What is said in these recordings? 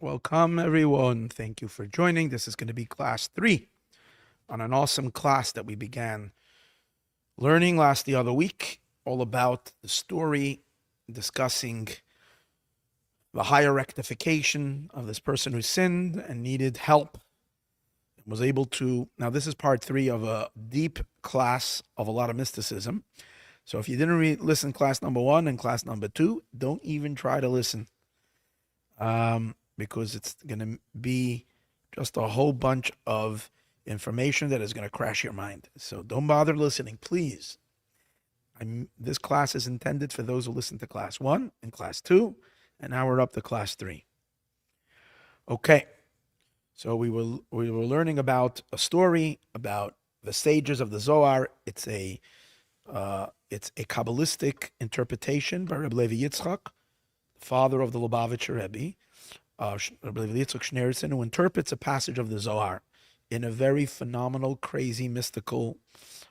Welcome, everyone. Thank you for joining. This is going to be class 3 on an awesome class that we began learning the other week, all about the story, discussing the higher rectification of this person who sinned and needed help, and was able to. Now, this is part 3 of a deep class of a lot of mysticism. So if you didn't listen class number 1 and class number 2, don't even try to listen. Because it's going to be just a whole bunch of information that is going to crash your mind. So don't bother listening, please. This class is intended for those who listen to class 1 and class 2, and now we're up to class 3. Okay, so we were learning about a story about the sages of the Zohar. It's a kabbalistic interpretation by Rabbi Levi Yitzchak, father of the Lubavitcher Rebbe. Rabbi Yitzchak, who interprets a passage of the Zohar in a very phenomenal, crazy, mystical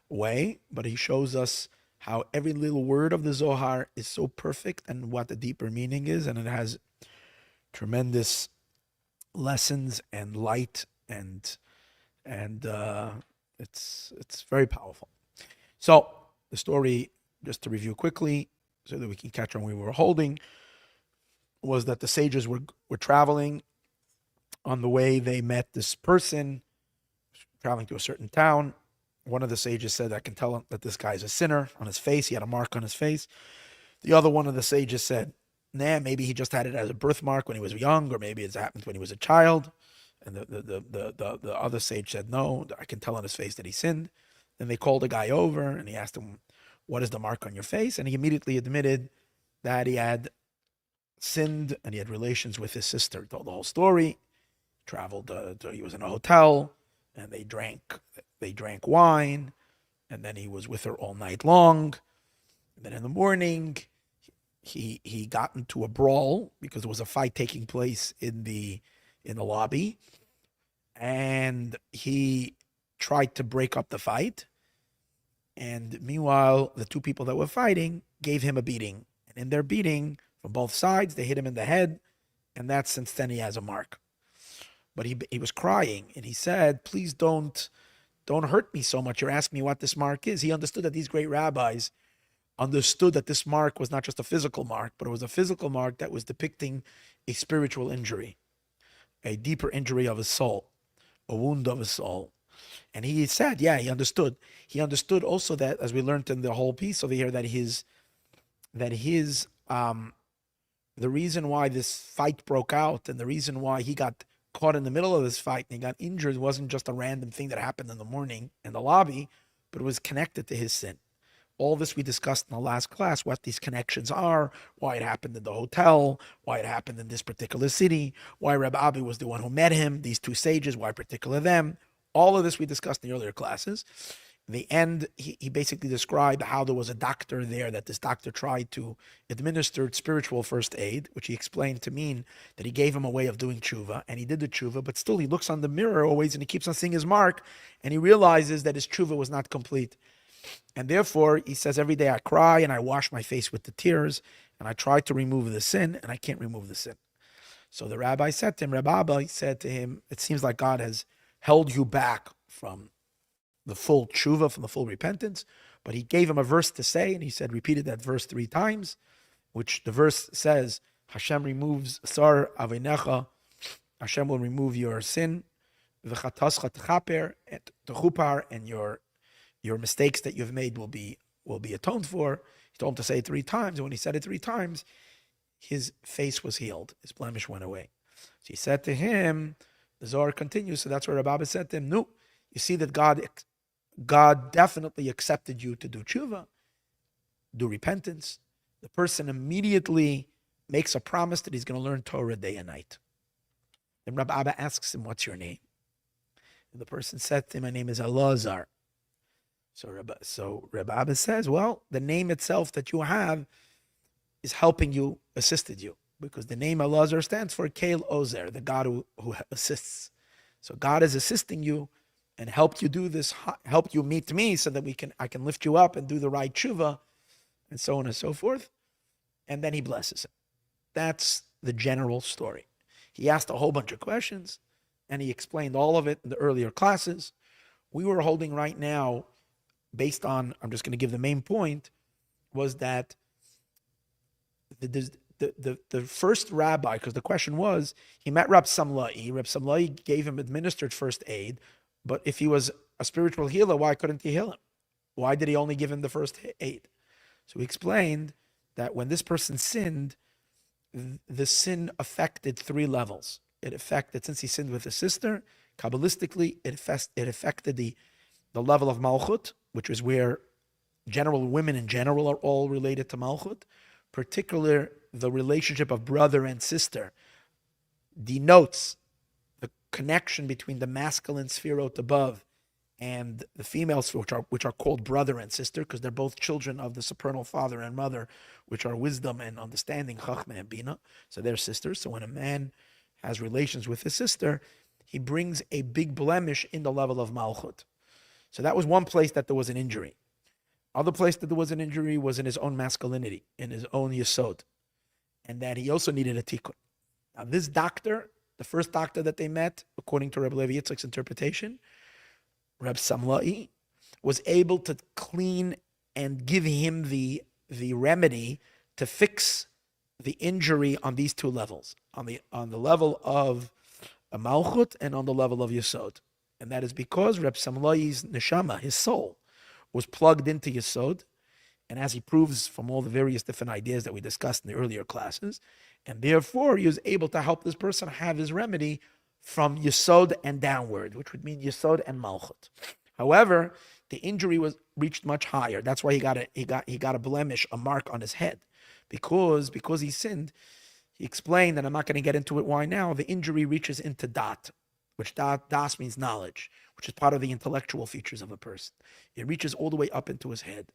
way, but he shows us how every little word of the Zohar is so perfect and what the deeper meaning is, and it has tremendous lessons and light, and it's very powerful. So the story, just to review quickly, so that we can catch on where we were holding, was that the sages were traveling. On the way, they met this person traveling to a certain town. One of the sages said, I can tell that this guy's a sinner on his face. He had a mark on his face. The other one of the sages said, nah, maybe he just had it as a birthmark when he was young, or maybe it happened when he was a child. And the other sage said, no, I can tell on his face that he sinned. Then they called the guy over and he asked him, what is the mark on your face? And he immediately admitted that he had sinned and he had relations with his sister. He told the whole story. Traveled. He was in a hotel, and they drank wine, and then he was with her all night long. And then in the morning, he got into a brawl because there was a fight taking place in the lobby, and he tried to break up the fight. And meanwhile, the two people that were fighting gave him a beating, and in their beating, from both sides, they hit him in the head, and that's since then he has a mark. But he was crying, and he said, please don't hurt me so much. You're asking me what this mark is. He understood that these great rabbis understood that this mark was not just a physical mark, but it was a physical mark that was depicting a spiritual injury, a deeper injury of his soul, a wound of his soul. And he said, yeah, he understood. He understood also that, as we learned in the whole piece over here, that the reason why this fight broke out and the reason why he got caught in the middle of this fight and he got injured wasn't just a random thing that happened in the morning in the lobby, but it was connected to his sin. All this we discussed in the last class, what these connections are, why it happened in the hotel, why it happened in this particular city, why Reb Abi was the one who met him, these two sages, why particular them. All of this we discussed in the earlier classes. In the end, he basically described how there was a doctor there, that this doctor tried to administer spiritual first aid, which he explained to mean that he gave him a way of doing tshuva, and he did the tshuva, but still he looks on the mirror always and he keeps on seeing his mark, and he realizes that his tshuva was not complete. And therefore, he says, every day I cry and I wash my face with the tears, and I try to remove the sin, and I can't remove the sin. So the rabbi said to him, Rabbi said to him, it seems like God has held you back from the full tshuva, from the full repentance, but he gave him a verse to say, and he said, repeated that verse 3 times, which the verse says, Hashem removes sar avenecha, Hashem will remove your sin, v'chatascha tchaper, and your mistakes that you've made will be atoned for. He told him to say it 3 times, and when he said it 3 times, his face was healed, his blemish went away. So he said to him, the Zohar continues, so that's where Rabbi said to him, no, you see that God definitely accepted you to do tshuva, do repentance. The person immediately makes a promise that he's going to learn Torah day and night. Then Rabbi Abba asks him, what's your name? And the person said to him, my name is Alazar. So Rabbi Abba says, well, the name itself that you have is helping you, assisted you, because the name Alazar stands for Kael Ozer, the God who assists. So God is assisting you and helped you do this, helped you meet me so that I can lift you up and do the right tshuva, and so on and so forth. And then he blesses him. That's the general story. He asked a whole bunch of questions, and he explained all of it in the earlier classes. We were holding right now, based on, I'm just going to give the main point, was that the first rabbi, because the question was, he met Rab Samlai. Rab Samlai gave him administered first aid, but if he was a spiritual healer, why couldn't he heal him? Why did he only give him the first aid? So he explained that when this person sinned, the sin affected three levels. It affected, since he sinned with his sister, Kabbalistically, it affected the level of Malchut, which is where women in general are all related to Malchut. Particularly, the relationship of brother and sister denotes the connection between the masculine sefirot above and the female sefirot, which are called brother and sister, because they're both children of the supernal father and mother, which are wisdom and understanding, Chachma and Bina. So they're sisters. So when a man has relations with his sister, he brings a big blemish in the level of Malchut. So that was one place that there was an injury. Other place that there was an injury was in his own masculinity, in his own yesod, and that he also needed a tikkun. Now this doctor, the first doctor that they met, according to Rabbi Levi Yitzchak's interpretation, Reb Samlai, was able to clean and give him the remedy to fix the injury on these two levels, on the level of a malchut and on the level of yesod. And that is because Reb Samlai's neshama, his soul, was plugged into yesod, and as he proves from all the various different ideas that we discussed in the earlier classes, and therefore he was able to help this person have his remedy from yesod and downward, which would mean yesod and malchut. However, the injury was reached much higher. That's why he got a blemish, a mark on his head, because he sinned. He explained, and I'm not going to get into it why now. The injury reaches into dat, which das means knowledge, which is part of the intellectual features of a person. It reaches all the way up into his head,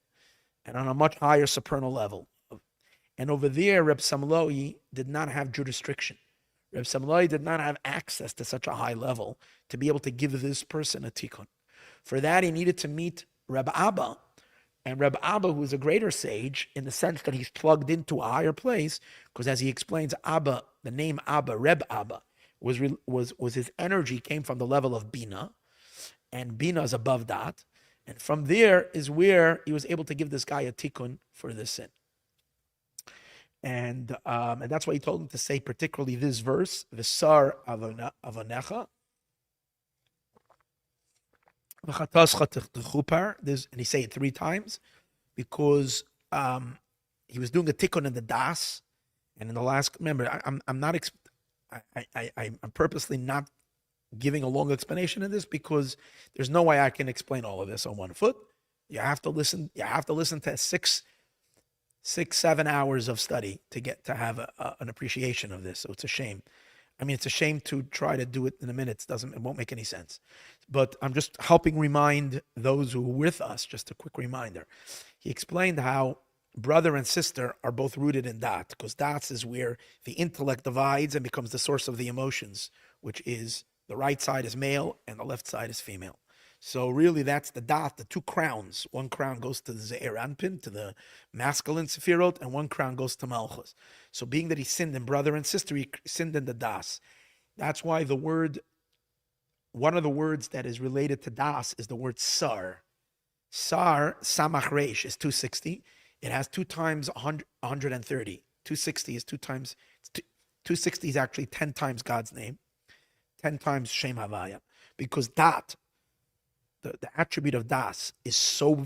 and on a much higher supernal level. And over there, Reb Samlai did not have jurisdiction. Reb Samlai did not have access to such a high level to be able to give this person a tikkun. For that, he needed to meet Reb Abba. And Reb Abba, who is a greater sage, in the sense that he's plugged into a higher place, because as he explains, Abba, the name Abba, Reb Abba, was his energy came from the level of Bina, and Bina is above that. And from there is where he was able to give this guy a tikkun for this sin. And that's why he told him to say particularly this verse, V'sar avanecha, and he say it 3 times, because he was doing a tikkun in the das, and in the last, remember, I'm purposely not giving a long explanation of this, because there's no way I can explain all of this on one foot. You have to listen. You have to listen to 6-7 hours of study to have an appreciation of this. So it's a shame. I mean, it's a shame to try to do it in a minute. It won't make any sense. But I'm just helping remind those who are with us, just a quick reminder. He explained how brother and sister are both rooted in dat, because dat is where the intellect divides and becomes the source of the emotions, which is the right side is male and the left side is female. So really that's the dat, the 2 crowns. One crown goes to the Ze'er Anpin, to the masculine Sefirot, and one crown goes to Malchus. So being that he sinned in brother and sister, he sinned in the das. That's why one of the words that is related to das is the word sar. Sar, samach reish, is 260. It has 2 times 130. 260 is 2 times, 260 is actually 10 times God's name, 10 times Shem Havaya, because dat, the attribute of das is so,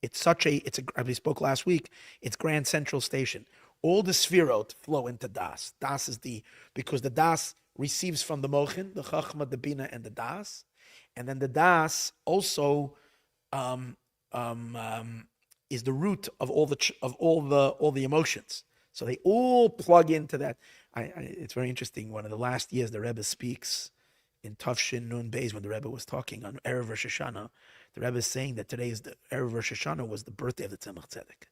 as we spoke last week, it's Grand Central Station. All the sefirot flow into das. Das is because the das receives from the mochin, the chachma, the bina, and the das. And then the das also is the root of all the emotions. So they all plug into that. It's very interesting. One of the last years, the Rebbe speaks in Tafshin Nun Beis, when the Rebbe was talking on Erev Rosh Hashanah. The Rebbe is saying that today's Erev Rosh Hashanah was the birthday of the Tzemach Tzedek,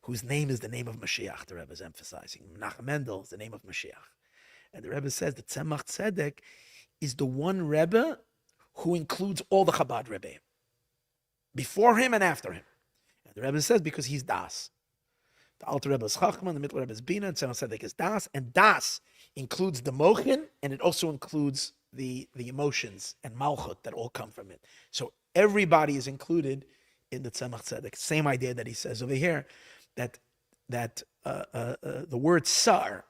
whose name is the name of Mashiach. The Rebbe is emphasizing Menachem Mendel is the name of Mashiach, and the Rebbe says that Tzemach Tzedek is the one Rebbe who includes all the Chabad Rebbeim, before him and after him. And the Rebbe says because he's das. The Alter Rebbe is Chachma, the Middle Rebbe is Bina, and Tzemach Tzedek is Das, and Das includes the Mochin, and it also includes the emotions and Malchut that all come from it. So everybody is included in the Tzemach Tzedek. Same idea that he says over here, that the word Sar,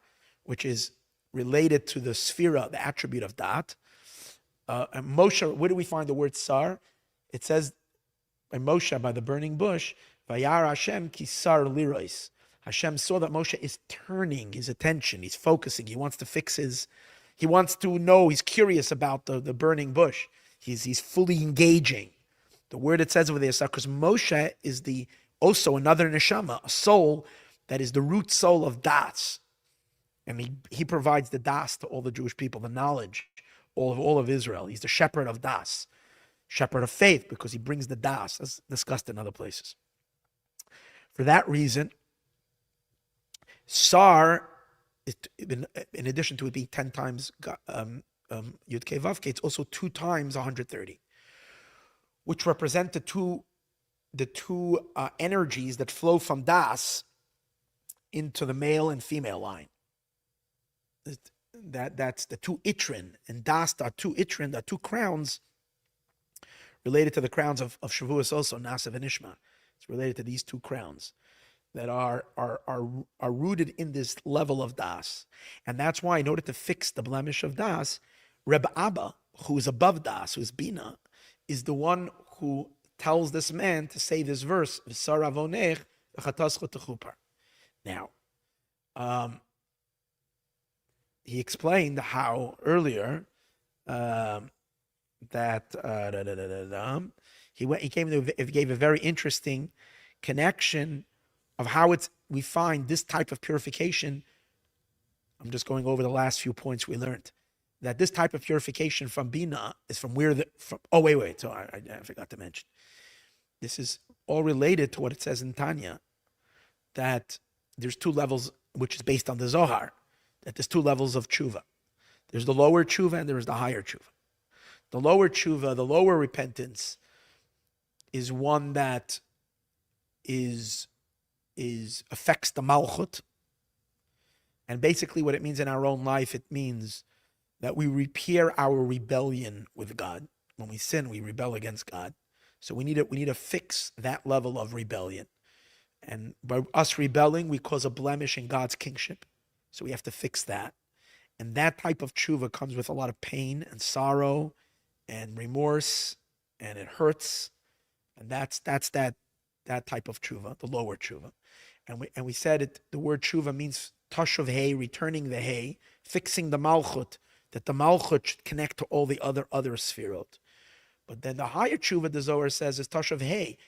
which is related to the sphera, the attribute of Dat, and Moshe, where do we find the word Sar? It says by Moshe, by the burning bush, Vayara Hashem ki Sar lirois. Hashem saw that Moshe is turning his attention, he's focusing, he wants to fix he wants to know, he's curious about the burning bush. He's fully engaging. The word it says over there, because Moshe is also another neshama, a soul that is the root soul of Das. And he provides the Das to all the Jewish people, the knowledge, all of Israel. He's the shepherd of Das, shepherd of faith, because he brings the Das, as discussed in other places. For that reason, Sar, in addition to it being 10 times Yud Kei Vav Kei, it's also 2 times 130, which represent the two energies that flow from Das into the male and female line. That's the 2 Itrin, and Das are 2 Itrin, are 2 crowns related to the crowns of Shavuos also, Nasav and Ishma. It's related to these 2 crowns that are rooted in this level of Das. And that's why, in order to fix the blemish of Das, Reb Abba, who is above Das, who is Bina, is the one who tells this man to say this verse, now, he explained how earlier that he gave a very interesting connection of how we find this type of purification. I'm just going over the last few points we learned. That this type of purification from Bina is from so I forgot to mention. This is all related to what it says in Tanya, that there's 2 levels, which is based on the Zohar, that there's 2 levels of tshuva. There's the lower tshuva and there is the higher tshuva. The lower tshuva, the lower repentance, is one that affects the malchut. And basically what it means in our own life, it means that we repair our rebellion with God. When we sin, we rebel against God. So we need to fix that level of rebellion. And by us rebelling, we cause a blemish in God's kingship. So we have to fix that. And that type of tshuva comes with a lot of pain and sorrow and remorse, and it hurts. And that's that type of tshuva, the lower tshuva. And we said the word tshuva means tashuv hay, returning the hay, fixing the malchut, that the malchut should connect to all the other sphirot. But then the higher tshuva, the Zohar says, is tashuv hay,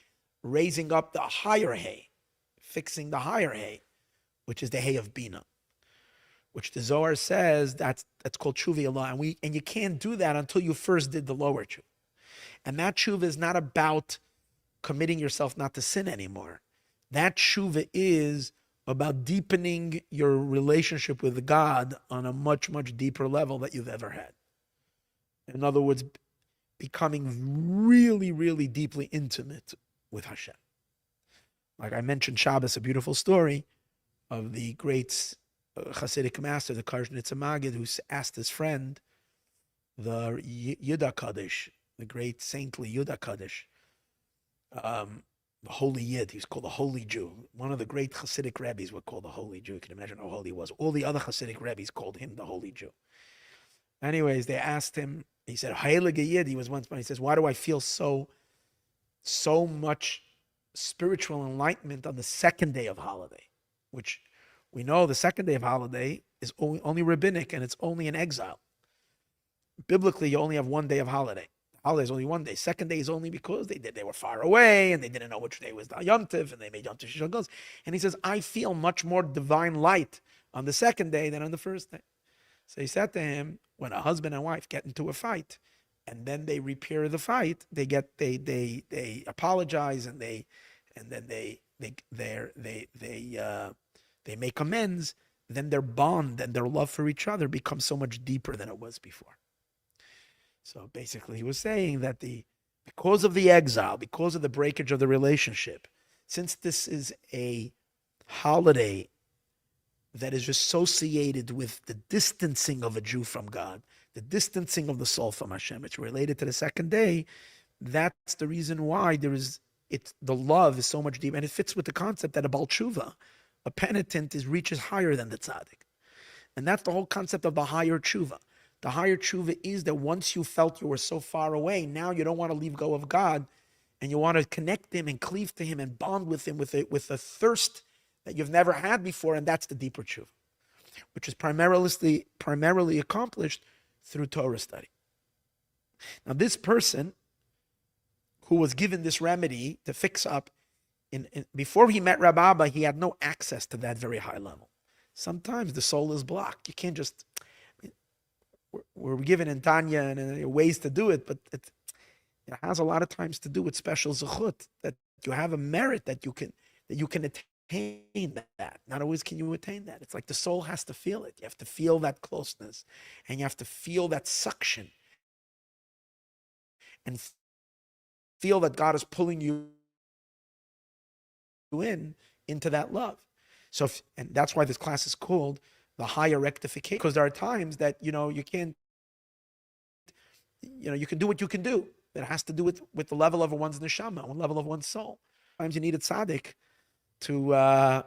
raising up the higher hay, fixing the higher hay, which is the hay of Bina, which the Zohar says that's called tshuva Allah. And you can't do that until you first did the lower tshuva. And that tshuva is not about committing yourself not to sin anymore. That tshuva is about deepening your relationship with God on a much, much deeper level that you've ever had. In other words, becoming really, really deeply intimate with Hashem. Like I mentioned, Shabbos, a beautiful story of the great Hasidic master, the Karzhnitzer Magid, who asked his friend, the Yudah Kaddish, the great saintly Yudah Kaddish, the holy Yid. He's called the Holy Jew. One of the great Hasidic rabbis were called the Holy Jew. You can imagine how holy he was. All the other Hasidic rabbis called him the Holy Jew. Anyways, they asked him, he said, Heilige Yid, he was once, he says, why do I feel so much spiritual enlightenment on the second day of holiday? Which we know the second day of holiday is only rabbinic, and it's only in exile. Biblically, you only have 1 day of holiday. Holiday is only 1 day. Second day is only because they were far away and they didn't know which day was the Yom Tov, and they made Yom Tov Shishagos. And he says, I feel much more divine light on the second day than on the first day. So he said to him, when a husband and wife get into a fight, and then they repair the fight, they apologize, and they make amends. Then their bond and their love for each other becomes so much deeper than it was before. So basically, he was saying that because of the exile, because of the breakage of the relationship, since this is a holiday that is associated with the distancing of a Jew from God, the distancing of the soul from Hashem. It's related to the second day. That's the reason why the love is so much deeper, and it fits with the concept that a Baal Tshuva, a penitent, reaches higher than the tzaddik. And that's the whole concept of the higher tshuva. The higher tshuva is that once you felt you were so far away, now you don't want to leave go of God, and you want to connect him and cleave to him and bond with him with a thirst that you've never had before, and that's the deeper tshuva, which is primarily accomplished through Torah study. Now, this person who was given this remedy to fix up, before he met Rabbi Abba, he had no access to that very high level. Sometimes the soul is blocked. You can't just, we're given in Tanya and ways to do it, but it has a lot of times to do with special zechut, that you have a merit that you can attain that. Not always can you attain that. It's like the soul has to feel it. You have to feel that closeness, and you have to feel that suction, and feel that God is pulling you into that love. So, and that's why this class is called the higher rectification, because there are times that, you can't, you can do what you can do. That has to do with the level of one's neshama, one level of one's soul. Sometimes you need a tzaddik to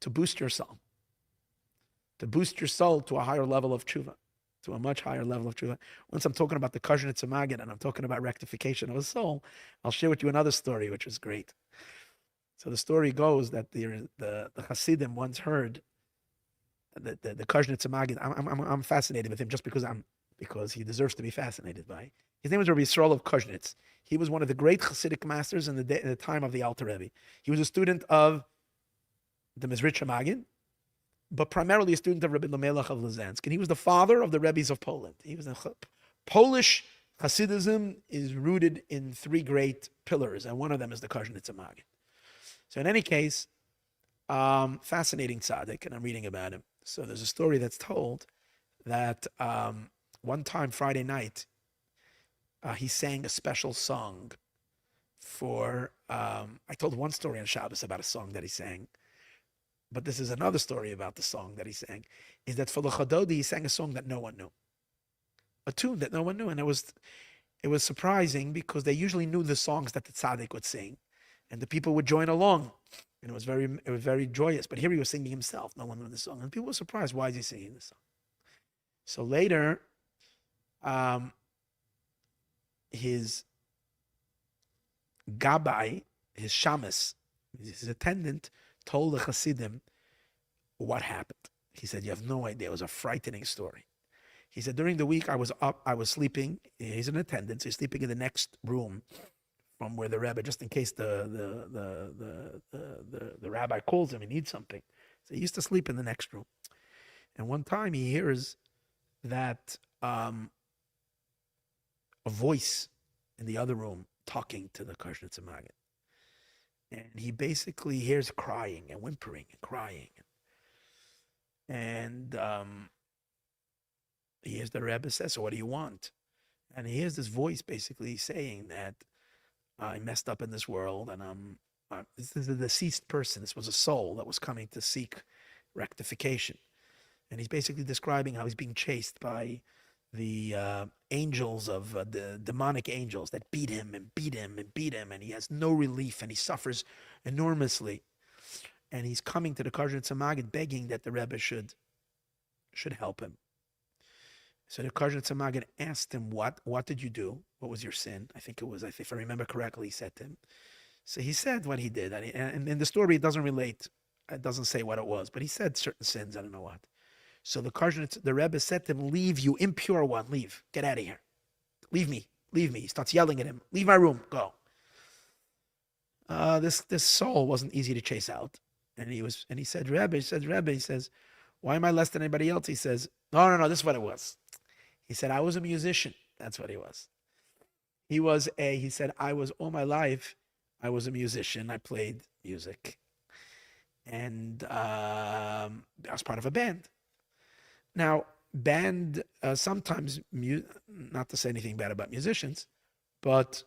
boost your soul, to a higher level of tshuva, to a much higher level of tshuva. Once I'm talking about the Kazhnitz Magid and I'm talking about rectification of a soul, I'll share with you another story, which is great. So the story goes that the Hasidim once heard the Kazhnitz Magid. I'm fascinated with him just because he deserves to be fascinated by. His name was Rabbi Yisrael of Kazhnitz. He was one of the great Hasidic masters in the time of the Alter Rebbe. He was a student of the Mizritcha Magid, but primarily a student of Rabbi Lamelech of Lezansk. And he was the father of the Rebbes of Poland. He was Polish Hasidism is rooted in three great pillars, and one of them is the Kazhnitz Magid. So in any case, fascinating tzaddik, and I'm reading about him. So there's a story that's told that one time, Friday night, he sang a special song for, I told one story on Shabbos about a song that he sang, but this is another story about the song that he sang, is that for the Chadodi, he sang a song that no one knew. A tune that no one knew, and it was surprising because they usually knew the songs that the tzaddik would sing, and the people would join along, and it was very joyous. But here he was singing himself. No one knew the song, and people were surprised. Why is he singing this song? So later, his gabbai, his shamus, his attendant, told the Hasidim what happened. He said, "You have no idea. It was a frightening story." He said, "During the week, I was sleeping. He's in attendance. He's sleeping in the next room from where the rabbi, just in case the rabbi calls him, he needs something. So he used to sleep in the next room. And one time he hears that a voice in the other room talking to the Kazhnitz Magid. And he basically hears crying and whimpering and crying. And he hears the Rebbe say, "So what do you want?" And he hears this voice basically saying that I messed up in this world, and this is a deceased person. This was a soul that was coming to seek rectification. And he's basically describing how he's being chased by the angels of the demonic angels that beat him and beat him and beat him, and he has no relief, and he suffers enormously. And he's coming to the Kazhnitz Magid begging that the Rebbe should help him. So the Kazhnitz Magid asked him, what did you do? What was your sin? I think if I remember correctly, he said to him. So he said what he did. And in the story, it doesn't relate. It doesn't say what it was, but he said certain sins. I don't know what. So the Rebbe said to him, "Leave, you impure one. Leave. Get out of here. Leave me. Leave me." He starts yelling at him. "Leave my room. Go." This soul wasn't easy to chase out. And he said, Rebbe, he says, "Why am I less than anybody else?" He says, No, this is what it was. He said, "I was a musician." That's what he was. He said, "I was all my life, I was a musician. I played music. And I was part of a band." Now, band, sometimes, not to say anything bad about musicians, but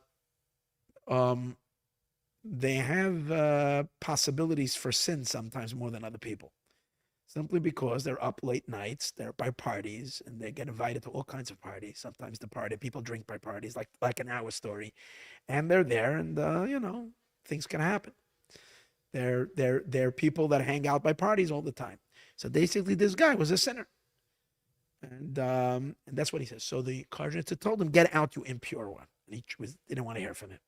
they have possibilities for sin sometimes more than other people. Simply because they're up late nights, they're by parties, and they get invited to all kinds of parties. Sometimes the party people drink by parties, like in our story, and they're there, and things can happen. They're people that hang out by parties all the time. So basically, this guy was a sinner, and that's what he says. So the Karjnitzer told him, "Get out, you impure one," and he didn't want to hear from him.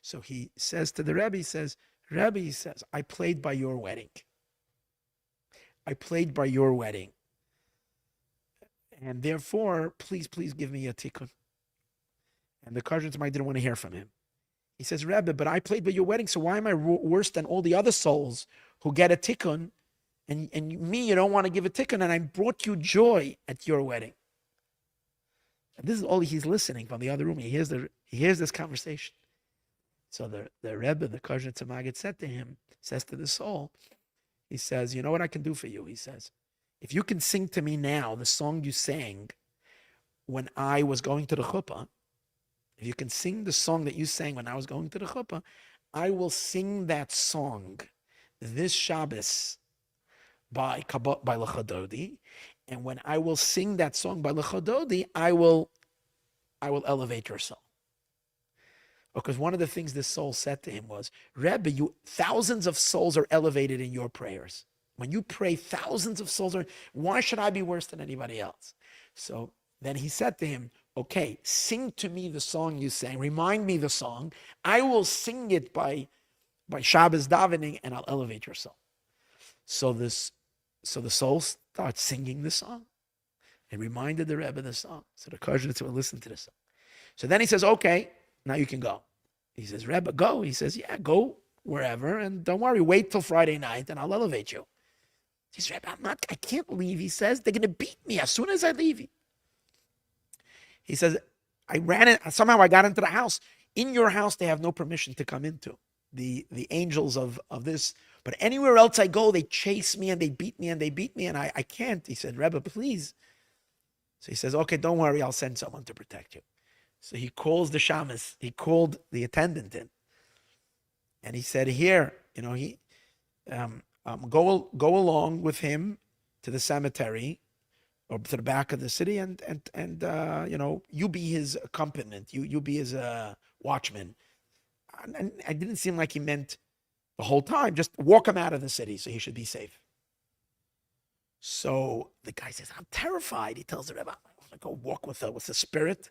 So he says to the Rebbe, Rebbe, he says, I played by your wedding. I played by your wedding. And therefore, please give me a tikkun. And the Karjnitzer didn't want to hear from him. He says, Rebbe, but I played by your wedding, so why am I worse than all the other souls who get a tikkun? And me, you don't want to give a tikkun, and I brought you joy at your wedding. And this is all he's listening from the other room. He hears this conversation. So the Rebbe, the Karjnitzer says to the soul, he says, you know what I can do for you? He says, if you can sing to me now the song you sang when I was going to the chuppah, if you can sing the song that you sang when I was going to the chuppah, I will sing that song this Shabbos by Lekutei, and when I will sing that song by Lekutei, I will elevate your soul. Because one of the things this soul said to him was, Rebbe, thousands of souls are elevated in your prayers. When you pray, thousands of souls why should I be worse than anybody else? So then he said to him, okay, sing to me the song you sang. Remind me the song. I will sing it by Shabbos davening, and I'll elevate your soul. So the soul starts singing the song. It reminded the Rebbe the song. So the Karjnitzer will listen to the song. So then he says, okay, now you can go. He says, Rebbe, go. He says, yeah, go wherever, and don't worry, wait till Friday night, and I'll elevate you. He says, Rebbe, I can't leave. He says, they're going to beat me as soon as I leave. He says, I ran it. Somehow I got into the house. In your house, they have no permission to come into. The angels of this. But anywhere else I go, they chase me, and they beat me, and I can't. He said, Rebbe, please. So he says, okay, don't worry, I'll send someone to protect you. So he calls the shamus. He called the attendant in, and he said, "Here, go along with him to the cemetery or to the back of the city, and you be his accompaniment. You be his watchman." And it didn't seem like he meant the whole time. Just walk him out of the city, so he should be safe. So the guy says, "I'm terrified." He tells the Rebbe, "I want to go walk with the spirit."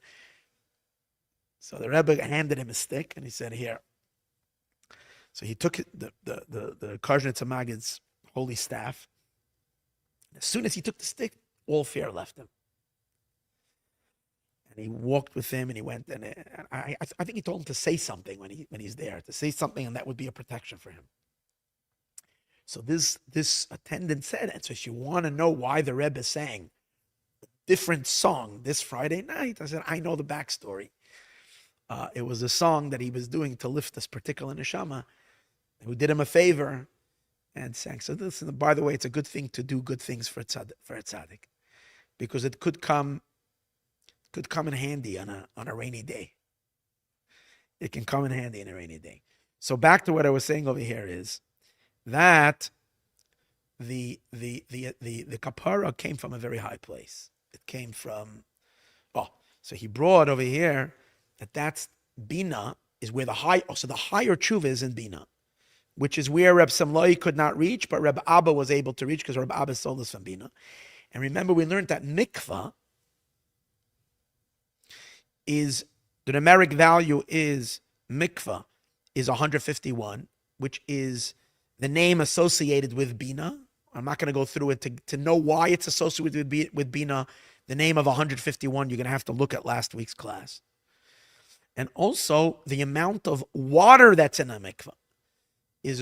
So the Rebbe handed him a stick, and he said, "Here." So he took the Karjnitzer Maggid's holy staff. As soon as he took the stick, all fear left him. And he walked with him, and he went, and I think he told him to say something when he's there, to say something, and that would be a protection for him. So this attendant said, and so if you want to know why the Rebbe sang a different song this Friday night, I said, I know the backstory. It was a song that he was doing to lift this particular neshama, who did him a favor and sang. So this, and by the way, it's a good thing to do good things for a tzaddik, because it could come in handy on a rainy day. It can come in handy in a rainy day. So back to what I was saying over here is that the kapara came from a very high place. It came from, so he brought over here that's Bina is where the higher tshuva is in Bina, which is where Reb Samloi could not reach, but Reb Abba was able to reach because Reb Abba stole this from Bina. And remember, we learned that mikvah is, the numeric value is, mikvah is 151, which is the name associated with Bina. I'm not going to go through it to know why it's associated with Bina. The name of 151, you're going to have to look at last week's class. And also the amount of water that's in a mikvah is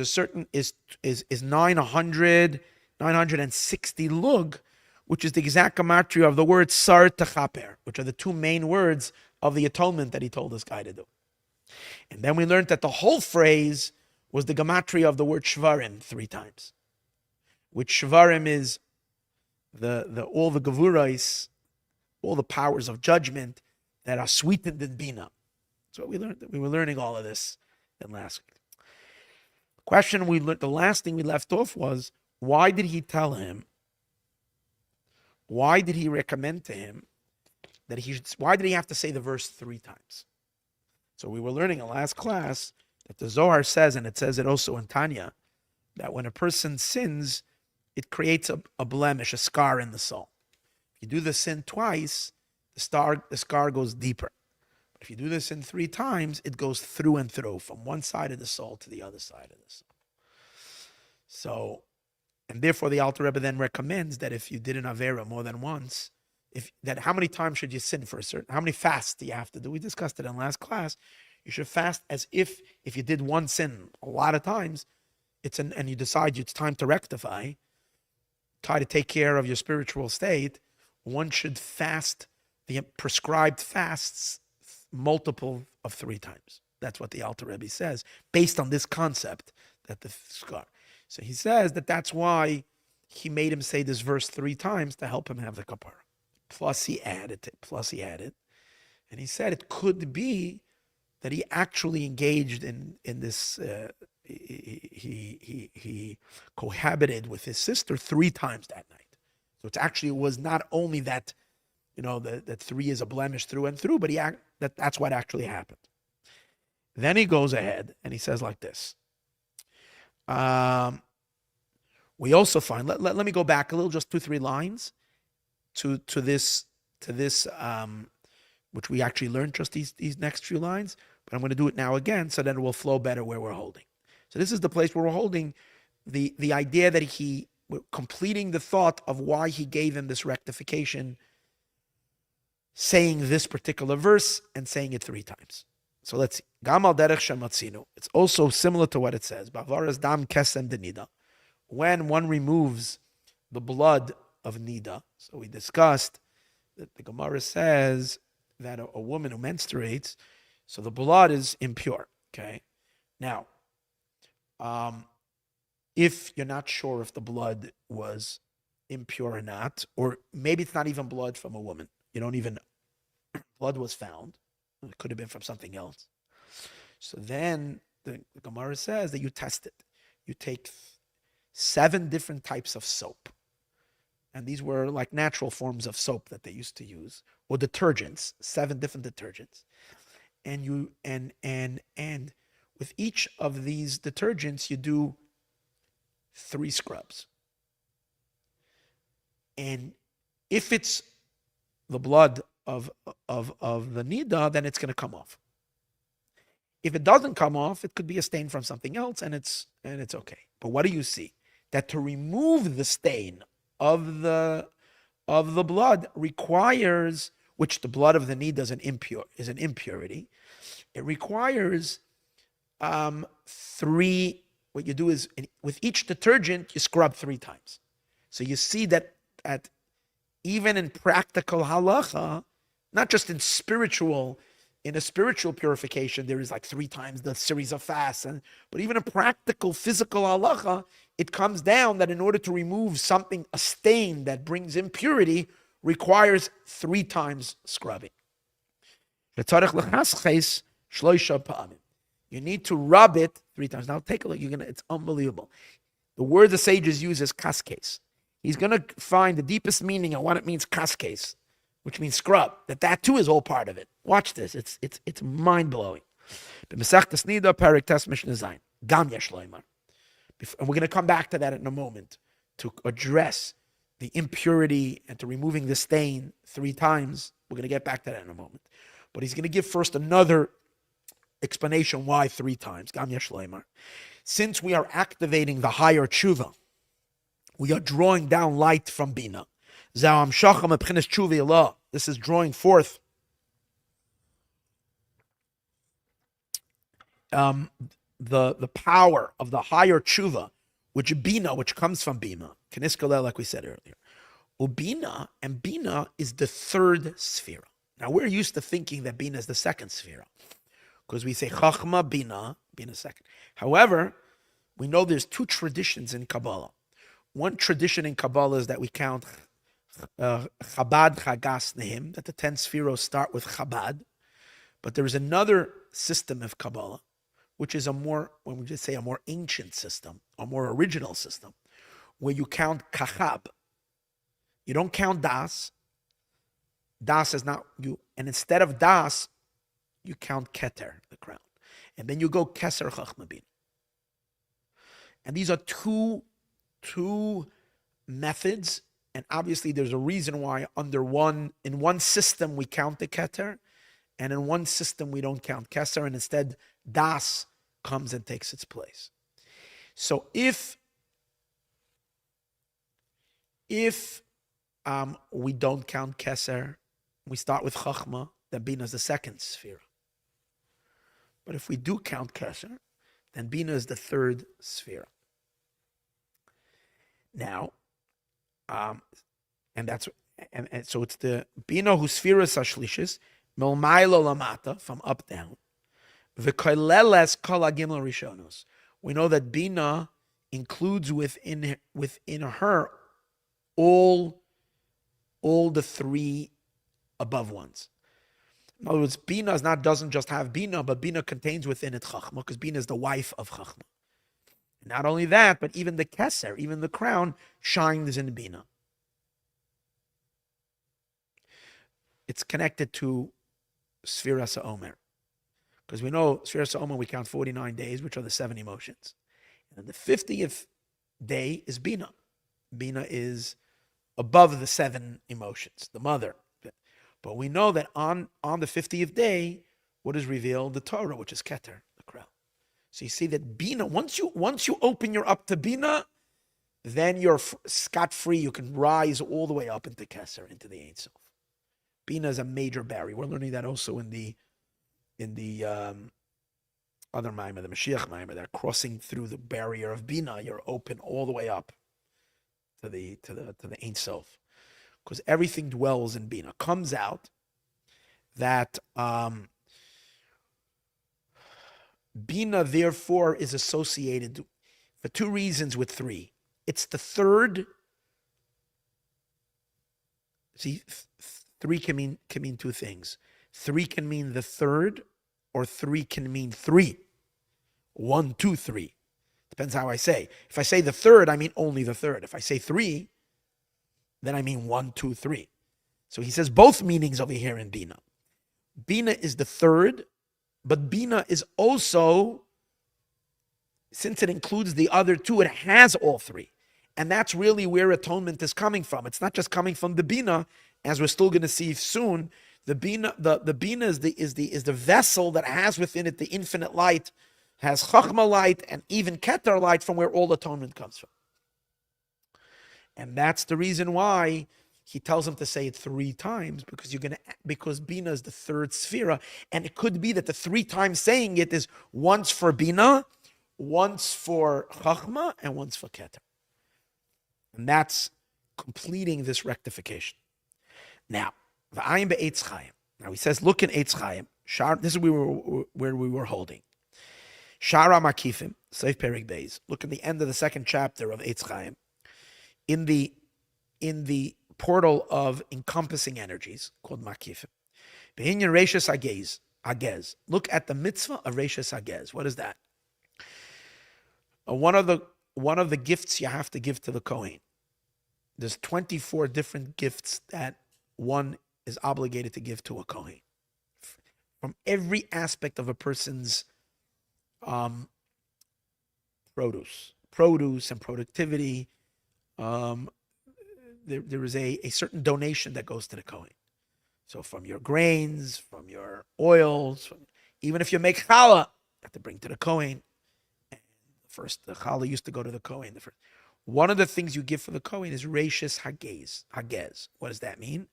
960 lug, which is the exact gematria of the word sar techaper, which are the two main words of the atonement that he told this guy to do. And then we learned that the whole phrase was the gematria of the word shvarim 3 times, which shvarim is all the gevurais, all the powers of judgment that are sweetened in Bina. So we learned. We were learning all of this in last week. Question we learned, the last thing we left off was, why did he tell him? Why did he recommend to him that he should? Why did he have to say the verse 3 times? So we were learning in last class that the Zohar says, and it says it also in Tanya, that when a person sins, it creates a blemish, a scar in the soul. If you do the sin twice, the scar goes deeper. If you do the sin 3 times, it goes through and through, from one side of the soul to the other side of the soul. So, and therefore the Alter Rebbe then recommends that if you did an Avera more than once, how many times should you sin for how many fasts do you have to do? We discussed it in last class. You should fast as if you did one sin a lot of times, and you decide it's time to rectify, try to take care of your spiritual state, one should fast the prescribed fasts multiple of 3 times. That's what the Alter Rebbe says, based on this concept that the scar. So he says that's why he made him say this verse 3 times to help him have the kapara. Plus he added, and he said it could be that he actually engaged in this. He cohabited with his sister 3 times that night. So it was not only that, that 3 is a blemish through and through, but that's what actually happened. Then he goes ahead and he says like this. We also find, let me go back a little, just 2-3 lines to this, which we actually learned just these next few lines, but I'm going to do it now again, so then it will flow better where we're holding. So this is the place where we're holding the idea that we're completing the thought of why he gave him this rectification, saying this particular verse and saying it 3 times. So let's see. Gamal derech shematzinu. It's also similar to what it says. Bavaras dam kesem de nida. When one removes the blood of nida. So we discussed that the Gemara says that a woman who menstruates, so the blood is impure. Okay. Now, if you're not sure if the blood was impure or not, or maybe it's not even blood from a woman, you don't even know, blood was found, it could have been from something else. So then the Gemara says that you test it. You take 7 different types of soap, and these were like natural forms of soap that they used to use, or detergents, 7 different detergents, and you and with each of these detergents you do 3 scrubs. And if it's the blood of the nida, then it's going to come off. If it doesn't come off, it could be a stain from something else, and it's okay. But what do you see? That to remove the stain of the blood requires, which the blood of the nida is an impurity. It requires 3. What you do is, with each detergent, you scrub 3 times. So you see that even in practical halacha, not just in a spiritual purification, there is like 3 times the series of fasts, but even in practical physical halacha, it comes down that in order to remove a stain that brings impurity, requires 3 times scrubbing. You need to rub it 3 times. Now take a look. It's unbelievable. The word the sages use is kaskes. He's going to find the deepest meaning of what it means kaskes, which means scrub. That too is all part of it. Watch this. It's mind blowing. And we're going to come back to that in a moment to address the impurity and to removing the stain 3 times. We're going to get back to that in a moment. But he's going to give first another explanation why 3 times. Since we are activating the higher tshuva, we are drawing down light from Bina. This is drawing forth the power of the higher tshuva, which comes from Bina. Like we said earlier. Ubina, and Bina is the 3rd sphere. Now we're used to thinking that Bina is the 2nd sphere, because we say Chachma, Bina second. However, we know there's 2 traditions in Kabbalah. One tradition in Kabbalah is that we count Chabad Chagas Nehim, that the 10 spheros start with Chabad. But there is another system of Kabbalah which is when we just say a more ancient system, a more original system, where you count kachab. You don't count das. Das is not you, and instead of das, you count keter, the crown, and then you go keser chachma bina. And these are two methods, and obviously there's a reason why in one system we count the keter, and in one system we don't count keser, and instead das comes and takes its place. So if we don't count keser, we start with chachma, then Bina is the second sphere. But if we do count keser, then Bina is the third sphere. Now, and so it's the Bina whose sphere is ashlishis, milmaylo lamata, from up down. V'koileles kol hagimel rishonos. We know that Bina includes within her all the three above ones. In other words, Bina doesn't just have Bina, but Bina contains within it Chachma, because Bina is the wife of Chachma. Not only that, but even the Keser, even the crown, shines in Bina. It's connected to Sfiras HaOmer. Because we know Sfiras HaOmer, we count 49 days, which are the 7 emotions. And the 50th day is Bina. Bina is above the 7 emotions, the mother. But we know that on the 50th day, what is revealed? The Torah, which is Keter, the crown. So you see that Bina, once you open your up to Bina, then you're scot-free. You can rise all the way up into Keser, into the Ein Sof. Bina is a major barrier. We're learning that also in the other Maimer, the Mashiach Maimer. They're crossing through the barrier of Bina. You're open all the way up to the Ein Sof. Because everything dwells in Bina. Comes out that Bina, therefore, is associated for 2 reasons with 3. It's the third. See, 3 can mean 2 things. 3 can mean the third, or 3 can mean 3. 1, 2, 3. Depends how I say. If I say the third, I mean only the third. If I say 3, then I mean 1, 2, 3. So he says both meanings over here in Bina. Bina is the third, but Bina is also, since it includes the other 2, it has all 3. And that's really where atonement is coming from. It's not just coming from the Bina, as we're still going to see soon. The Bina is the vessel that has within it the infinite light, has Chachma light and even Keter light, from where all atonement comes from. And that's the reason why he tells him to say it 3 times, because Bina is the third sphera, and it could be that the 3 times saying it is once for Bina, once for Chachma, and once for Keter. And that's completing this rectification. Now, he says, look in Eitz Chaim. This is where we were holding. Shara Makifim, Seif Perik Beis. Look at the end of the 2nd chapter of Eitz Chaim. In the portal of encompassing energies called Makifim. Behinyan Reishis Agez. Look at the mitzvah of Reishis Agez. What is that? One of the gifts you have to give to the Kohen. There's 24 different gifts that one is obligated to give to a Kohen. From every aspect of a person's produce and productivity, there is a certain donation that goes to the Kohen. So from your grains, from your oils, even if you make challah, you have to bring to the Kohen. And first, the challah used to go to the Kohen. One of the things you give for the Kohen is Reishis Hagez. What does that mean?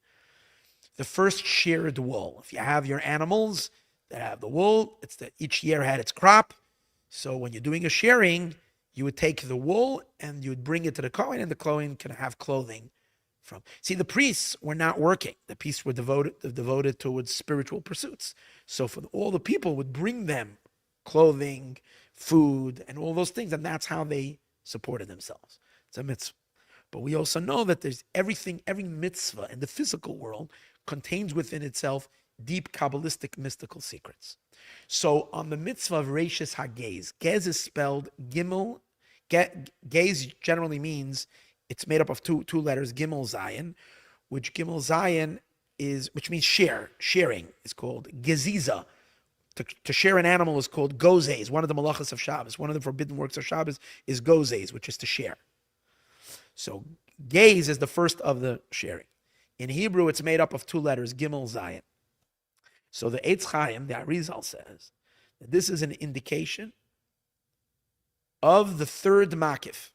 The first shared wool. If you have your animals that have the wool, it's that each year had its crop. So when you're doing a sharing, you would take the wool and you would bring it to the Kohen, and the Kohen can have clothing from. See, the priests were not working. The priests were devoted towards spiritual pursuits. So for all the people would bring them clothing, food, and all those things, and that's how they supported themselves. It's a mitzvah. But we also know that there's every mitzvah in the physical world contains within itself deep Kabbalistic mystical secrets. So on the mitzvah of Reishis HaGez, Gez is spelled Gimel. Gez generally means it's made up of two letters, Gimel Zayin, which Gimel Zayin which means sharing is called Geziza. To share an animal is called Gozes. One of the malachas of Shabbos, one of the forbidden works of Shabbos is Gozes, which is to share. So Gez is the first of the sharing. In Hebrew, it's made up of two letters, Gimel Zayin. So the Eitz Chaim, the Arizal, says that this is an indication of the third makif.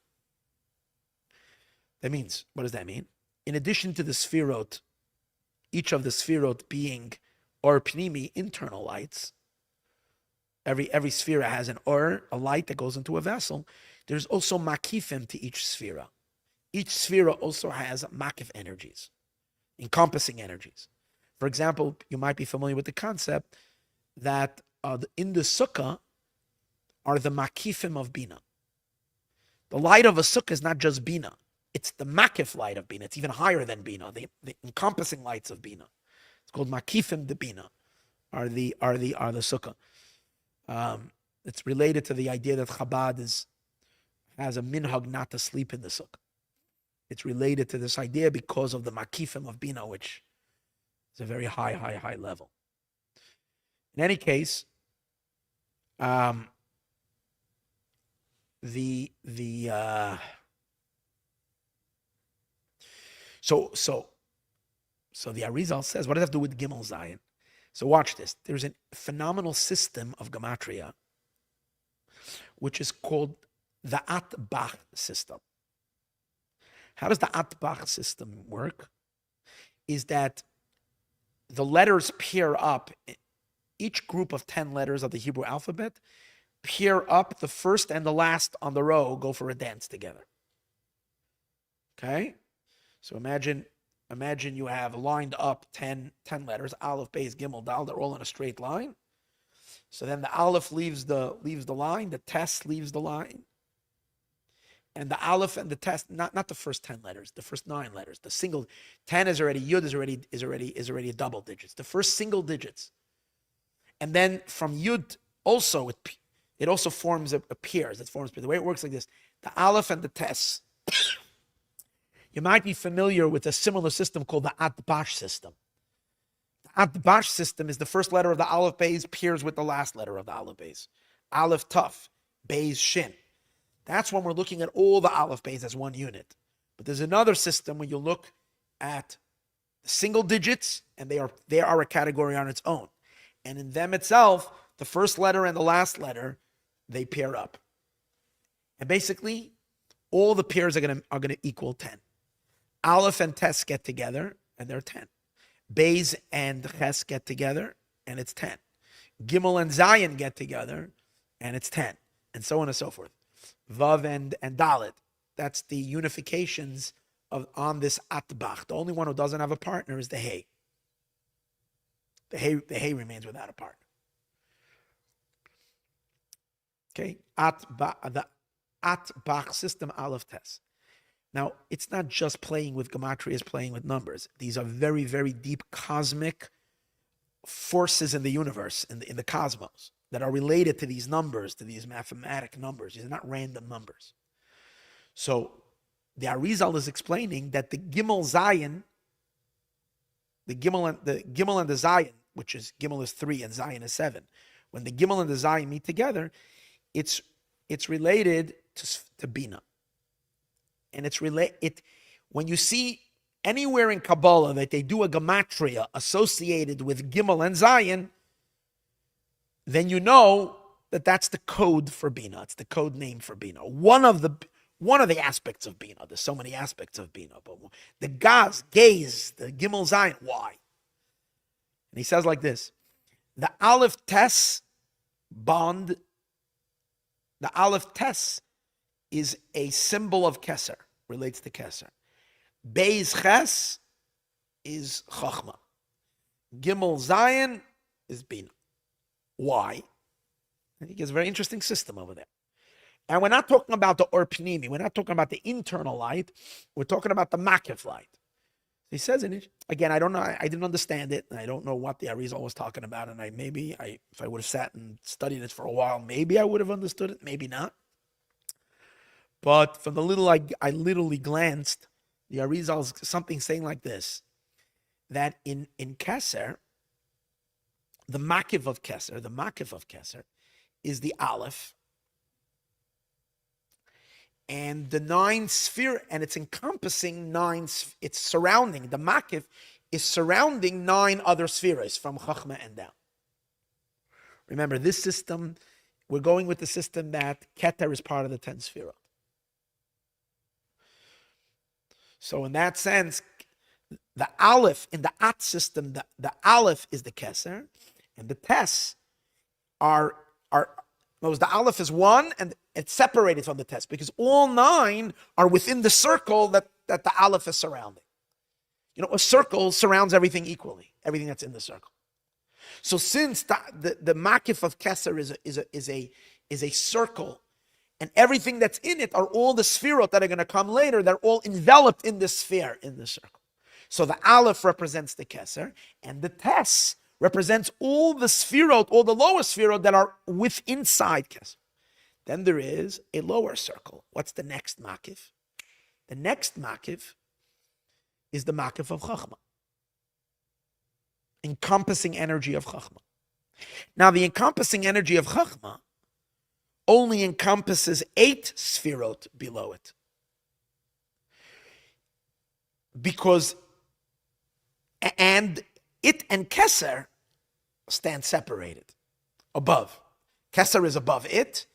That means, what does that mean? In addition to the sfirot, each of the sfirot being or pnimi, internal lights, every sphera has an or, a light that goes into a vessel. There's also makifim to each sphera. Each sphera also has makif energies, encompassing energies. For example, you might be familiar with the concept that in the sukkah are the makifim of Bina. The light of a sukkah is not just Bina. It's the makif light of Bina. It's even higher than Bina, the encompassing lights of Bina. It's called makifim de Bina, are the sukkah. It's related to the idea that Chabad has a minhag not to sleep in the sukkah. It's related to this idea because of the makifim of Bina, which is a very high level. In any case, so the Arizal says, what does it have to do with Gimel Zayin? So watch this. There's a phenomenal system of gematria, which is called the Atbach system. How does the Atbach system work? Is that the letters pair up, each group of 10 letters of the Hebrew alphabet pair up, the first and the last on the row go for a dance together. Okay? So imagine you have lined up 10 letters, Aleph, Beis, Gimel, Dal, they're all in a straight line. So then the Aleph leaves the line, the Tes leaves the line. And the Aleph and the Tes, not the first 10 letters, the first 9 letters. The single 10 is already, Yud is already double digits. The first single digits. And then from Yud also, it also forms a pairs. It forms the way it works like this. The Aleph and the Tes. You might be familiar with a similar system called the Atbash system. The Atbash system is the first letter of the Aleph Beis pairs with the last letter of the Aleph Beis. Aleph Taf, Beis Shin. That's when we're looking at all the Aleph Beis as one unit. But there's another system where you look at single digits, and they are a category on its own. And in them itself, the first letter and the last letter, they pair up. And basically, all the pairs are gonna equal 10. Aleph and Tes get together, and they're 10. Beis and Ches get together, and it's 10. Gimel and Zayin get together, and it's 10. And so on and so forth. Vav and Dalet. That's the unifications on this Atbach. The only one who doesn't have a partner is the Hey. The Hey remains without a partner. Okay? The Atbach system, Aleph Tes. Now, it's not just playing with gematria, it's playing with numbers. These are very, very deep cosmic forces in the universe, in the cosmos, that are related to these numbers, to these mathematic numbers. These are not random numbers. So the Arizal is explaining that the Gimel Zayin, the Gimel and the Zayin, which is Gimel is 3 and Zayin is 7. When the Gimel and the Zayin meet together, it's related to Bina. And when you see anywhere in Kabbalah that they do a gematria associated with Gimel and Zayin, then you know that that's the code for Bina. It's the code name for Bina. One of the aspects of Bina. There's so many aspects of Bina, but the gaze, the Gimel Zayin, why? And he says like this: the Aleph Tes bond. The Aleph Tes is a symbol of Keser, relates to Keser. Beis Ches is Chachma. Gimel Zayin is Bina. Why? I think it's a very interesting system over there. And we're not talking about the Or Pnimi. We're not talking about the internal light. We're talking about the Makif light. He says in it, again, I don't know, I didn't understand it, and I don't know what the Arizal was talking about, and if I would have sat and studied it for a while, maybe I would have understood it, maybe not. But from the little I literally glanced, the Arizal's something saying like this, that in Keser, the makiv of Keser is the Aleph, and the 9 sphere, and it's encompassing 9, it's surrounding, the makiv is surrounding 9 other spheres from Chachma and down. Remember, this system, we're going with the system that Keter is part of the 10 sphere. So in that sense, the Aleph in the At system, the Aleph is the Keser, and the Tes the Aleph is 1 and it's separated from the Tes because all 9 are within the circle that the Aleph is surrounding. You know, a circle surrounds everything equally, everything that's in the circle. So since the makif of Keser is a circle, and everything that's in it are all the spherot that are going to come later, they're all enveloped in this sphere, in this circle. So the Aleph represents the Keser, and the Tes represents all the spherot, all the lower spherot that are inside Keser. Then there is a lower circle. What's the next makif? The next makif is the makif of Chachma, encompassing energy of Chachma. Now, the encompassing energy of Chachma only encompasses 8 sphirot below it. Because, and it and Keser stand separated, above. Keser is above it.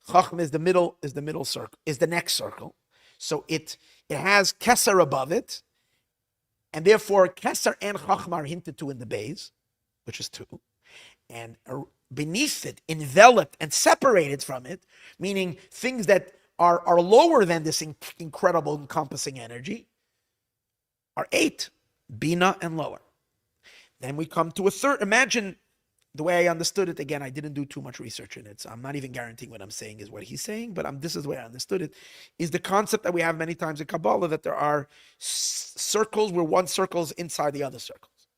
Chachma is the middle circle, is the next circle. So it has Keser above it, and therefore Keser and Chachma are hinted to in the base, which is 2. And beneath it, enveloped and separated from it, meaning things that are lower than this incredible encompassing energy, are 8, Bina and lower. Then we come to a third. Imagine the way I understood it. Again, I didn't do too much research in it, so I'm not even guaranteeing what I'm saying is what he's saying, but this is the way I understood it, is the concept that we have many times in Kabbalah, that there are circles where one circle is inside the other circles.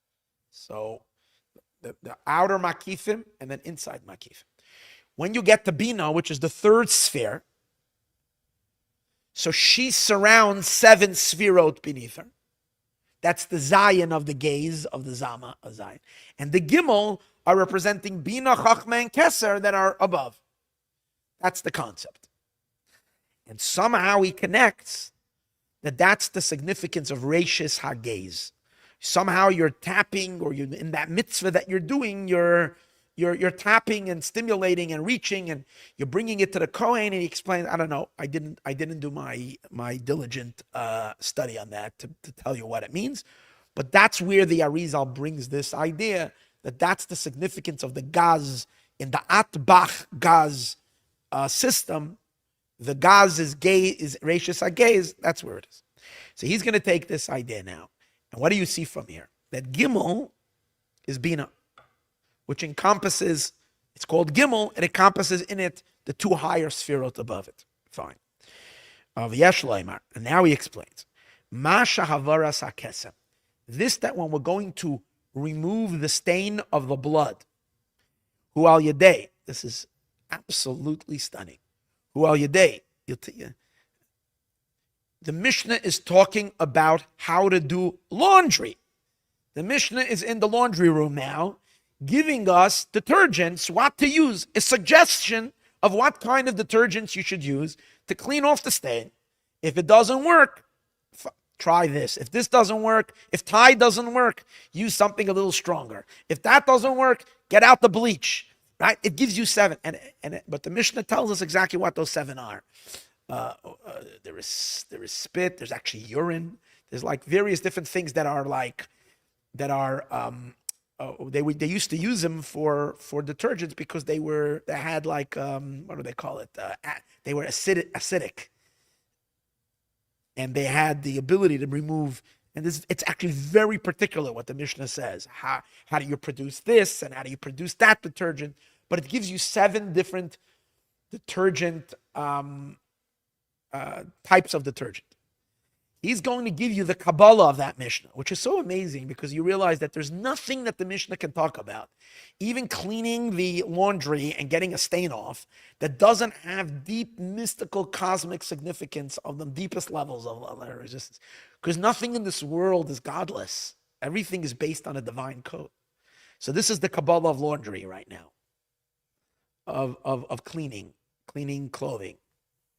So the outer makifim and then inside makifim. When you get to Bina, which is the third sphere, so she surrounds 7 sphirot beneath her. That's the Zion of the gaze of the Zama of Zion. And the Gimel are representing Bina, Chachma, and Keser that are above. That's the concept. And somehow he connects that's the significance of Reishis HaGaze. Somehow you're tapping, or you're in that mitzvah that you're doing, you're tapping and stimulating and reaching, and you're bringing it to the Kohen, and he explains, I don't know, I didn't do my diligent study on that to tell you what it means, but that's where the Arizal brings this idea that that's the significance of the gaz in the Atbach gaz system. The gaz is Reishis HaGaze, that's where it is. So he's going to take this idea now. And what do you see from here? That Gimel is Bina, which encompasses, it's called Gimel, it encompasses in it the 2 higher spherot above it. Fine. And now he explains. This, that when we're going to remove the stain of the blood, Hu al Yadei, this is absolutely stunning. Hu al Yadei, the Mishnah is talking about how to do laundry. The Mishnah is in the laundry room now, giving us detergents, what to use, a suggestion of what kind of detergents you should use to clean off the stain. If it doesn't work, try this. If this doesn't work, if Tide doesn't work, use something a little stronger. If that doesn't work, get out the bleach. Right? It gives you 7, but the Mishnah tells us exactly what those 7 are. There is spit. There's actually urine. There's like various different things that they used to use them for detergents because they had like what do they call it? They were acidic, and they had the ability to remove. And it's actually very particular what the Mishnah says. How do you produce this and how do you produce that detergent? But it gives you 7 different detergent types of detergent. He's going to give you the kabbalah of that Mishnah, which is so amazing because you realize that there's nothing that the Mishnah can talk about, even cleaning the laundry and getting a stain off, that doesn't have deep, mystical, cosmic significance of the deepest levels of resistance. Because nothing in this world is godless. Everything is based on a divine code. So this is the kabbalah of laundry right now, of cleaning clothing,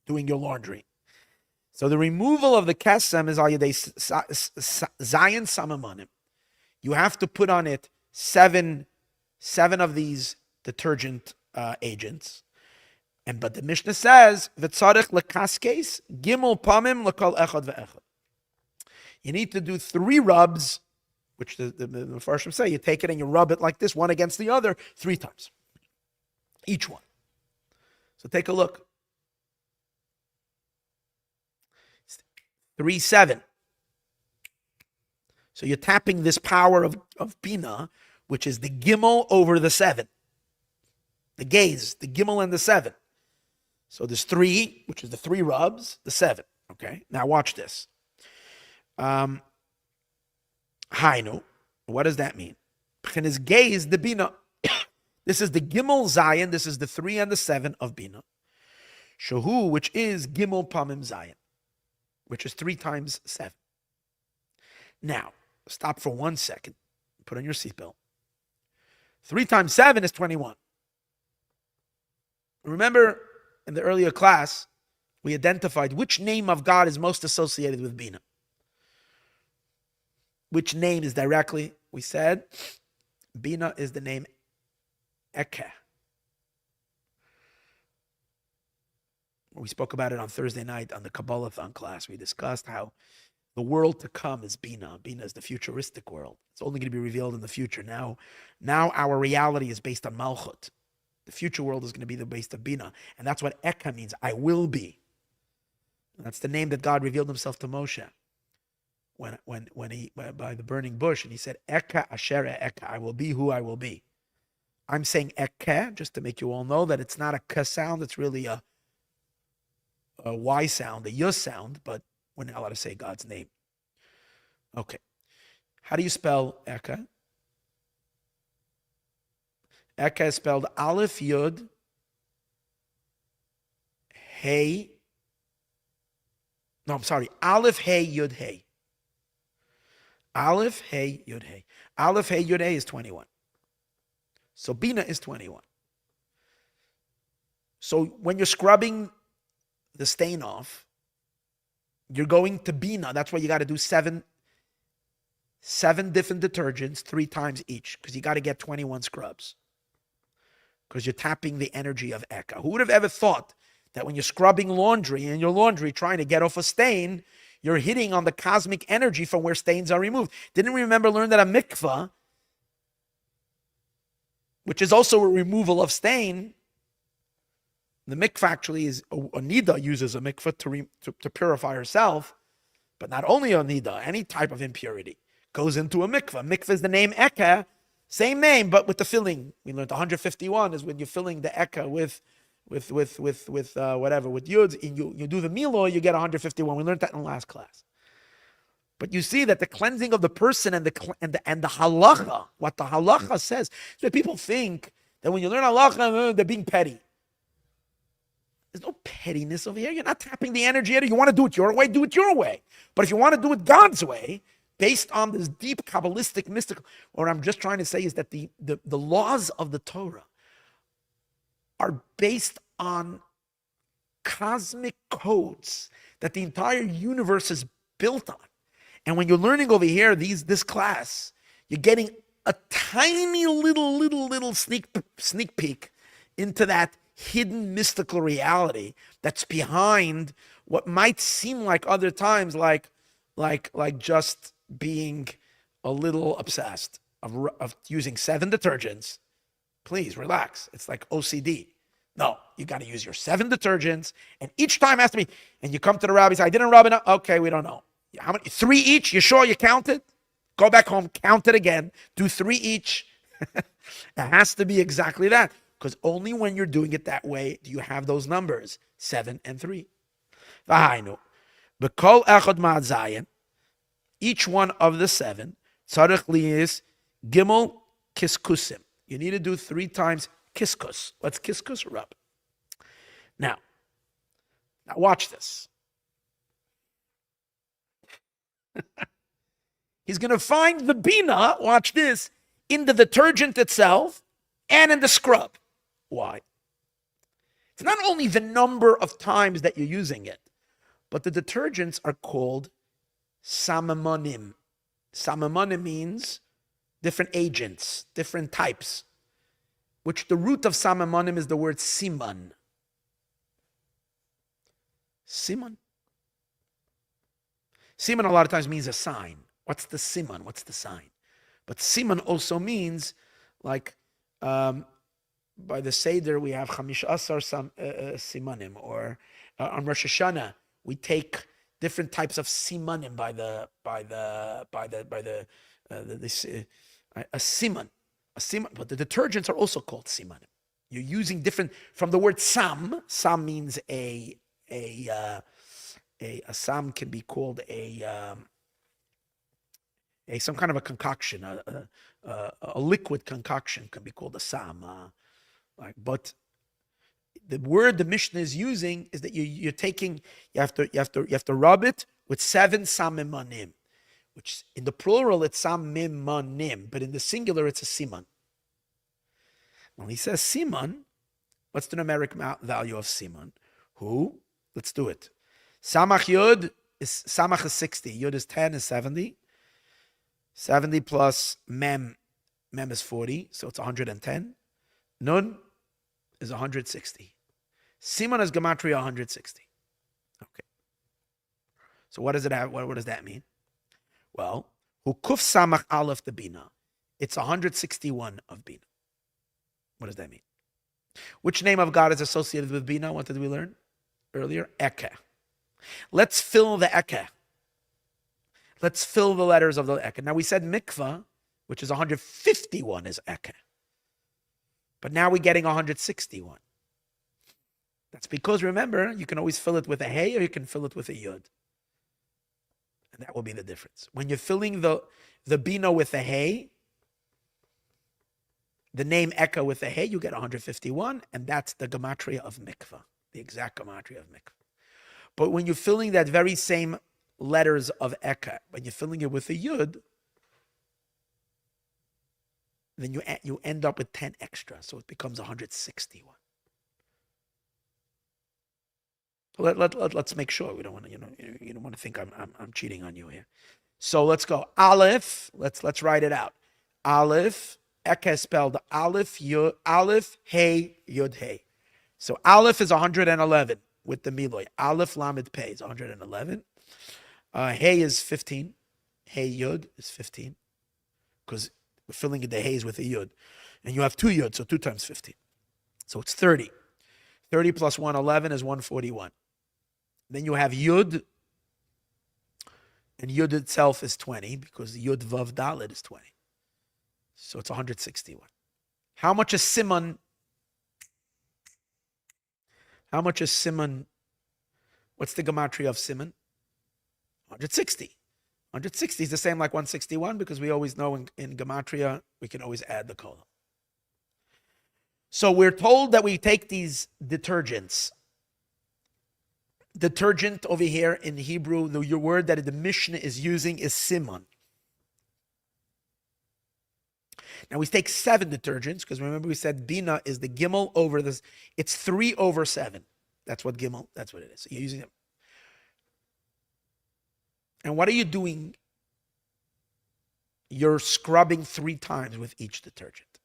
doing your laundry. So the removal of the kesem is al yedei zayin samamanim. You have to put on it seven of these detergent agents. But the Mishnah says v'tzarich lekaskes gimel pamim lekol echad ve'echad. You need to do 3 rubs, which the Mefarshim say you take it and you rub it like this, one against the other, 3 times, each one. So take a look. 3, 7. So you're tapping this power of Bina, which is the gimel over the 7. The gaze, the gimel and the 7. So there's 3, which is the 3 rubs, the 7. Okay, now watch this. Hainu, what does that mean? And his gaze, the Bina. This is the gimel zayin, this is the 3 and the 7 of Bina. Shahu, which is gimel pamim zayin, which is 3 times 7. Now, stop for 1 second. Put on your seatbelt. 3 times 7 is 21. Remember, in the earlier class, we identified which name of God is most associated with Bina. Which name is directly? We said Bina is the name Eke. We spoke about it on Thursday night on the Kabbalah-thon class. We discussed how the world to come is Bina. Bina is the futuristic world. It's only going to be revealed in the future. Now our reality is based on Malchut. The future world is going to be based on Bina. And that's what Eka means, I will be. And that's the name that God revealed himself to Moshe. When he, by the burning bush, and he said, Eka asher Eka, I will be who I will be. I'm saying Eka, just to make you all know that it's not a K sound, it's really a Y sound, a Y sound, but we're not allowed to say God's name. Okay. How do you spell Eka? Eka is spelled Aleph Yud Hey. No, I'm sorry. Aleph Hey Yud Hey. Aleph Hey Yud Hey. Aleph Hey Yud Hey is 21. So Bina is 21. So when you're scrubbing the stain off, you're going to Bina. That's why you got to do seven different detergents 3 times each, because you got to get 21 scrubs. Because you're tapping the energy of Eka. Who would have ever thought that when you're scrubbing laundry in your laundry, trying to get off a stain, you're hitting on the cosmic energy from where stains are removed? Didn't we learn that a mikvah, which is also a removal of stain, the mikvah actually is, a nida uses a mikvah to purify herself, but not only a nida, any type of impurity goes into a mikvah. Mikvah is the name Eka, same name, but with the filling. We learned 151 is when you're filling the Eka with whatever, with yuds, and you do the milo, you get 151. We learned that in the last class. But you see that the cleansing of the person and the halacha, what the halacha says, so people think that when you learn halacha, they're being petty. There's no pettiness over here. You're not tapping the energy. You want to do it your way, do it your way. But if you want to do it God's way, based on this deep Kabbalistic, mystical, what I'm just trying to say is that the laws of the Torah are based on cosmic codes that the entire universe is built on. And when you're learning over here, this class, you're getting a tiny little sneak peek into that hidden mystical reality that's behind what might seem like other times like just being a little obsessed of using 7 detergents. Please relax. It's like OCD. No, you got to use your 7 detergents, and each time has to be. And you come to the rabbi, say, I didn't rub it up. Okay, we don't know. How many? 3 each? You sure you counted? Go back home, count it again. Do 3 each. It has to be exactly that, because only when you're doing it that way do you have those numbers, 7 and 3. V'hainu. B'kol echad ma'azayin, each one of the 7, tzarich liyis gimel kiskusim. You need to do 3 times kiskus. What's kiskus? Rub. Now watch this. He's going to find the Bina, watch this, in the detergent itself and in the scrub. Why? It's not only the number of times that you're using it, but the detergents are called samamonim. Samamonim means different agents, different types, which the root of samamonim is the word siman. Siman. Siman a lot of times means a sign. What's the siman? What's the sign? But siman also means, like, by the Seder we have chamish asar simanim, or on Rosh Hashanah we take different types of simanim a siman, but the detergents are also called simanim. You're using different, from the word sam. Sam means a sam can be called some kind of a concoction, a liquid concoction can be called a sam. But the word the Mishnah is using is that you're taking, you have to rub it with 7 samimanim, which in the plural it's samimanim, but in the singular it's a siman. When he says siman, what's the numeric value of siman? Who? Let's do it. Samach yud samach is 60. Yud is 10 is 70. 70 plus mem is 40, so it's 110. Nun is 160. Siman is gematria 160. Okay. So what does it have? What does that mean? Well, hukuf samach aleph the bina. It's 161 of bina. What does that mean? Which name of God is associated with bina? What did we learn earlier? Eke. Let's fill the eke. Let's fill the letters of the eke. Now we said mikvah, which is 151, is eke. But now we're getting 161. That's because, remember, you can always fill it with a hey or you can fill it with a yud. And that will be the difference. When you're filling the bina with a hey, the name eke with a hey, you get 151, and that's the gematria of mikvah, the exact gematria of mikvah. But when you're filling that very same letters of eke, when you're filling it with a yud, then you end up with 10 extra, so it becomes 161. Let's make sure we don't want to, you don't want to think I'm cheating on you here. So let's go. Aleph. Let's write it out. Aleph. Eke spelled Aleph Yud Aleph Hey Yud Hey. So Aleph is 111 with the Miloy. Aleph Lamed Pei is 111. Hey is 15. Hey Yud is 15. Because we're filling the Heys with a Yud. And you have 2 Yud, so 2 times 15. So it's 30. 30 plus 111 is 141. Then you have Yud. And Yud itself is 20 because Yud Vav Dalet is 20. So it's 161. How much is Siman? How much is Siman? What's the gematria of Siman? 160. 160 is the same like 161 because we always know in gematria we can always add the colon. So we're told that we take these detergents. Detergent over here in Hebrew, the word that the Mishnah is using is Siman. Now we take 7 detergents because remember we said Bina is the Gimel over this. It's 3 over 7. That's what Gimel, that's what it is. So you're using them. And what are you doing? You're scrubbing 3 times with each detergent.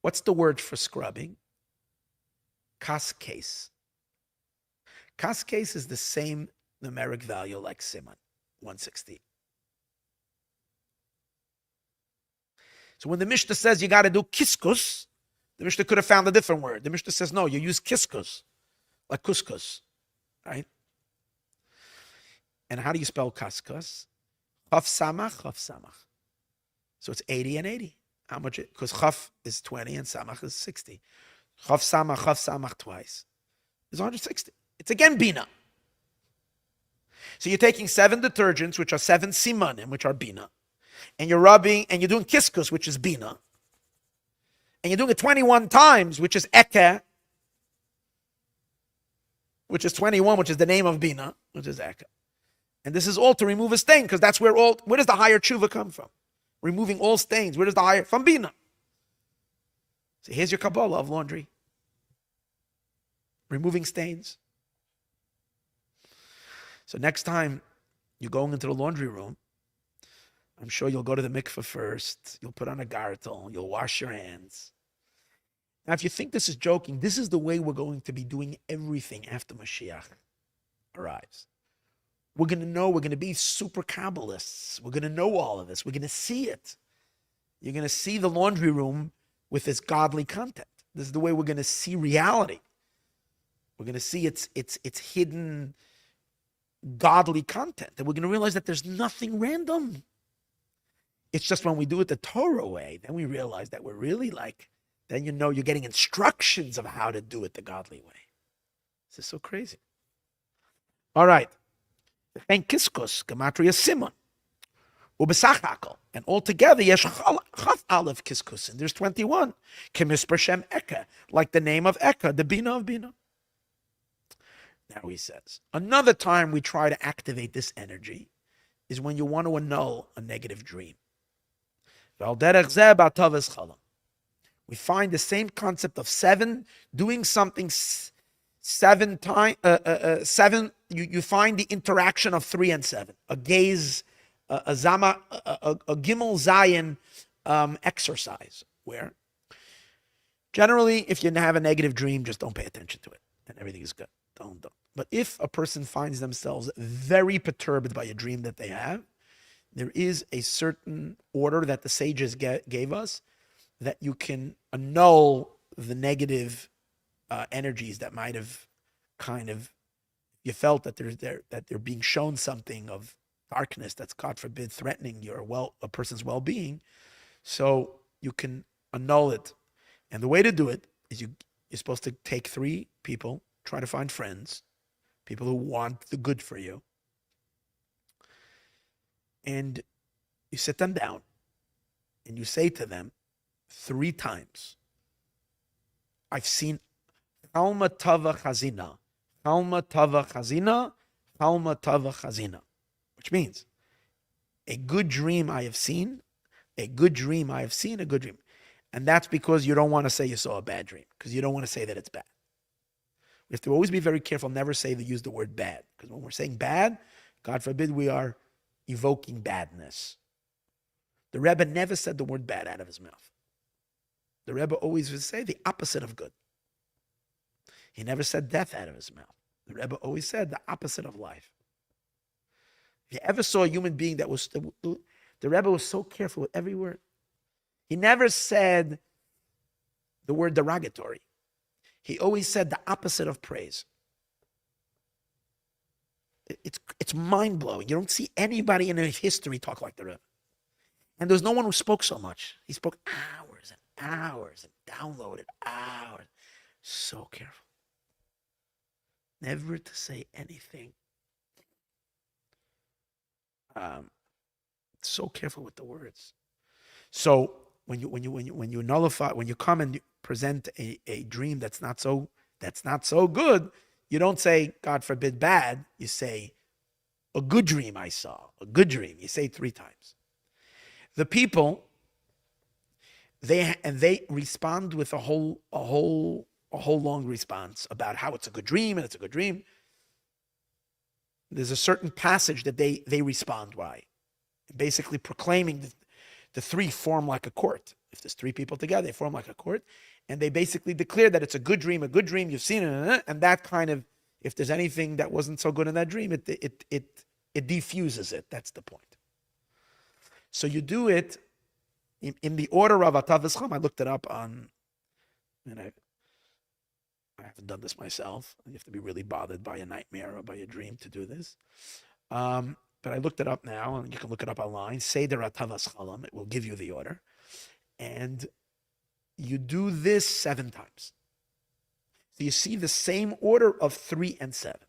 What's the word for scrubbing? Kaskes. Kaskes is the same numeric value like Siman, 160. So when the Mishnah says you got to do kiskus, the Mishnah could have found a different word. The Mishnah says, no, you use kiskus, like couscous, right? And how do you spell kaskus? Chaf samach, chaf samach. So it's 80 and 80. How much? Because chaf is 20 and samach is 60. Chaf samach twice is 160. It's again Bina. So you're taking 7 detergents, which are 7 simanim, which are Bina, and you're rubbing, and you're doing kiskus, which is Bina, and you're doing it 21 times, which is Eke, which is 21, which is the name of Bina, which is Eke. And this is all to remove a stain, because that's where does the higher tshuva come from? Removing all stains. Where does the higher? From Bina. So here's your kabbalah of laundry. Removing stains. So next time you're going into the laundry room, I'm sure you'll go to the mikveh first. You'll put on a gartel. You'll wash your hands. Now, if you think this is joking, this is the way we're going to be doing everything after Mashiach arrives. We're going to know, we're going to be super Kabbalists. We're going to know all of this. We're going to see it. You're going to see the laundry room with its godly content. This is the way we're going to see reality. We're going to see its hidden godly content. And we're going to realize that there's nothing random. It's just when we do it the Torah way, then we realize that we're really then you know you're getting instructions of how to do it the godly way. This is so crazy. All right. And kiskus, gematria simon. Ubesachakal. And altogether, yesh chaf aleph kiskus. And there's 21. Kemisper shem Eka. Like the name of Eka, the Bina of Bina. Now he says, another time we try to activate this energy is when you want to annul a negative dream. We find the same concept of 7, doing something 7 times, 7, you find the interaction of 3 and 7, a gaze, a gimel zayin exercise, where generally if you have a negative dream, just don't pay attention to it and everything is good. Don't. But if a person finds themselves very perturbed by a dream that they have, there is a certain order that the sages gave us that you can annul the negative energies that might have you felt that they're being shown something of darkness that's, God forbid, threatening a person's well-being. So you can annul it. And the way to do it is you're supposed to take 3 people, try to find friends, people who want the good for you, and you sit them down and you say to them 3 times, I've seen Chalma Tava Chazina, Chalma Tava Chazina, Chalma Tava Chazina, which means a good dream I have seen, a good dream I have seen, a good dream. And that's because you don't want to say you saw a bad dream, because you don't want to say that it's bad. We have to always be very careful, never use the word bad, because when we're saying bad, God forbid, we are evoking badness. The Rebbe never said the word bad out of his mouth. The Rebbe always would say the opposite of good. He never said death out of his mouth. The Rebbe always said the opposite of life. If you ever saw a human being that was, the Rebbe was so careful with every word. He never said the word derogatory. He always said the opposite of praise. It's mind-blowing. You don't see anybody in history talk like the Rebbe. And there's no one who spoke so much. He spoke hours and hours and downloaded hours. So careful. Never to say anything. So careful with the words. So when you nullify, when you come and you present a dream that's not so good, you don't say, God forbid, bad. You say, a good dream I saw, a good dream. You say it 3 times. The people, they respond with a whole long response about how it's a good dream and it's a good dream. There's a certain passage that they respond by, basically proclaiming the 3 form like a court. If there's 3 people together, they form like a court, and they basically declare that it's a good dream, you've seen it, and that kind of, if there's anything that wasn't so good in that dream, it diffuses it. That's the point. So you do it in the order of Atav V'Scham. I looked it up on, and I haven't done this myself. You have to be really bothered by a nightmare or by a dream to do this. But I looked it up now, and you can look it up online. Seder Atav V'Scham. It will give you the order. And you do this 7 times. So you see the same order of 3 and 7.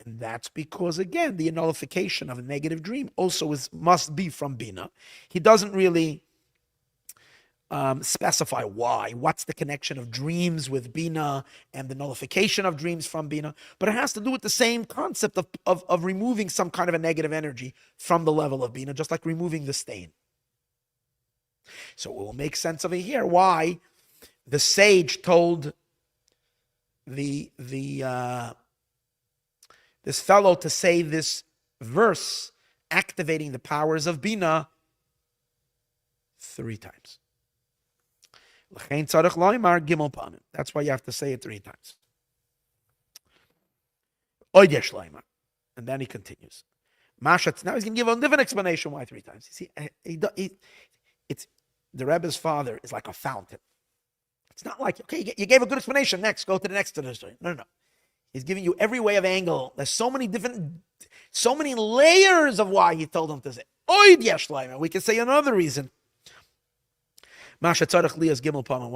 And that's because, again, the nullification of a negative dream also must be from Bina. He doesn't really specify why. What's the connection of dreams with Bina and the nullification of dreams from Bina? But it has to do with the same concept of removing some kind of a negative energy from the level of Bina, just like removing the stain. So it will make sense over here why the sage told this fellow to say this verse, activating the powers of Bina, 3 times. That's why you have to say it 3 times. And then he continues. Now he's going to give a different explanation why 3 times. You see, it's the Rebbe's father is like a fountain. It's not like, okay, you gave a good explanation. Next, go to the next story. No. He's giving you every way of angle. There's so many layers of why he told him to say. We can say another reason. Why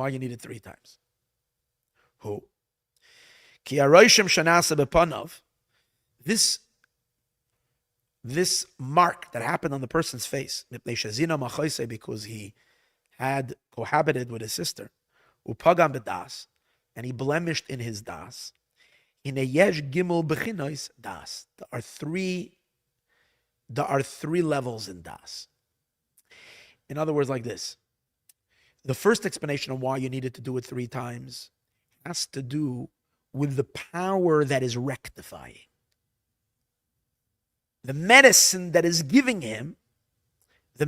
you need it 3 times. Who? This mark that happened on the person's face, because he had cohabited with his sister, upagam bedas, and he blemished in his das. In a yesh gimel bechinois das. There are three levels in das. In other words, like this. The first explanation of why you needed to do it 3 times has to do with the power that is rectifying. The medicine that is giving him, is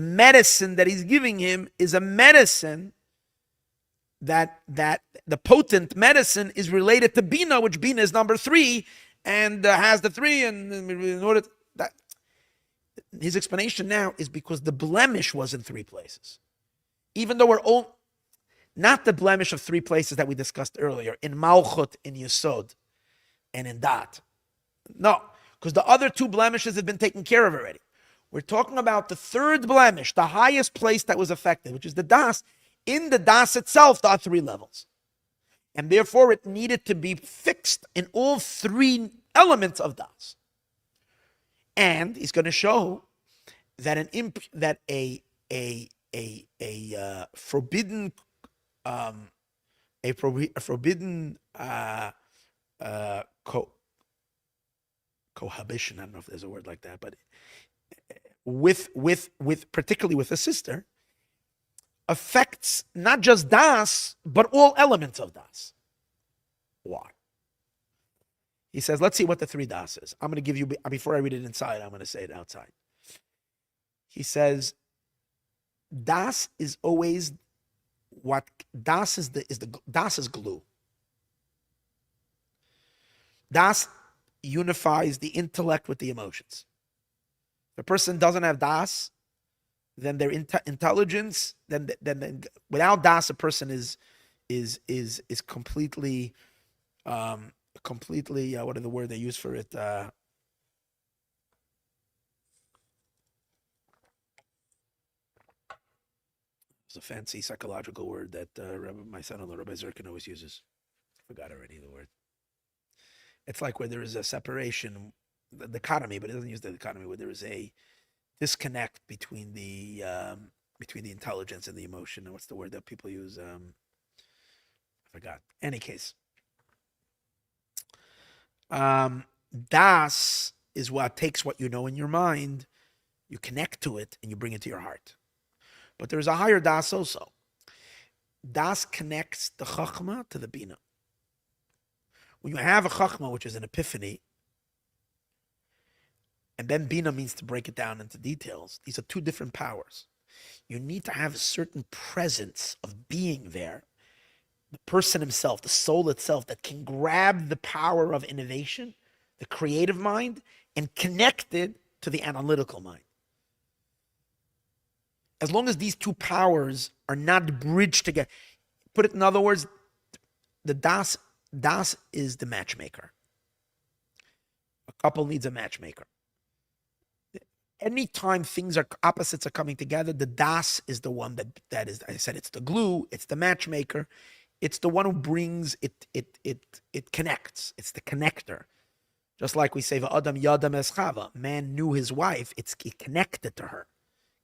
a medicine that the potent medicine is related to Bina, which Bina is number 3 and has the 3. And in order that, his explanation now is because the blemish was in 3 places. Even though we're not the blemish of 3 places that we discussed earlier, in Malchut, in Yesod, and in Dat. No, because the other 2 blemishes have been taken care of already. We're talking about the 3rd blemish, the highest place that was affected, which is the Das. In the Das itself, there are 3 levels. And therefore, it needed to be fixed in all 3 elements of Das. And he's going to show that a forbidden cohabitation, I don't know if there's a word like that, but with particularly with a sister, affects not just Das, but all elements of Das. Why? He says, let's see what the 3 Das is. I'm going to give you, before I read it inside, I'm going to say it outside. He says, Das is always what Das is Das is glue. Das unifies the intellect with the emotions. If a person doesn't have Das, then their intelligence, then without Das, a person is completely what are the word they use for it? It's a fancy psychological word that my son-in-law, Rabbi Zirkin, always uses. I forgot already the word. It's like where there is a separation, the dichotomy, but it doesn't use the dichotomy, where there is a disconnect between the intelligence and the emotion. And what's the word that people use? I forgot. Any case. Das is what takes what you know in your mind, you connect to it, and you bring it to your heart. But there's a higher Das also. Das connects the Chachma to the Bina. When you have a Chachma, which is an epiphany, and then Bina means to break it down into details, these are 2 different powers. You need to have a certain presence of being there, the person himself, the soul itself, that can grab the power of innovation, the creative mind, and connect it to the analytical mind. As long as these 2 powers are not bridged together, put it in other words, the Das is the matchmaker. A couple needs a matchmaker. Anytime opposites are coming together, the Das is the one that is, I said, it's the glue, it's the matchmaker, it's the one who brings it connects, it's the connector. Just like we say, Va'adam yadam eschava, man knew his wife, it's connected to her.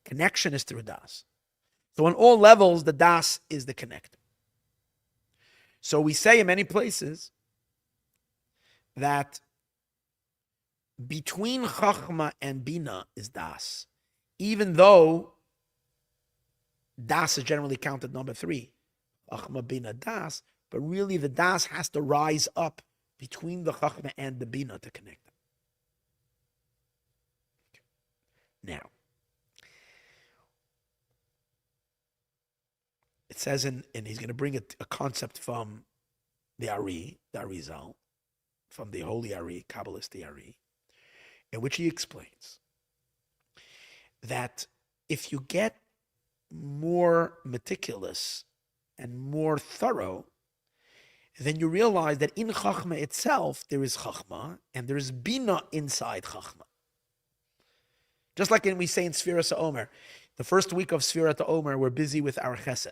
Connection is through das. So on all levels, the das is the connector. So we say in many places that between Chachma and Bina is das. Even though das is generally counted number 3, Chachma, Bina, das, but really the das has to rise up between the Chachma and the Bina to connect them. Now, it says and he's going to bring a concept from the Arizal, from the Holy Ari, Kabbalist the Ari, in which he explains that if you get more meticulous and more thorough, then you realize that in Chachma itself, there is Chachma, and there is Bina inside Chachma. Just like we say in Sfiras HaOmer, the first week of Sfirat HaOmer, we're busy with our Chesed.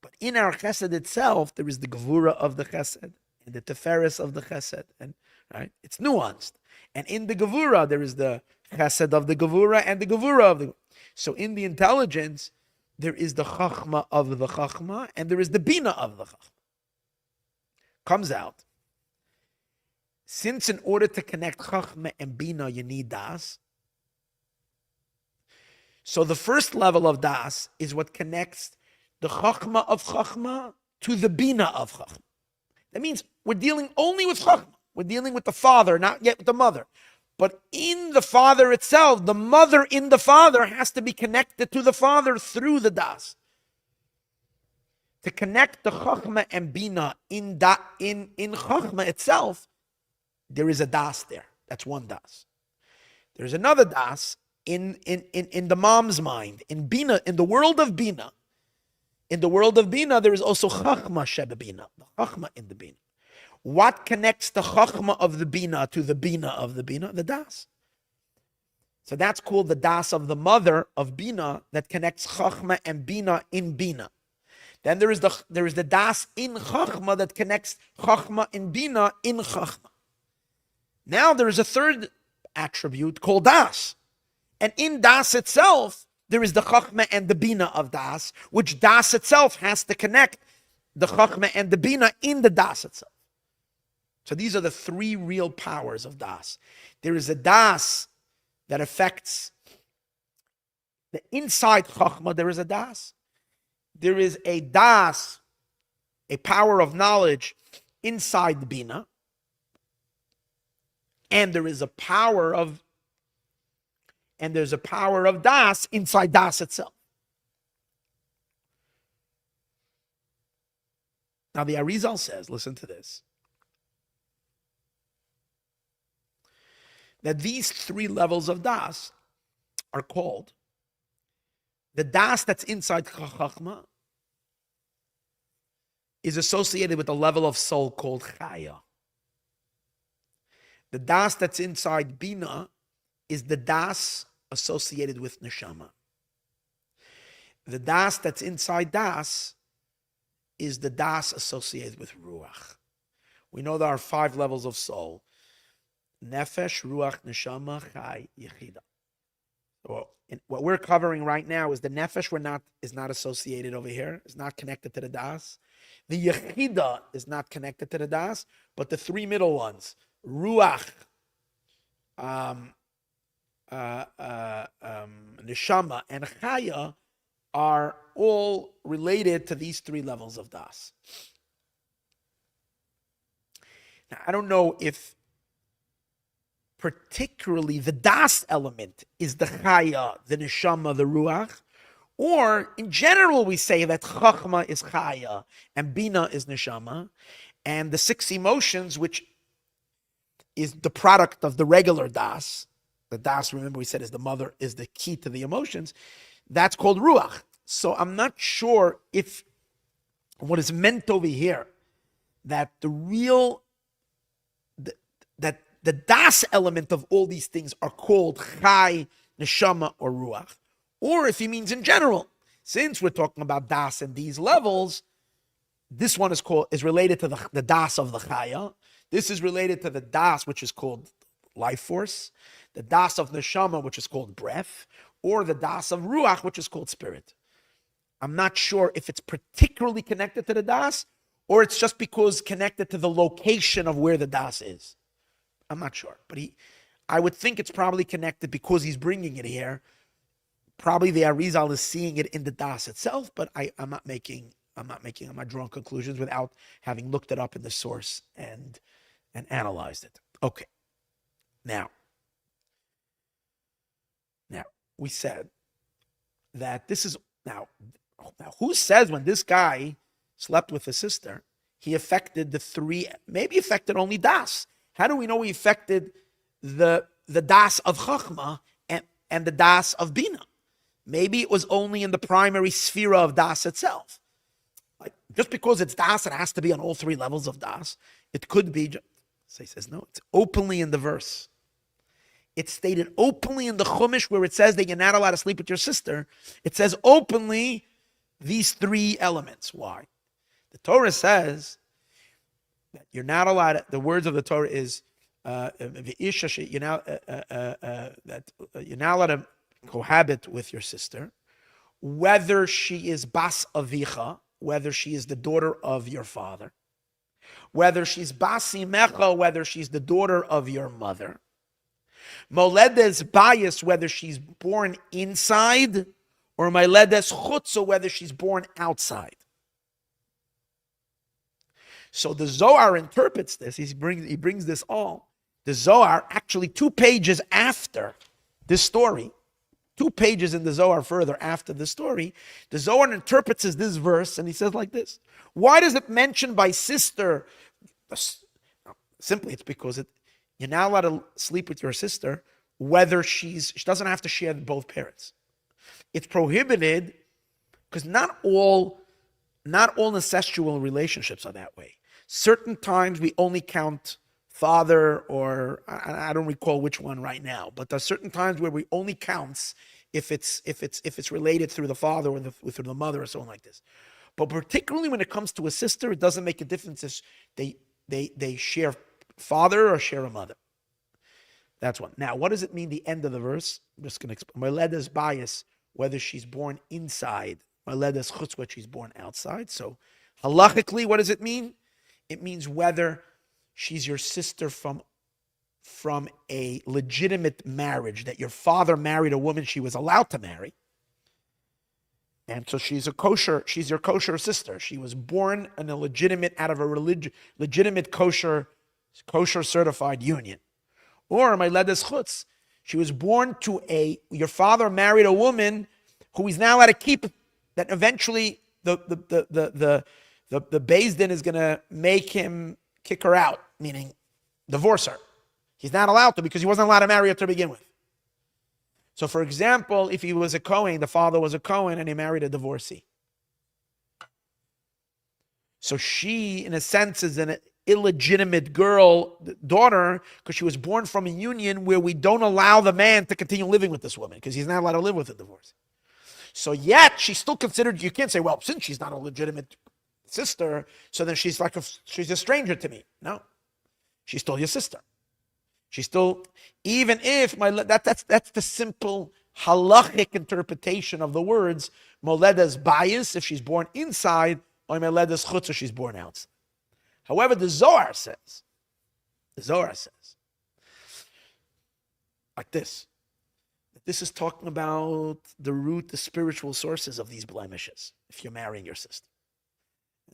But in our Chesed itself, there is the Gevura of the Chesed, and the Teferes of the Chesed, and right? It's nuanced. And in the Gevura, there is the Chesed of the Gevura and the Gevura of the. So in the intelligence, there is the Chachma of the Chachma, and there is the Bina of the Chachma. Comes out. Since in order to connect Chachma and Bina, you need Das. So the first level of Das is what connects the Chachma of Chachma to the Bina of Chachma. That means we're dealing only with Chachma. We're dealing with the father, not yet with the mother. But in the father itself, the mother in the father has to be connected to the father through the Das. To connect the Chachma and Bina in Chachma itself, there is a Das there. That's one Das. There's another Das in the mom's mind, in Bina, in the world of Bina. In the world of Bina, there is also Chachma Sheba Bina, the Chachma in the Bina. What connects the Chachma of the Bina to the Bina of the Bina? The Das. So that's called the Das of the mother of Bina that connects Chachma and Bina in Bina. Then there is the Das in Chachma that connects Chachma and Bina in Chachma. Now there is a third attribute called Das. And in Das itself, there is the Chachma and the Bina of Das, which Das itself has to connect the Chachma and the Bina in the Das itself. So these are the 3 real powers of Das. There is a Das that affects the inside Chachma, there is a Das. There is a Das, a power of knowledge inside the Bina. And there is a power of Das inside Das itself. Now the Arizal says, listen to this, that these 3 levels of Das are called the Das that's inside Chachma is associated with a level of soul called Chaya. The Das that's inside Bina is the Das associated with Neshama. The Das that's inside Das is the Das associated with Ruach. We know there are 5 levels of soul. Nefesh, Ruach, Neshama, Chai, Yechida. So what we're covering right now is the Nefesh is not associated over here. It's not connected to the Das. The Yechida is not connected to the Das, but the 3 middle ones, Ruach, Neshama, and Chaya, are all related to these 3 levels of Das. Now, I don't know if particularly the Das element is the Chaya, the Neshama, the Ruach, or in general we say that Chachma is Chaya and Bina is Neshama, and the 6 emotions, which is the product of the regular Das, the Das, remember we said, is the mother, is the key to the emotions, that's called Ruach. So I'm not sure if what is meant over here, that the Das element of all these things are called Chai, Neshama, or Ruach, or if he means in general. Since we're talking about Das and these levels, this one is related to the Das of the Chaya, This is related to the das, which is called life force, the das of neshama, which is called breath, or the das of ruach, which is called spirit. I'm not sure if it's particularly connected to the das, or it's just because connected to the location of where the das is. I'm not sure, but I would think it's probably connected because he's bringing it here. Probably the Arizal is seeing it in the das itself, but I'm not drawing conclusions without having looked it up in the source and analyzed it. Okay. Now we said that this is now who says when this guy slept with his sister, he affected the three, maybe affected only das. How do we know he affected the das of Chachma and the das of Bina? Maybe it was only in the primary sphere of das itself. Like, just because it's das, it has to be on all three levels of das. It could be, so he says, no, it's openly in the verse. It's stated openly in the Chumash where it says that you're not allowed to sleep with your sister. It says openly these three elements. Why? The Torah says that you're not allowed to, the words of the Torah is that you're not allowed to cohabit with your sister, whether she is bas avicha, whether she is the daughter of your father, whether she's bas imecha, whether she's the daughter of your mother, moledes bayis, whether she's born inside, or moledes chutza, whether she's born outside. So the Zohar interprets this. He brings this all. The Zohar, actually 2 pages after this story, 2 pages in the Zohar further after the story, the Zohar interprets this verse, and he says like this. Why does it mention by sister? Simply, it's because you're not allowed to sleep with your sister, whether she doesn't have to share both parents. It's prohibited because not all incestual relationships are that way. Certain times we only count father, or I don't recall which one right now, but there are certain times where we only counts if it's related through the father or through the mother or something like this. But particularly when it comes to a sister, it doesn't make a difference if they share father or share a mother. That's one. Now, what does it mean? The end of the verse. I'm just going to explain. Moledes bias, whether she's born inside. Moledes chutz, whether she's born outside. So, halachically, what does it mean? It means whether she's your sister from a legitimate marriage, that your father married a woman she was allowed to marry. And so she's your kosher sister. She was born in a legitimate, out of a legitimate kosher certified union. Or my ledes chutz, she was born to your father married a woman who he's now allowed to keep, that eventually the Beis Din is going to make him kick her out, meaning divorce her. He's not allowed to because he wasn't allowed to marry her to begin with. So, for example, if he was a Kohen, the father was a Kohen, and he married a divorcee. So she, in a sense, is an illegitimate daughter, because she was born from a union where we don't allow the man to continue living with this woman, because he's not allowed to live with a divorcee. So yet, she's still considered, you can't say, well, since she's not a legitimate sister, so then she's a stranger to me. No. She's still your sister. She's still, even if that's the simple halachic interpretation of the words moledes bias, if she's born inside, or moledes chutz, if she's born outside. However, the Zohar says like this. This is talking about the spiritual sources of these blemishes, if you're marrying your sister.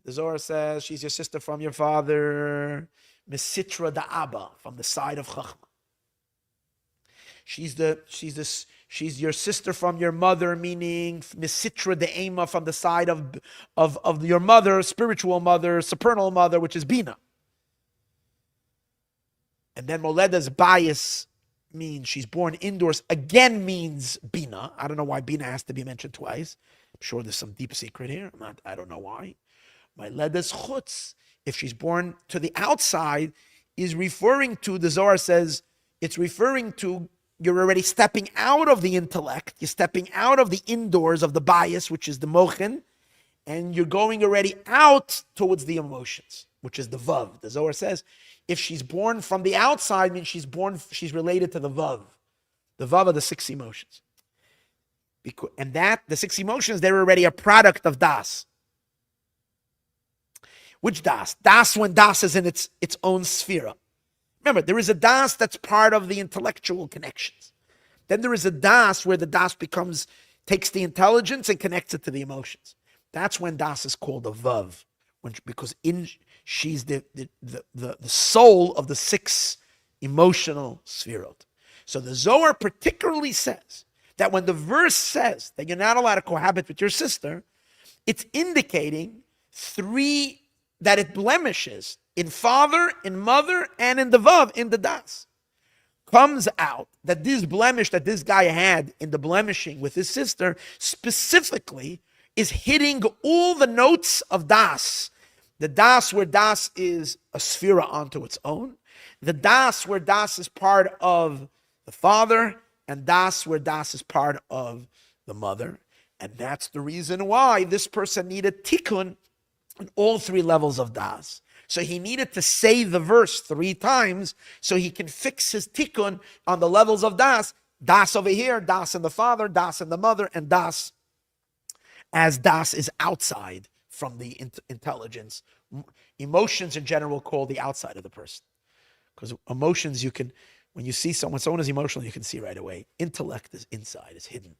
The Zohar says she's your sister from your father, Mesitra da Abba, from the side of Chachma. She's your sister from your mother, meaning Mesitra da Ema, from the side of your mother, spiritual mother, supernal mother, which is Bina. And then Moleda's bias means she's born indoors, again means Bina. I don't know why Bina has to be mentioned twice. I'm sure there's some deep secret here. I don't know why. Moleda's chutz, if she's born to the outside, is referring to, the Zohar says, it's referring to you're already stepping out of the intellect, you're stepping out of the indoors of the bias, which is the mochen, and you're going already out towards the emotions, which is the vav. The Zohar says, if she's born from the outside, means she's related to the vav. The vav are the 6 emotions. And the 6 emotions, they're already a product of das. Which das? Das when das is in its own sphere. Remember, there is a das that's part of the intellectual connections. Then there is a das where the das takes the intelligence and connects it to the emotions. That's when das is called a vav, because she's the soul of the 6 emotional spherot. So the Zohar particularly says that when the verse says that you're not allowed to cohabit with your sister, it's indicating 3 that it blemishes in father, in mother, and in the vav, in the das. Comes out that this blemish that this guy had in the blemishing with his sister specifically is hitting all the notes of das. The das where das is a sphera onto its own. The das where das is part of the father, and das where das is part of the mother. And that's the reason why this person needed tikkun on all 3 levels of das. So he needed to say the verse 3 times so he can fix his tikkun on the levels of das. Das over here, das in the father, das in the mother, and das as das is outside from the intelligence. Emotions in general call the outside of the person. Because emotions, when you see someone is emotional, you can see right away. Intellect is inside, is hidden.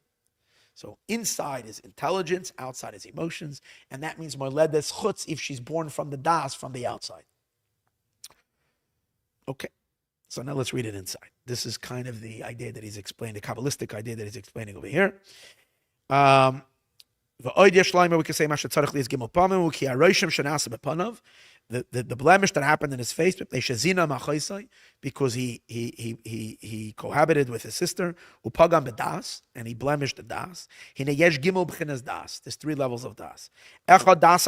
So inside is intelligence, outside is emotions, and that means moledes chutz if she's born from the das, from the outside. Okay, so now let's read it inside. This is kind of the idea that he's explaining, the Kabbalistic idea that he's explaining over here. We can say the blemish that happened in his face because he cohabited with his sister, and he blemished the das. There's 3 levels of das. The das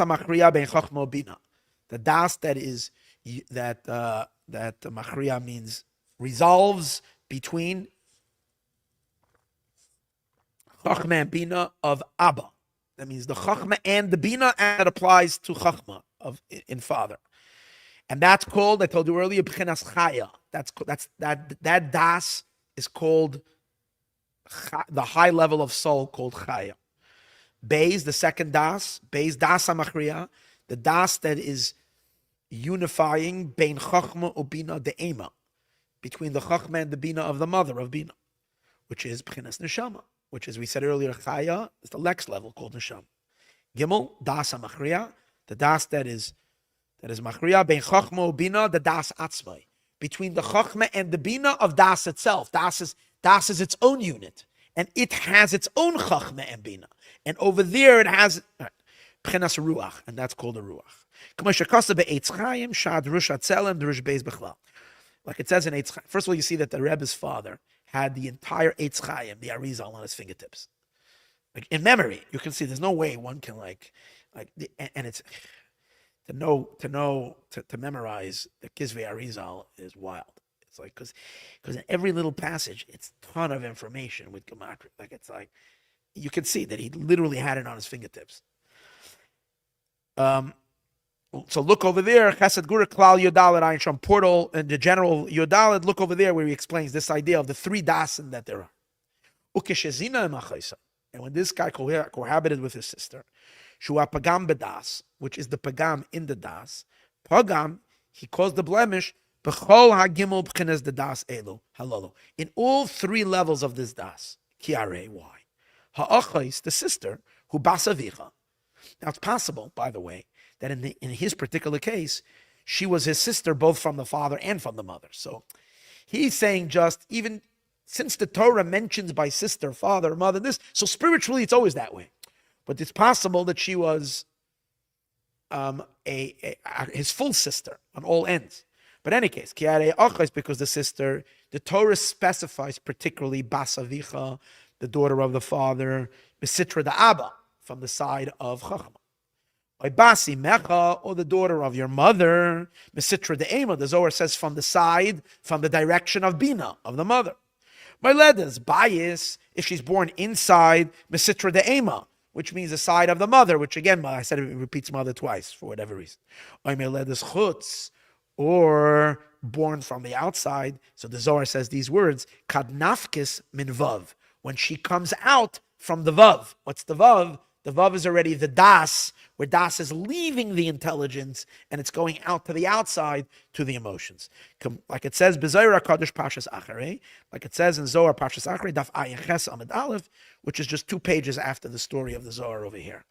that machriya means resolves between chachma and bina of Abba. That means the chachma and the bina, and it applies to chachma in father, and that's called, I told you earlier, b'chinas chaya. That das is called the high level of soul called chaya. Beis, the second das, Beis das hamachriya, the das that is unifying bein chachma u bina de'ema, between the chachma and the bina of the mother of bina, which is b'chinas neshama, which, as we said earlier, chaya is the next level called neshama. Gimel das hamachriya, the das that is machriya bein chachma u bina, the das atzmai, between the chachma and the bina of das itself. Das is its own unit, and it has its own chachma and bina, and over there it has b'chinas ruach, and that's called a ruach. Like it says in Eitz Chaim. First of all, you see that the Rebbe's father had the entire Eitz Chaim, the Arizal, on his fingertips. Like in memory, you can see there's no way one can and it's to memorize the Kizvei Arizal is wild. It's like because in every little passage, it's a ton of information with gematria. Like it's like you can see that he literally had it on his fingertips. So look over there, Chesed Gura Klal Yodalet Ayin Sham portal and the general Yodalet. Look over there where he explains this idea of the 3 dasim that there are. And when this guy cohabited with his sister, Shua Pagam Bedas, which is the Pagam in the Das, Pagam, he caused the blemish, Bechol HaGimel B'chines the Das Elu, Halolo. In all 3 levels of this Das, Kiare, why? Ha'achais, the sister, who Basavicha. Now it's possible, by the way, that in his particular case, she was his sister both from the father and from the mother. So he's saying just even since the Torah mentions by sister, father, mother, this, so spiritually it's always that way. But it's possible that she was his full sister on all ends. But in any case, because the Torah specifies particularly Basavicha, the daughter of the father, Mesitra the Abba, from the side of Chachma. Basi Mecha, or the daughter of your mother, Mesitra de Ema, the Zohar says from the side, from the direction of Bina, of the mother. My ledas, bias, if she's born inside, Mesitra de Ema, which means the side of the mother, which again, I said it repeats mother twice for whatever reason. Or born from the outside. So the Zohar says these words, kadnafkis min vav, when she comes out from the vav. What's the vav? The vav is already the das, where das is leaving the intelligence and it's going out to the outside to the emotions. Like it says, B'Zohar Kadosh Pashas Acharei, like it says in Zohar Pashas Acharei, Daf Ayin Ches Amid Aleph, which is just 2 pages after the story of the Zohar over here.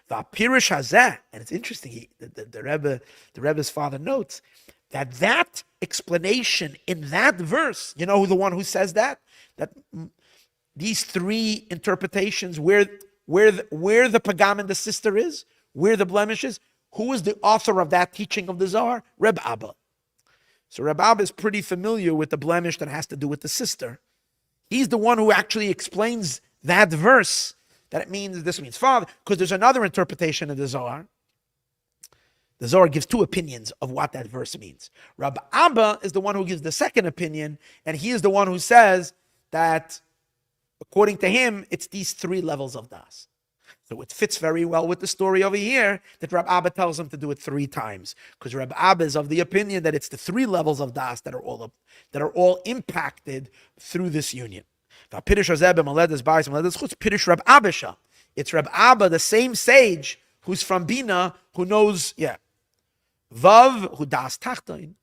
V'apirish hazeh, and it's interesting, the Rebbe's father notes that explanation in that verse, you know who the one who says that these 3 interpretations, where the pagam and the sister is, where the blemish is, who is the author of that teaching of the Zohar? Reb Abba. So Reb Abba is pretty familiar with the blemish that has to do with the sister. He's the one who actually explains that verse, that this means father, because there's another interpretation of the Zohar. The Zohar gives 2 opinions of what that verse means. Reb Abba is the one who gives the second opinion, and he is the one who says that according to him, it's these 3 levels of das. So it fits very well with the story over here that Reb Abba tells him to do it 3 times, because Reb Abba is of the opinion that it's the 3 levels of das that are all impacted through this union. It's Reb Abba, the same sage who's from Bina, who knows, Vav, who das tachtoin.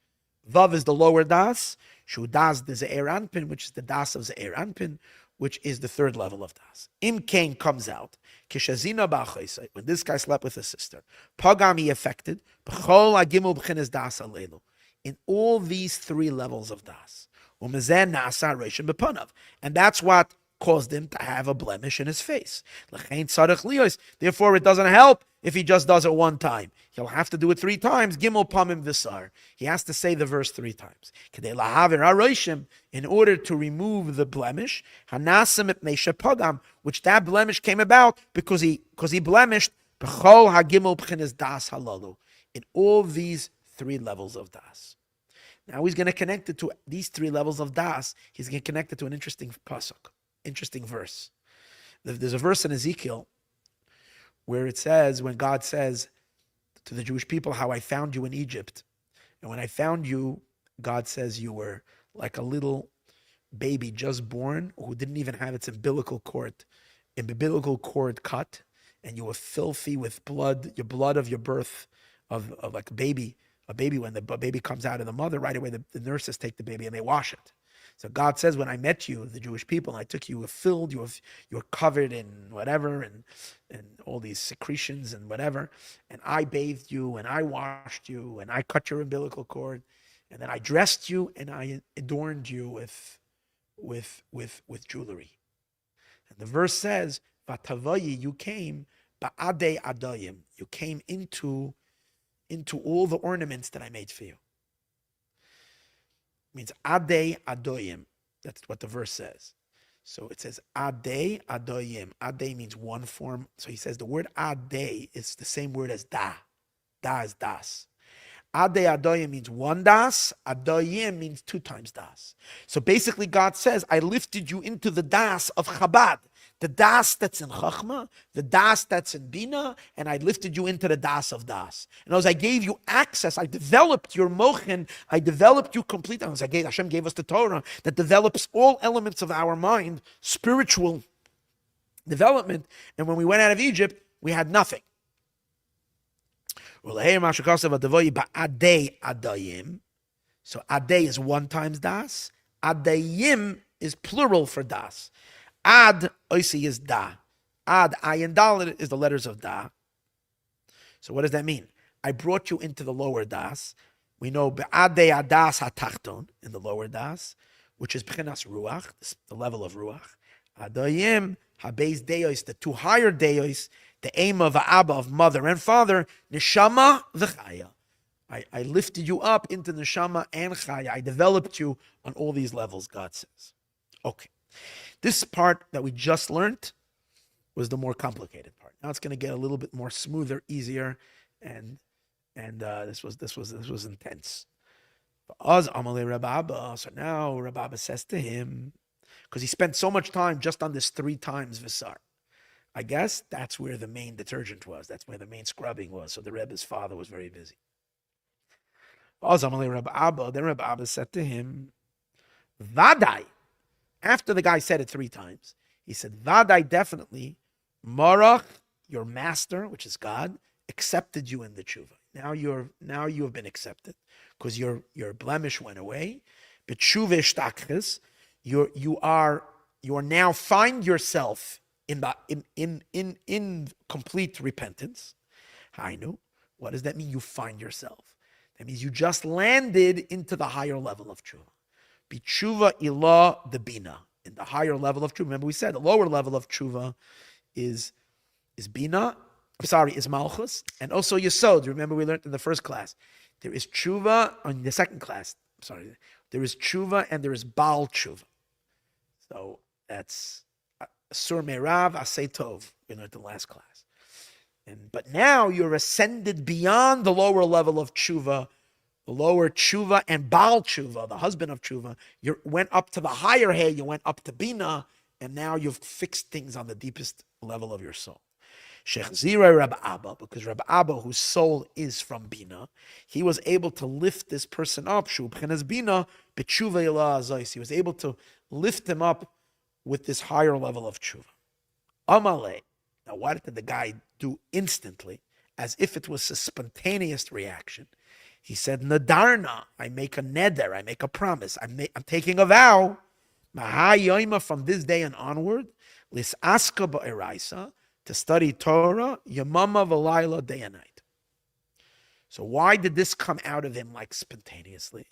Vav is the lower das. Shu das the Ze'er Anpin, which is the das of Ze'er Anpin, which is the 3rd level of das. Im Kain comes out. Kishazina ba'chaisai, when this guy slept with his sister. Pagam, he affected. B'chol ha'gimel b'chinas das alelu. In all these 3 levels of das. U'mezen na'asa reishim b'panav. And that's what caused him to have a blemish in his face. Therefore, it doesn't help if he just does it 1 time. He'll have to do it 3 times. Gimel pamim visar. He has to say the verse 3 times. In order to remove the blemish, which that blemish came about because he blemished in all these 3 levels of das. Now he's going to connect it to these 3 levels of das. He's going to connect it to an interesting pasuk. Interesting verse. There's a verse in Ezekiel where it says, when God says to the Jewish people, how I found you in Egypt. And when I found you, God says you were like a little baby just born who didn't even have its umbilical cord cut, and you were filthy with blood, your blood of your birth, of like a baby, when the baby comes out of the mother, right away the nurses take the baby and they wash it. So God says, when I met you, the Jewish people, and I took you, were filled, you were covered in whatever, and all these secretions and whatever, and I bathed you, and I washed you, and I cut your umbilical cord, and then I dressed you, and I adorned you with jewelry. And the verse says, "Vatavayi," you came, ba'adei adayim, you came into all the ornaments that I made for you. Means adei adoyim. That's what the verse says. So it says adei adoyim. Adei means 1 form. So he says the word adei is the same word as da. Da is das. Adei adoyim means 1 das. Adoyim means 2 times das. So basically God says, I lifted you into the das of Chabad. The das that's in Chachma, the das that's in Bina, and I lifted you into the das of das. And as I gave you access, I developed your mochen, I developed you completely. As Hashem gave us the Torah that develops all elements of our mind, spiritual development. And when we went out of Egypt, we had nothing. So adei is 1 times das. Adayim is plural for das. Ad, oisi is da. Ad, ayin dalet is the letters of da. So what does that mean? I brought you into the lower das. We know be'adei adas hatachton, in the lower das, which is b'chinas ruach, the level of ruach. Adayim, habeis deos, the 2 higher deos, the aim of Abba, of mother and father, neshama v'chaya. I lifted you up into neshama and chaya. I developed you on all these levels, God says. Okay. This part that we just learned was the more complicated part. Now it's going to get a little bit more smoother, easier, and this was intense. So now Rabbi says to him, because he spent so much time just on this 3 times visar. I guess that's where the main detergent was. That's where the main scrubbing was. So the Rebbe's father was very busy. Then Rabbi Abba said to him, Vadai. After the guy said it 3 times, he said, Vadai, definitely, Marach, your master, which is God, accepted you in the tshuva. Now you have been accepted because your blemish went away. But tshuva shtachis, you are now find yourself in complete repentance. Hainu, what does that mean? You find yourself. That means you just landed into the higher level of tshuva. B'tshuva ilah the Bina. In the higher level of tshuva. Remember we said the lower level of tshuva is Bina. Is Malchus. And also Yesod. Remember we learned in the first class. There is tshuva in the second class. There is tshuva and there is Baal tshuva. So that's Sur Merav Asay Tov. We learned in the last class. But now you're ascended beyond the lower level of tshuva, the lower tshuva and Baal tshuva, the husband of tshuva. You went up to the higher hay, you went up to Bina, and now you've fixed things on the deepest level of your soul. Shech Zira Rabbi Abba, because Rabbi Abba, whose soul is from Bina, he was able to lift this person up. Shu B'chinas Bina, B'tshuva Ilah Azos. He was able to lift him up with this higher level of tshuva. Amalei. Now, what did the guy do instantly, as if it was a spontaneous reaction? He said, Nadarna, I make a neder, I make a promise, I'm taking a vow, from this day and onward, lis aska ba'eraisa, to study Torah, yamama v'layla, day and night. So why did this come out of him like spontaneously?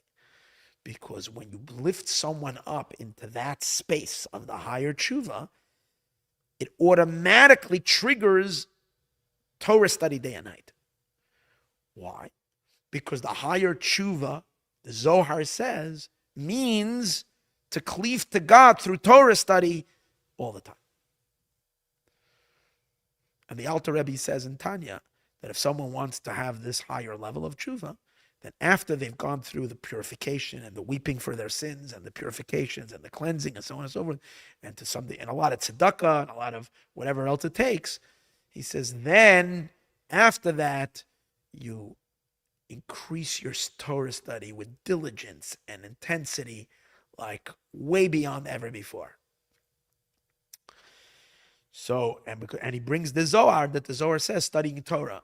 Because when you lift someone up into that space of the higher tshuva, it automatically triggers Torah study day and night. Why? Because the higher tshuva, the Zohar says, means to cleave to God through Torah study all the time. And the Alter Rebbe says in Tanya that if someone wants to have this higher level of tshuva, then after they've gone through the purification and the weeping for their sins and the purifications and the cleansing and so on and so forth, and to something and a lot of tzedakah and a lot of whatever else it takes, he says, then after that, you increase your Torah study with diligence and intensity, like way beyond ever before. So, and he brings the Zohar, that the Zohar says studying Torah.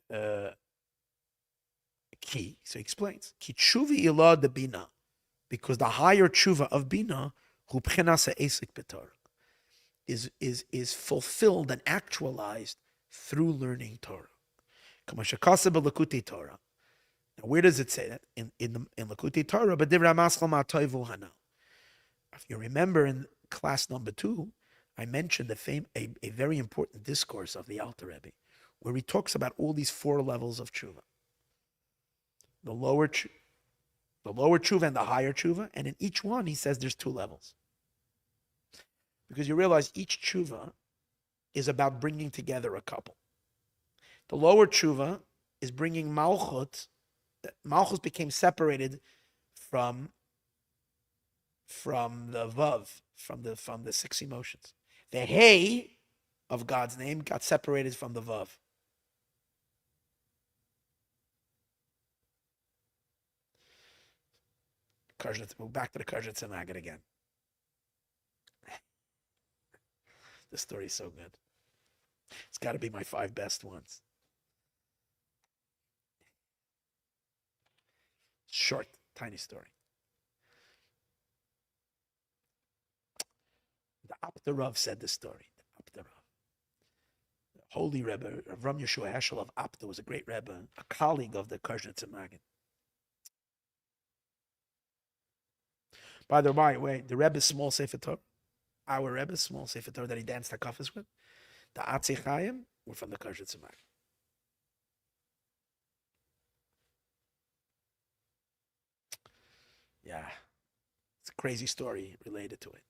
So he explains, Ki tshuva ilah de Bina, because the higher tshuva of Bina, hu b'chinas ha'esek b'Torah, is fulfilled and actualized through learning Torah. Kama shekasa b'Lekutei Torah. Now, where does it say that? In Lekutei Torah, but divrei maschal ma'toivu hanal. If you remember in class number 2, I mentioned a very important discourse of the Alter Rebbe, where he talks about all these 4 levels of tshuva. The lower tshuva and the higher tshuva, and in each one he says there's 2 levels. Because you realize each tshuva is about bringing together a couple. The lower tshuva is bringing malchut. Malchut became separated from the vav, from the 6 emotions. The hey of God's name got separated from the vav. Back to the Karjat Magid again. The story is so good. It's got to be my 5 best ones. Short, tiny story. The Abda Rav said this story. The Abda Rav. The holy Rebbe, Ram Yeshua Heschel of Abda, was a great Rebbe, a colleague of the Karjat Magid. By the way, the Rebbe's small Sefer Torah, our Rebbe's small Sefer Torah that he danced hakafas with, the Atzei Chaim were from the Karjat Magid. Yeah, it's a crazy story related to it.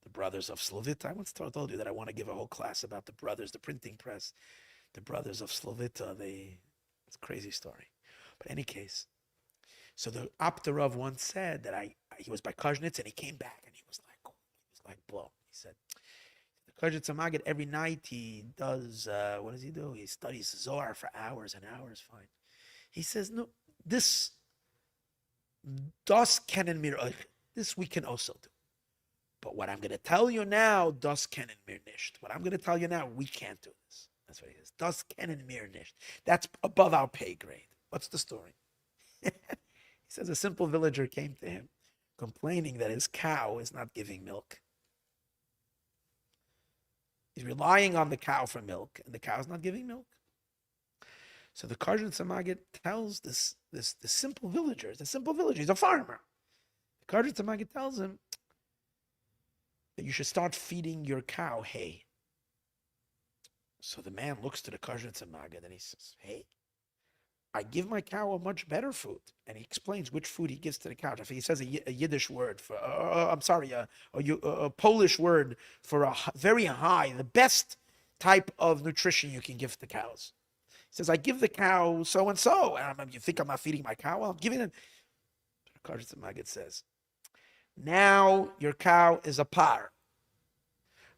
The brothers of Slovita. I once told you that I want to give a whole class about the brothers, the printing press, the brothers of Slovita. It's a crazy story. But in any case, so the Abda Rav once said that he was by Koznitz and he came back and he was like blown. He said, Kajit Samagid, every night he does, what does he do? He studies Zohar for hours and hours, fine. He says, no, this, das kennen mir euch. This we can also do. But what I'm going to tell you now, das kennen mir nicht. What I'm going to tell you now, we can't do this. That's what he says. Das kennen mir nicht. That's above our pay grade. What's the story? He says a simple villager came to him complaining that his cow is not giving milk. He's relying on the cow for milk, and the cow's not giving milk. So the Karjan Samagit tells this simple villager, he's a farmer. The Karjan Samagit tells him that you should start feeding your cow hay. So the man looks to the Karjan Samagit and he says, hey, I give my cow a much better food. And he explains which food he gives to the cow. He says a Yiddish word for, a Polish word for a very high, the best type of nutrition you can give to cows. He says, I give the cow so-and-so. And you think I'm not feeding my cow? Well, I'm giving it. The Karjan Samagit says, now your cow is a par.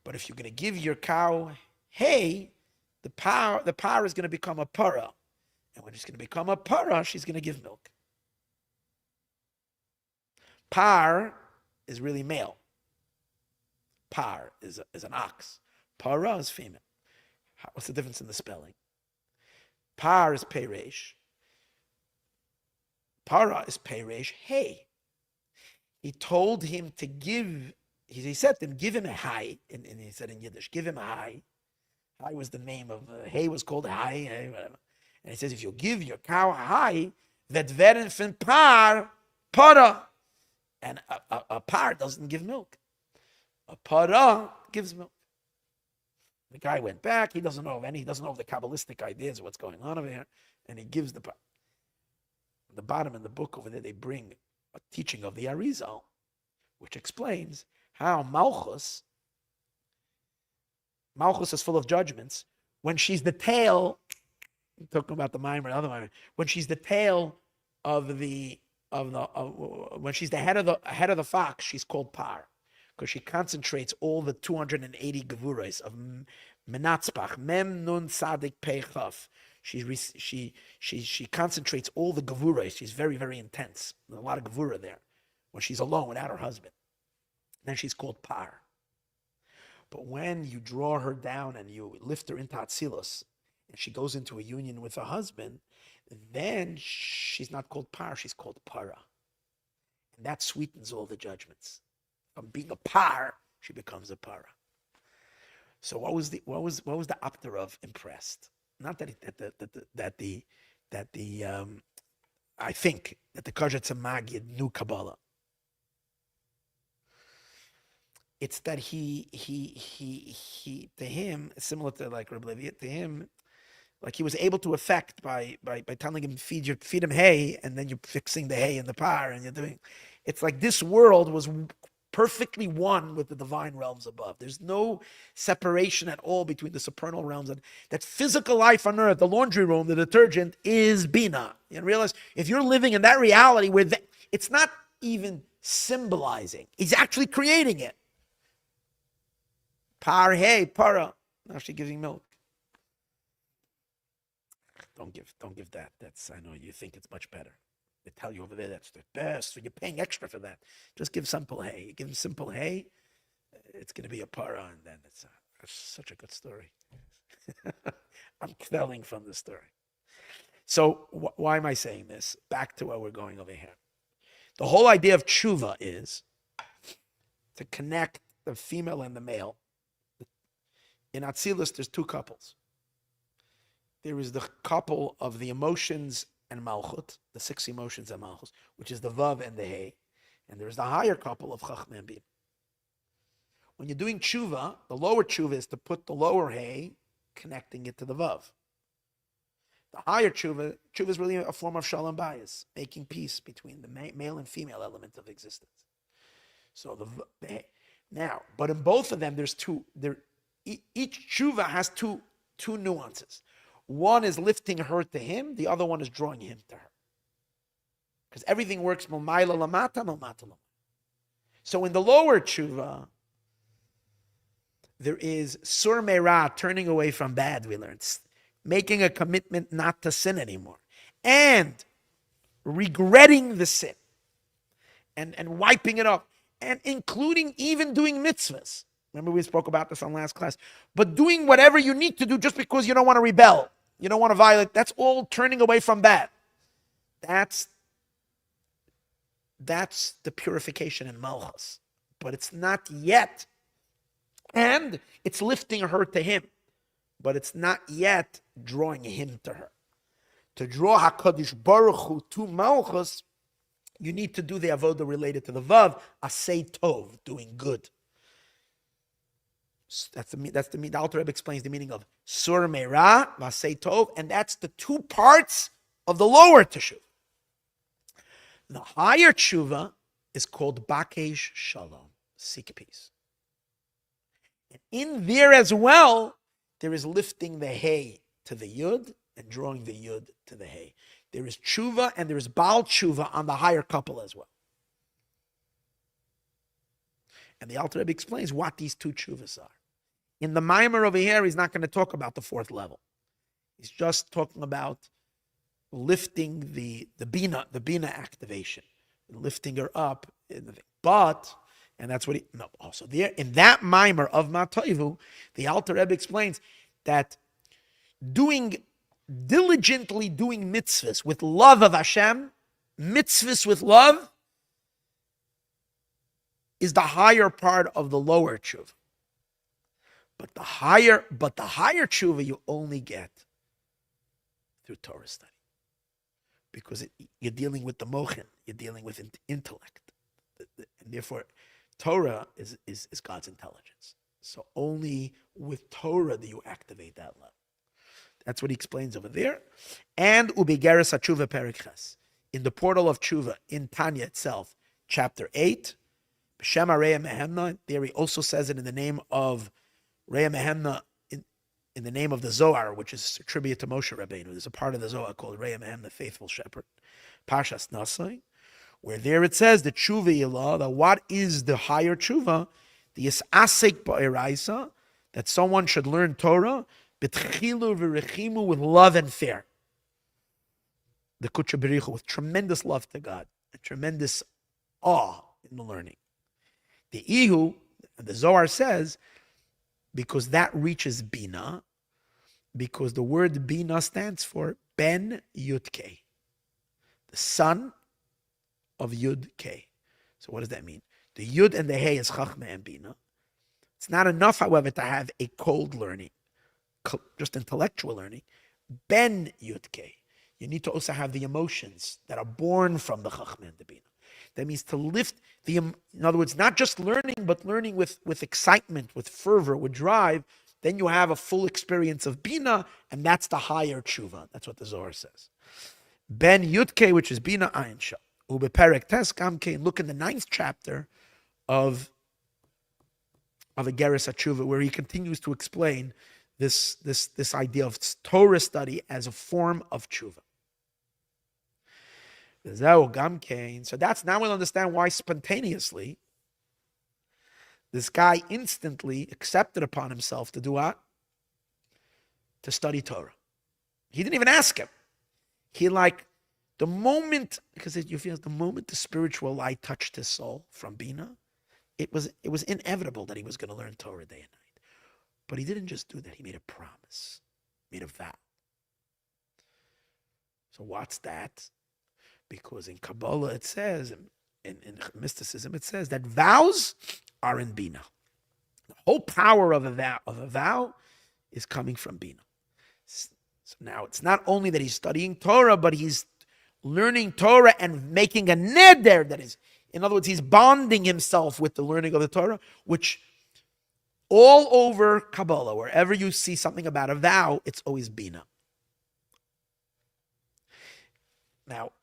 But if you're going to give your cow hay, the par is going to become a para. And when she's going to become a para, she's going to give milk. Par is really male. Par is an ox. Para is female. What's the difference in the spelling? Par is peresh. Para is peresh. Hey. He told him to give, he said to him, give him a hay. And he said in Yiddish, give him a hay. Hay was the name of, hay was called hay, whatever. And he says, if you give your cow a hay, that werden von par, para. And a par doesn't give milk. A para gives milk. The guy went back. He doesn't know of the Kabbalistic ideas of what's going on over here. And he gives the par. At the bottom in the book over there, they bring a teaching of the Arizal, which explains how Malchus is full of judgments. When she's the tail, I'm talking about the mimer, the other mimer. When she's the tail when she's the head of the fox, she's called par, because she concentrates all the 280 gevuros of menatzpach, mem nun sadik pei chaf. She concentrates all the gevuros. She's very, very intense. There's a lot of gevura there when she's alone without her husband. Then she's called par. But when you draw her down and you lift her into Atzilus, and she goes into a union with her husband, then she's not called par, she's called para. And that sweetens all the judgments. From being a par, she becomes a para. So what was the Aptarov impressed? Not that I think that the Karjan Samagid knew kabbalah. It's that he to him, similar to like Reb Levi, to him, like he was able to affect by telling him feed him hay, and then you're fixing the hay in the par, and you're doing. It's like this world was perfectly one with the divine realms above. There's no separation at all between the supernal realms. And that physical life on earth, the laundry room, the detergent, is Bina. You realize if you're living in that reality where it's not even symbolizing, he's actually creating it. Par hey, para. Now she's giving milk. Don't give that. I know you think it's much better. They tell you over there that's the best, so you're paying extra for that. Just give simple hay. You give them simple hay, it's going to be a para, and then it's such a good story. I'm quelling from the story. So why am I saying this? Back to where we're going over here. The whole idea of tshuva is to connect the female and the male. In Atzilus, there's two couples. There is the couple of the emotions and malchut, the 6 emotions and malchut, which is the vav and the hay. And there's the higher couple of chachma and bina. When you're doing tshuva, the lower tshuva is to put the lower hay, connecting it to the vav. The higher tshuva is really a form of shalom bayis, making peace between the male and female element of existence. So now, but in both of them, there's two. Each tshuva has two nuances. One is lifting her to him, the other one is drawing him to her. Because everything works milmaila lamata, milmata lamata. So in the lower tshuva, there is sur meira, turning away from bad, we learned. Making a commitment not to sin anymore. And regretting the sin. And wiping it off. And including even doing mitzvahs. Remember we spoke about this on last class. But doing whatever you need to do just because you don't want to rebel. You don't want to violate. That's all turning away from bad. That's the purification in Malchus. But it's not yet. And it's lifting her to him. But it's not yet drawing him to her. To draw HaKadosh Baruch Hu to Malchus, you need to do the avodah related to the vav, asay tov, doing good. The Alter Rebbe explains the meaning of sur meira, asay tov, and that's the two parts of the lower teshuva. The higher teshuva is called bakesh shalom, seek peace. And in there as well, there is lifting the hay to the yud and drawing the yud to the hay. There is tshuva and there is baal tshuva on the higher couple as well. And the Alter Rebbe explains what these two tshuvas are. In the Maimer over here, he's not going to talk about the fourth level. He's just talking about lifting the Bina activation, lifting her up. But, and that's what also there, in that Maimer of Matoivu, the Alter Rebbe explains that diligently doing mitzvahs with love of Hashem, mitzvahs with love, is the higher part of the lower tshuva. But the higher tshuva you only get through Torah study. Because you're dealing with the mochin, you're dealing with intellect. And therefore, Torah is God's intelligence. So only with Torah do you activate that level. That's what he explains over there. And ubigeres hatshuva perek ches. In the portal of tshuva, in Tanya itself, chapter 8, B'shem Reya Mehemna, there he also says it in the name of Reya Mehemna, in the name of the Zohar, which is a tribute to Moshe Rabbeinu. There's a part of the Zohar called Reya Mehemna, the faithful shepherd, Pashas Nasai, where there it says the tshuva ilah, that what is the higher tshuva, the yisasek ba'eraisa, that someone should learn Torah, b'tchilu v'rechimu, with love and fear. The Kutcha Berichu, with tremendous love to God, and tremendous awe in the learning. The Ihu, the Zohar says, because that reaches Bina, because the word Bina stands for Ben Yud-Kei, the son of Yud-Kei. So what does that mean? The Yud and the Hey is Chachma and Bina. It's not enough, however, to have a cold learning, just intellectual learning. Ben Yud-Kei. You need to also have the emotions that are born from the Chachma and the Bina. That means to lift in other words, not just learning, but learning with excitement, with fervor, with drive. Then you have a full experience of Bina, and that's the higher tshuva. That's what the Zohar says. Ben Yudke, which is Bina Ayin Shah. Ubeperek Tes Gamkein. Look in the 9th chapter of Igeres HaTshuva, where he continues to explain this idea of Torah study as a form of tshuva. So that's now we'll understand why spontaneously this guy instantly accepted upon himself to do what? To study Torah. He didn't even ask him. He the moment the spiritual light touched his soul from Bina, it was inevitable that he was going to learn Torah day and night. But he didn't just do that. He made a promise, made a vow. So what's that? Because in Kabbalah it says, in mysticism it says that vows are in Bina. The whole power of a vow is coming from Bina. So now it's not only that he's studying Torah, but he's learning Torah and making a neder, that is, in other words, he's bonding himself with the learning of the Torah, which all over Kabbalah, wherever you see something about a vow, it's always Bina. Now,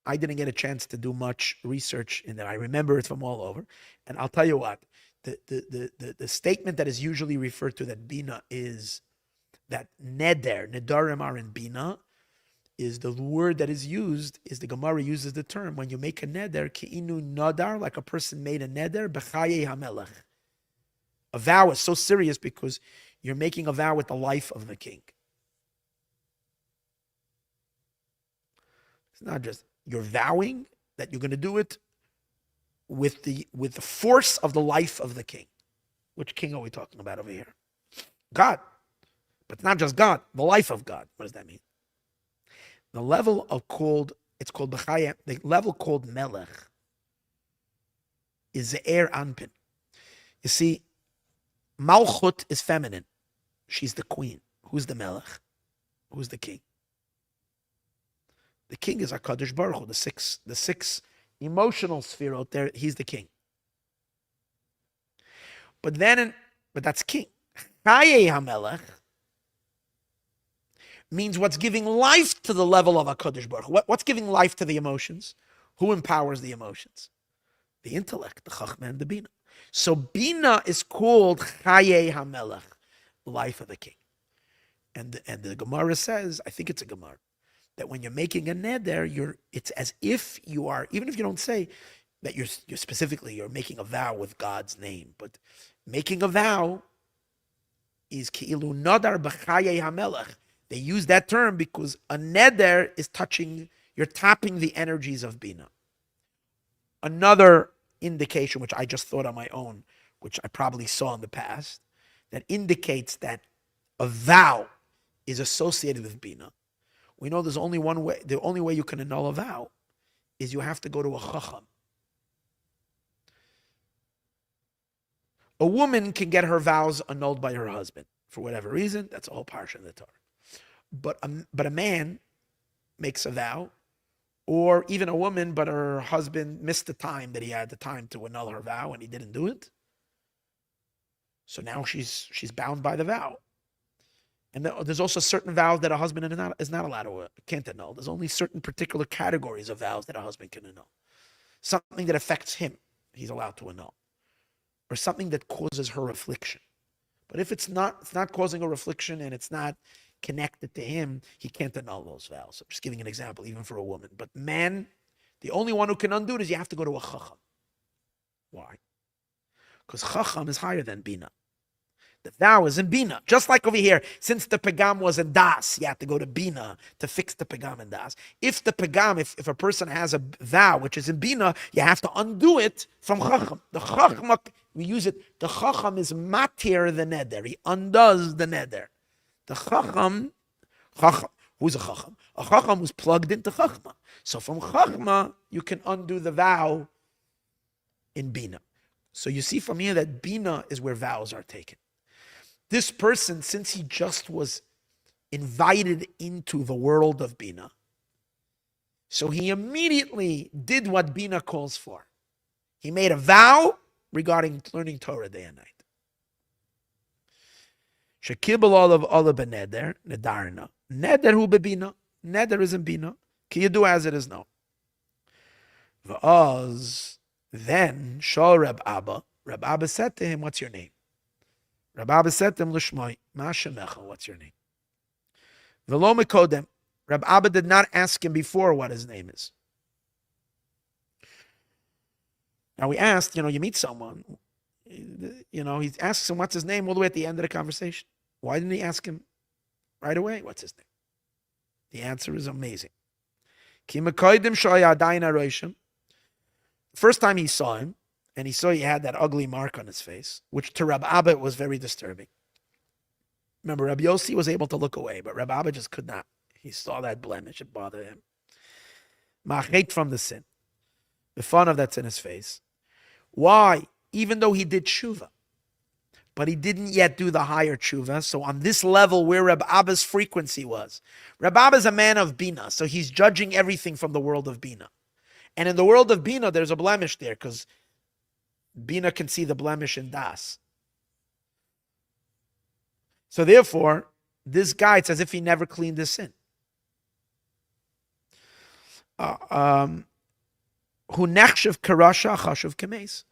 I didn't get a chance to do much research in that. I remember it from all over. And I'll tell you what, the statement that is usually referred to that Bina is that nedarim are in Bina, is the word that is used, is the Gemara uses the term, when you make a neder, ki'inu nadar, like a person made a neder, b'chaye hamelech, A vow is so serious because you're making a vow with the life of the king. It's not just you're vowing that you're going to do it with the force of the life of the king. Which king are we talking about over here? God. But not just God, the life of God. What does that mean? The level of it's called B'chaya, the level called Melech is the Ze'er Anpin. You see, Malchut is feminine. She's the queen. Who's the Melech? Who's the king? The king is HaKadosh Baruch Hu, the six emotional sphere out there. He's the king. But that's king. Chaye HaMelech means what's giving life to the level of HaKadosh Baruch Hu. What's giving life to the emotions? Who empowers the emotions? The intellect, the Chachma and the Bina. So Bina is called Chaye HaMelech, life of the king. And the Gemara says, I think it's a Gemara, that when you're making a neder, it's as if you are, even if you don't say that you're specifically making a vow with God's name, but making a vow is ki'ilu nadar b'chaye hamelech. They use that term because a neder is you're tapping the energies of Bina. Another indication, which I just thought on my own, which I probably saw in the past, that indicates that a vow is associated with Bina. We know there's only one way. The only way you can annul a vow is you have to go to a chacham. A woman can get her vows annulled by her husband for whatever reason. That's a whole parsha in the Torah. But a man makes a vow, or even a woman, but her husband missed the time that he had the time to annul her vow and he didn't do it. So now she's bound by the vow. And there's also certain vows that a husband is not allowed to can't annul. There's only certain particular categories of vows that a husband can annul. Something that affects him, he's allowed to annul, or something that causes her affliction. But if it's not causing her affliction and it's not connected to him, he can't annul those vows. I'm just giving an example, even for a woman. But man, the only one who can undo it is you have to go to a chacham. Why? Because chacham is higher than bina. The vow is in Bina. Just like over here, since the pegam was in Das, you have to go to Bina to fix the pegam in Das. If the pegam, if a person has a vow which is in Bina, you have to undo it from Chacham. The Chacham, we use it, the Chacham is matir the neder. He undoes the neder. The Chacham, who's a Chacham? A Chacham who's plugged into Chachma. So from Chachma, you can undo the vow in Bina. So you see from here that Bina is where vows are taken. This person, since he just was invited into the world of Bina, so he immediately did what Bina calls for. He made a vow regarding learning Torah day and night. Shekibel olav beneder nedarna neder hu bebina. Neder is in Bina. Can you do as it is now? V'az then shal Reb Abba. Reb Abba said to him, "What's your name?" Reb Abba said to him, L'shmai, Ma shemecha, what's your name? V'lo mekodem. Reb Abba did not ask him before what his name is. Now we asked, you meet someone, he asks him what's his name all the way at the end of the conversation. Why didn't he ask him right away, what's his name? The answer is amazing. Ki mekodim shoya adayin haroshim. First time he saw him, and he saw he had that ugly mark on his face, which to Reb Abba was very disturbing. Remember, Reb Yossi was able to look away, but Reb Abba just could not. He saw that blemish, it bothered him. Machet from the sin. The fun of that's in his face. Why? Even though he did tshuva, but he didn't yet do the higher tshuva. So on this level where Reb Abba's frequency was, Reb Abba is a man of Bina, so he's judging everything from the world of Bina. And in the world of Bina, there's a blemish there, because Bina can see the blemish in Das. So therefore, this guy, it's as if he never cleaned his sin. Hu nechshev karasha chashuv kemes.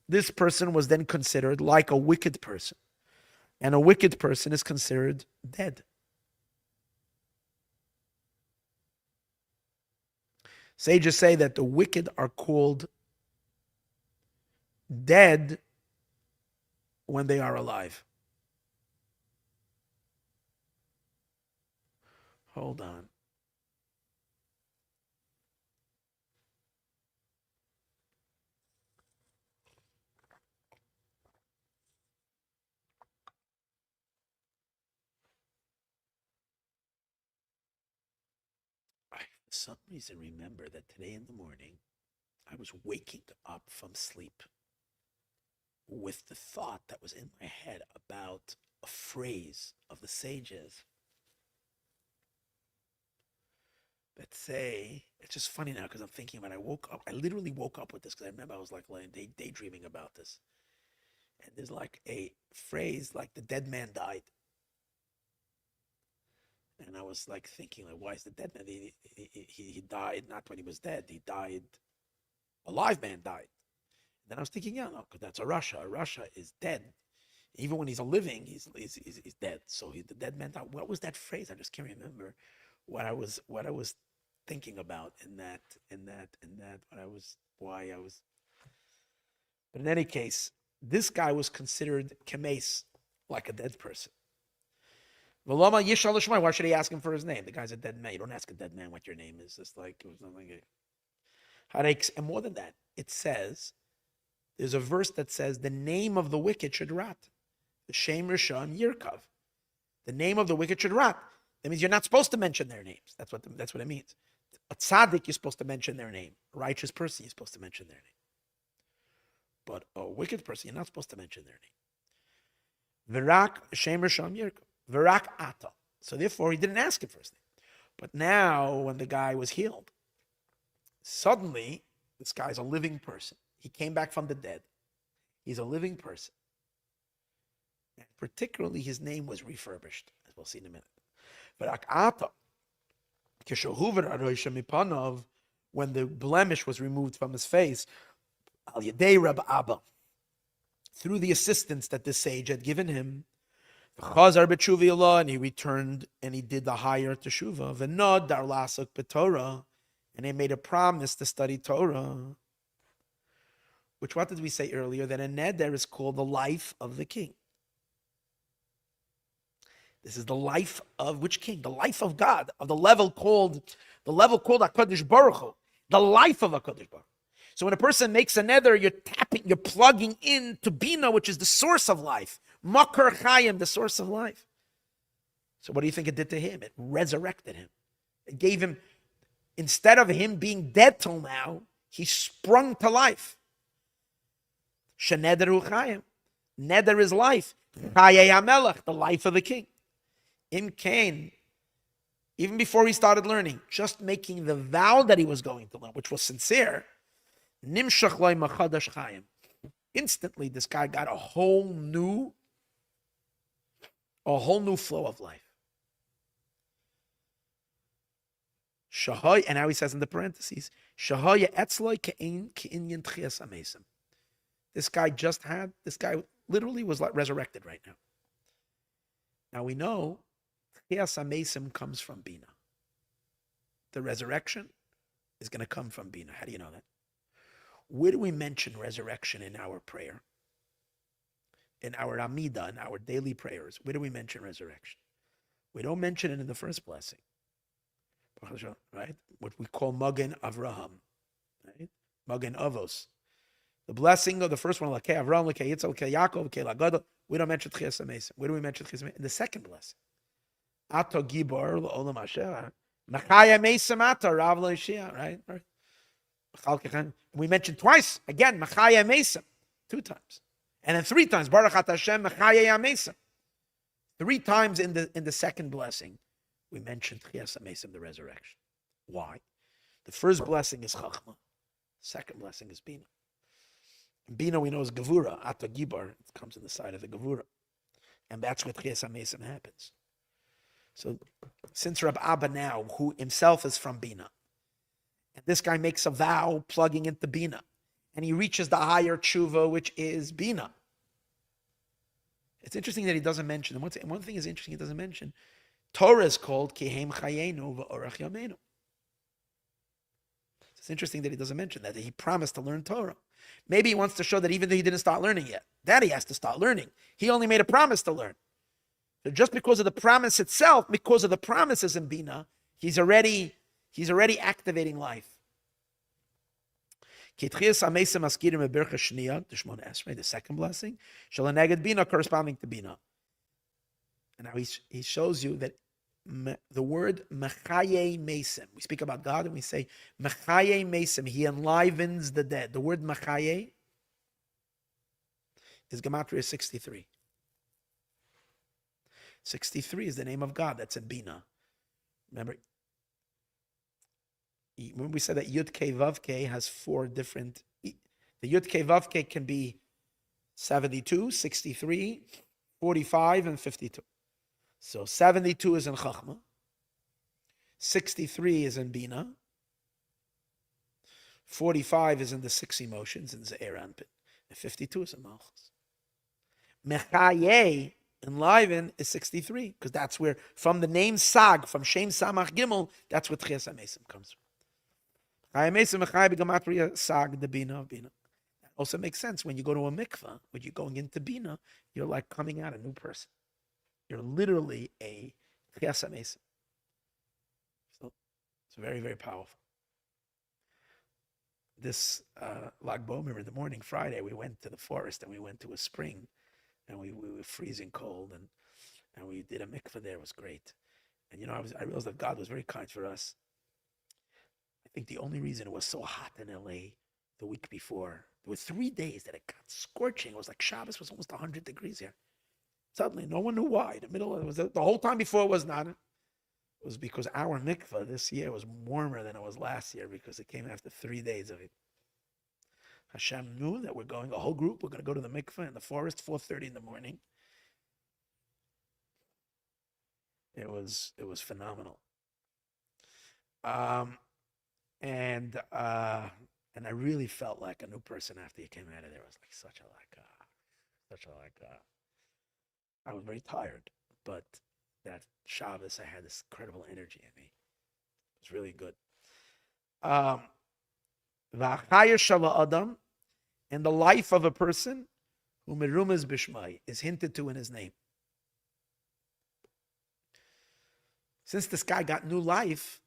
This person was then considered like a wicked person. And a wicked person is considered dead. Sages say that the wicked are called dead when they are alive. Hold on. I, for some reason, remember that today in the morning, I was waking up from sleep with the thought that was in my head about a phrase of the sages that say, it's just funny now because I'm thinking when I woke up, I literally woke up with this because I remember I was like daydreaming about this. And there's like a phrase like the dead man died. And I was like thinking, like, why is the dead man? He died not when he was dead. He died, a live man died. And then I was thinking, yeah, no, because that's a Russia. A Russia is dead. Even when he's a living, he's dead. So the dead man died. What was that phrase? I just can't remember what I was thinking about in that. Why I was. But in any case, this guy was considered kemes, like a dead person. Why should he ask him for his name? The guy's a dead man. You don't ask a dead man what your name is. It's like it was nothing. And more than that, it says there's a verse that says the name of the wicked should rot. The Shem Rishon Yirkav. The name of the wicked should rot. That means you're not supposed to mention their names. That's what it means. A tzaddik, you're supposed to mention their name. A righteous person, you're supposed to mention their name. But a wicked person, you're not supposed to mention their name. Virak Shem Rishon Yirkav. Virak Ata. So therefore, he didn't ask him for his name. But now, when the guy was healed, suddenly, this guy's a living person. He came back from the dead. He's a living person. And particularly, his name was refurbished, as we'll see in a minute. Virak Ata. When the blemish was removed from his face, Al Yadei Rab Abba, through the assistance that the sage had given him, and he returned and he did the higher teshuva. V'nod dar lasok b'Torah, and he made a promise to study Torah. Which, what did we say earlier? That a neder is called the life of the king. This is the life of which king? The life of God, of the level called HaKadosh Baruch Hu, the life of HaKadosh Baruch Hu. So when a person makes a neder, you're plugging into Bina, which is the source of life. Makar Chayim, the source of life. So what do you think it did to him? It resurrected him. It gave him, instead of him being dead till now, he sprung to life. Sheneder Chayim. Neder is life. Chayei HaMelech, the life of the king. Im Kain, even before he started learning, just making the vow that he was going to learn, which was sincere, Nimshach Loi Machadash Chayim. Instantly, this guy got a whole new flow of life. Shahay, and now he says in the parentheses, Shahaya Etzloi Ke'in Ke'inyan Tchias Amesim. This guy literally was like resurrected right now. Now we know Tchias Amesim comes from Bina. The resurrection is going to come from Bina. How do you know that? Where do we mention resurrection in our prayer? In our Amidah, in our daily prayers, where do we mention resurrection? We don't mention it in the first blessing, right? What we call Magen Avraham, right? Magen Avos. The blessing of the first one, Lekei Avraham, Lekei Yitzchak, Lekei Yaakov, Lekei Lagadol. We don't mention Tchias Amesim. Where do we mention Tchias Amesim? In the second blessing. Ato Gibor L'Olam Asher. Machaya Amesim Ato Rav L'Yishia, right? We mentioned twice, again, Machaya Amesim, 2 times. And then 3 times, Baruch Ata Hashem Machaya Amesim. 3 times in the second blessing, we mentioned Tchias Amesim, the resurrection. Why? The first blessing is Chachma. Second blessing is Bina. And Bina we know is Gevura, Ata Gibar. It comes in the side of the Gevura. And that's where Tchias Amesim happens. So since Rab Abba now, who himself is from Bina, and this guy makes a vow plugging into Bina, and he reaches the higher tshuva, which is Bina. It's interesting that he doesn't mention, and one thing is interesting he doesn't mention, Torah is called Kihem Chayenu V'Orach Yameinu. It's interesting that he doesn't mention that he promised to learn Torah. Maybe he wants to show that even though he didn't start learning yet, that he has to start learning. He only made a promise to learn. So just because of the promise itself, because of the promises in Bina, he's already activating life. The second blessing, Bina, corresponding to Bina. And now he shows you that the word mechaye mesim. We speak about God and we say mechaye mesim. He enlivens the dead. The word mechaye is Gematria 63. 63 is the name of God that's in Bina. Remember we said that Yud Kei Vav Kei has 4 different. The Yud Kei Vav Kei can be 72, 63, 45, and 52. So 72 is in Chachma, 63 is in Bina, 45 is in the 6 emotions in Ze'er Anpin, and 52 is in Malchus. Mechaye, enliven, is 63, because that's where, from the name Sag, from Shem Samach Gimel, that's where Tchias HaMesim comes from. Chaye Mesim, Mechaye B'Gematria Sag, the Bina of Bina. That also makes sense when you go to a mikvah, when you're going into Bina, you're like coming out a new person. You're literally a Tchias HaMesim. So it's very, very powerful. This Lag Bomer in the morning, Friday, we went to the forest and we went to a spring and we were freezing cold and we did a mikveh there. It was great. And I realized that God was very kind for us. I think the only reason it was so hot in LA the week before, there were 3 days that it got scorching. It was like Shabbos was almost 100 degrees here. Suddenly, no one knew why. The whole time before it was not. It was because our mikveh this year was warmer than it was last year because it came after 3 days of it. Hashem knew that we're going, a whole group, we're going to go to the mikveh in the forest, 4:30 in the morning. It was phenomenal. And I really felt like a new person after you came out of there. It was like such a I was very tired, but that Shabbos, I had this incredible energy in me. It was really good. Adam, and the life of a person, who merumas bishmai, is hinted to in his name. Since this guy got new life,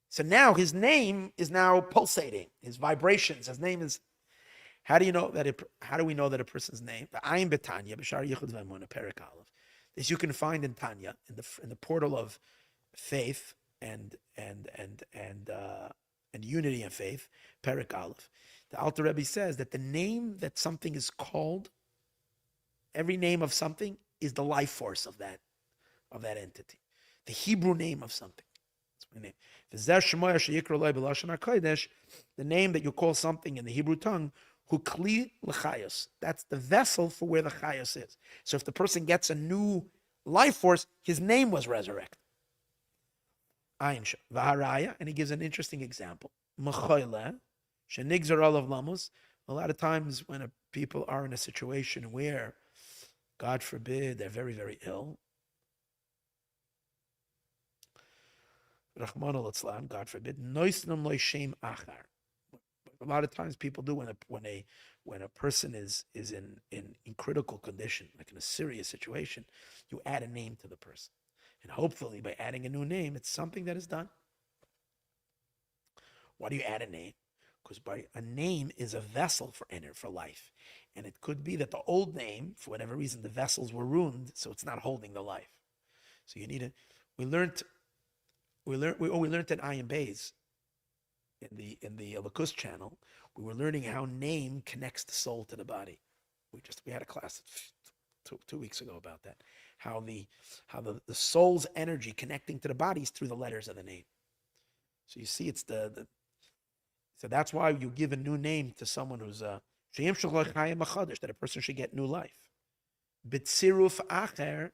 so now his name is now pulsating. His vibrations. His name is. How do we know that a person's name? The Ayin Betanya, B'Shar Yichud V'Emunah, Perek Aleph. This you can find in Tanya, in the portal of faith and unity and faith, Perek Aleph. The Alter Rebbe says that the name that something is called, every name of something is the life force of that entity. The Hebrew name of something. That's my name. The name that you call something in the Hebrew tongue. Hukli l'chayos. That's the vessel for where the chayos is. So if the person gets a new life force, his name was resurrected. Ayin v'haraya, and he gives an interesting example. M'choyle shenigzar olav lamus. A lot of times when people are in a situation where, God forbid, they're very, very ill. Rahman al-Islam, God forbid. Noisnam lo'shem achar. A lot of times people do when a person is in critical condition, like in a serious situation, you add a name to the person. And hopefully by adding a new name, it's something that is done. Why do you add a name? Because by a name is a vessel for life. And it could be that the old name, for whatever reason, the vessels were ruined, so it's not holding the life. So you need we learned in Ayin Beis, in the Lekutei channel, we were learning how name connects the soul to the body. We had a class 2 weeks ago about that. How the soul's energy connecting to the body is through the letters of the name. So you see, it's so that's why you give a new name to someone who's that a person should get new life. B'tziruf acher,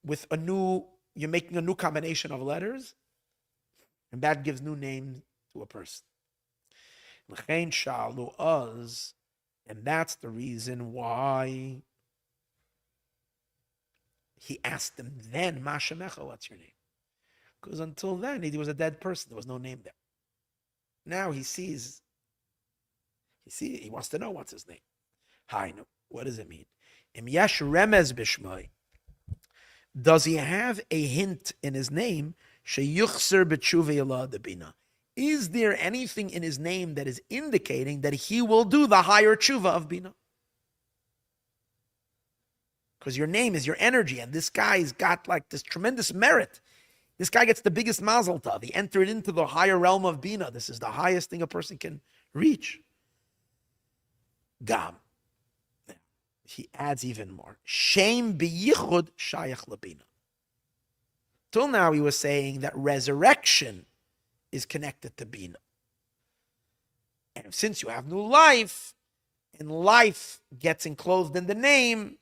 with you're making a new combination of letters, and that gives new name to a person. And that's the reason why he asked him then, Mashamecha, what's your name? Because until then, he was a dead person. There was no name there. Now he sees You see, he wants to know what's his name. Hainu. What does it mean? Im yesh remez b'shmoi. Does he have a hint in his name? Sheyuchser b'tshuvei ela de bina. Is there anything in his name that is indicating that he will do the higher tshuva of bina? Because your name is your energy, and this guy's got like this tremendous merit. This guy gets the biggest mazel tov. He entered into the higher realm of bina. This is the highest thing a person can reach. Gam. He adds even more. Shem biyichud shayach labina. Till now he was saying that resurrection is connected to bina. And since you have new life, and life gets enclosed in the name,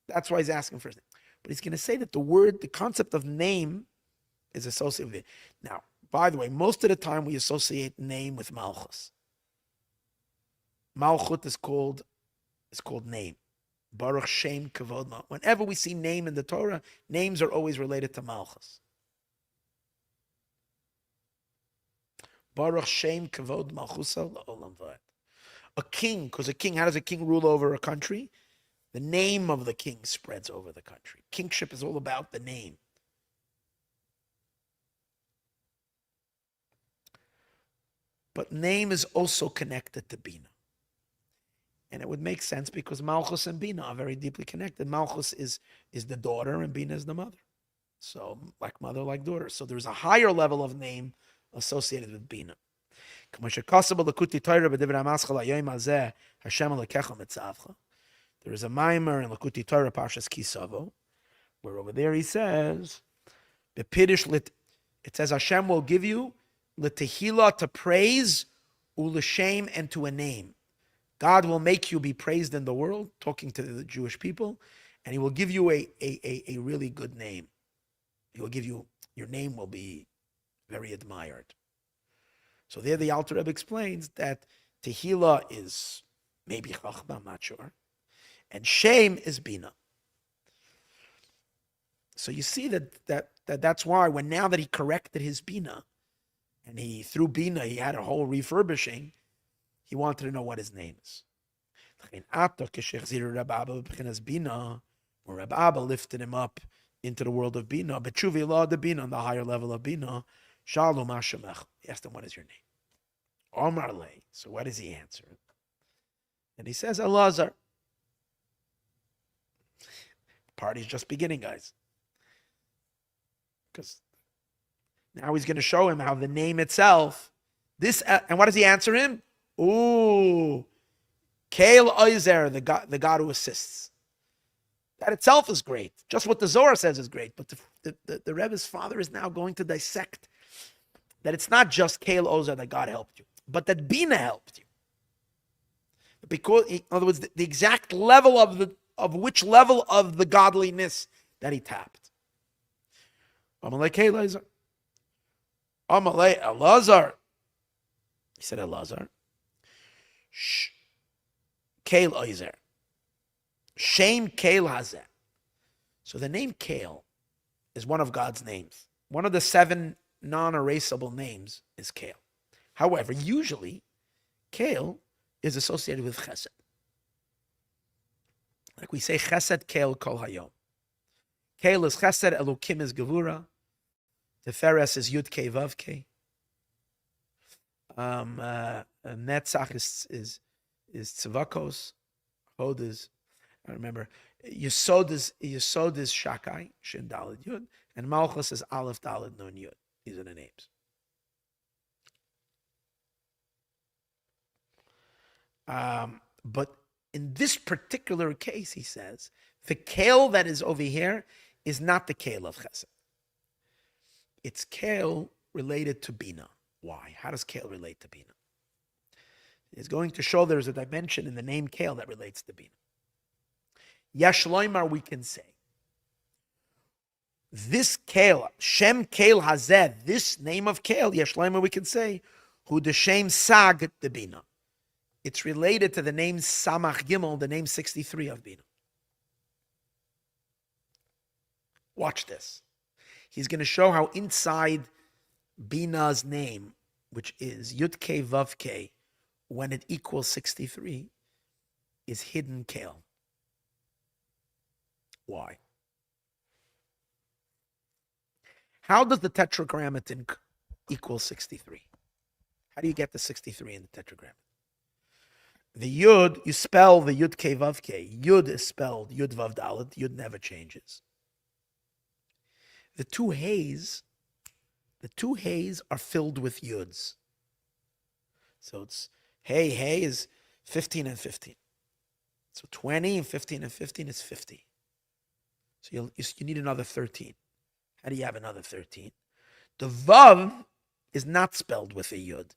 that's why he's asking for his name. But he's going to say that the concept of name is associated with it. Now, by the way, most of the time we associate name with malchus. Malchut is called name. Baruch Shem Kavod Ma. Whenever we see name in the Torah, names are always related to malchus. Baruch Shem Kavod Malchusa La'olam Va'ed. A king, because how does a king rule over a country? The name of the king spreads over the country. Kingship is all about the name. But name is also connected to Bina. And it would make sense because Malchus and Bina are very deeply connected. Malchus is the daughter and Bina is the mother. So, like mother, like daughter. So there's a higher level of name associated with Bina. There is a mimer in Lekutei Torah, Parshas Kisavo, where over there he says, it says Hashem will give you l'tehila, to praise, u'l'shem, and to a name. God will make you be praised in the world, talking to the Jewish people, and he will give you a really good name. He will give you, your name will be very admired. So there the Alter Rebbe explains that Tehillah is maybe Chachma, I'm not sure, and Shem is Bina. So you see that's why now that he corrected his Bina, and through Bina he had a whole refurbishing, he wanted to know what his name is. When Reb Abba lifted him up into the world of Bina, B'tshuvi la de Bina, on the higher level of Bina, Shalom Hashemech. He asked him, what is your name? Omar Le. So what does he answer? And he says, Alazar. Party's just beginning, guys. Because now he's going to show him how the name itself, and what does he answer him? Ooh, Kael Alazar, the God who assists. That itself is great. Just what the Zohar says is great. But the Rebbe's father is now going to dissect that it's not just Kael Alazar that God helped you, but that Bina helped you. Because, in other words, the exact level of which level of the godliness that he tapped. Amalei Kael Alazar. Amalei Alazar. He said Alazar. Kael Alazar. Shem Kael Hazeh. So the name Kael is one of God's names. One of the 7 non-erasable names is Kael. However, usually, Kael is associated with Chesed. Like we say, Chesed Kael Kol Hayom. Kael is Chesed, Elokim is Gevura, Teferes is Yud Kei Vav Kei. Netzach is Tzivakos. Hod is, I remember, Yesod is Shakai, Shin Daled Yud, and Malchus is Aleph Daled Nun Yud. These are the names. But in this particular case, he says, the Kael that is over here is not the Kael of Chesed. It's Kael related to Bina. Why? How does Kael relate to Bina? It's going to show there's a dimension in the name Kael that relates to Bina. Yesh Loimar, we can say, this Kael, Shem Kael Hazeh, this name of Kael, Yesh Loimar, we can say, Hu de Shem Sag de Bina. It's related to the name Samach Gimel, the name 63 of Bina. Watch this. He's going to show how inside Bina's name, which is Yud Kei Vav Kei, when it equals 63 is hidden kale. Why? How does the tetragrammaton equal 63? How do you get the 63 in the tetragrammaton? The yud, you spell the yud ke vav ke. Yud is spelled yud vav dalet. Yud never changes. The two hays are filled with yuds. So it's hey is 15 and 15. So 20 and 15 and 15 is 50. So you need another 13. How do you have another 13? The vav is not spelled with a yud.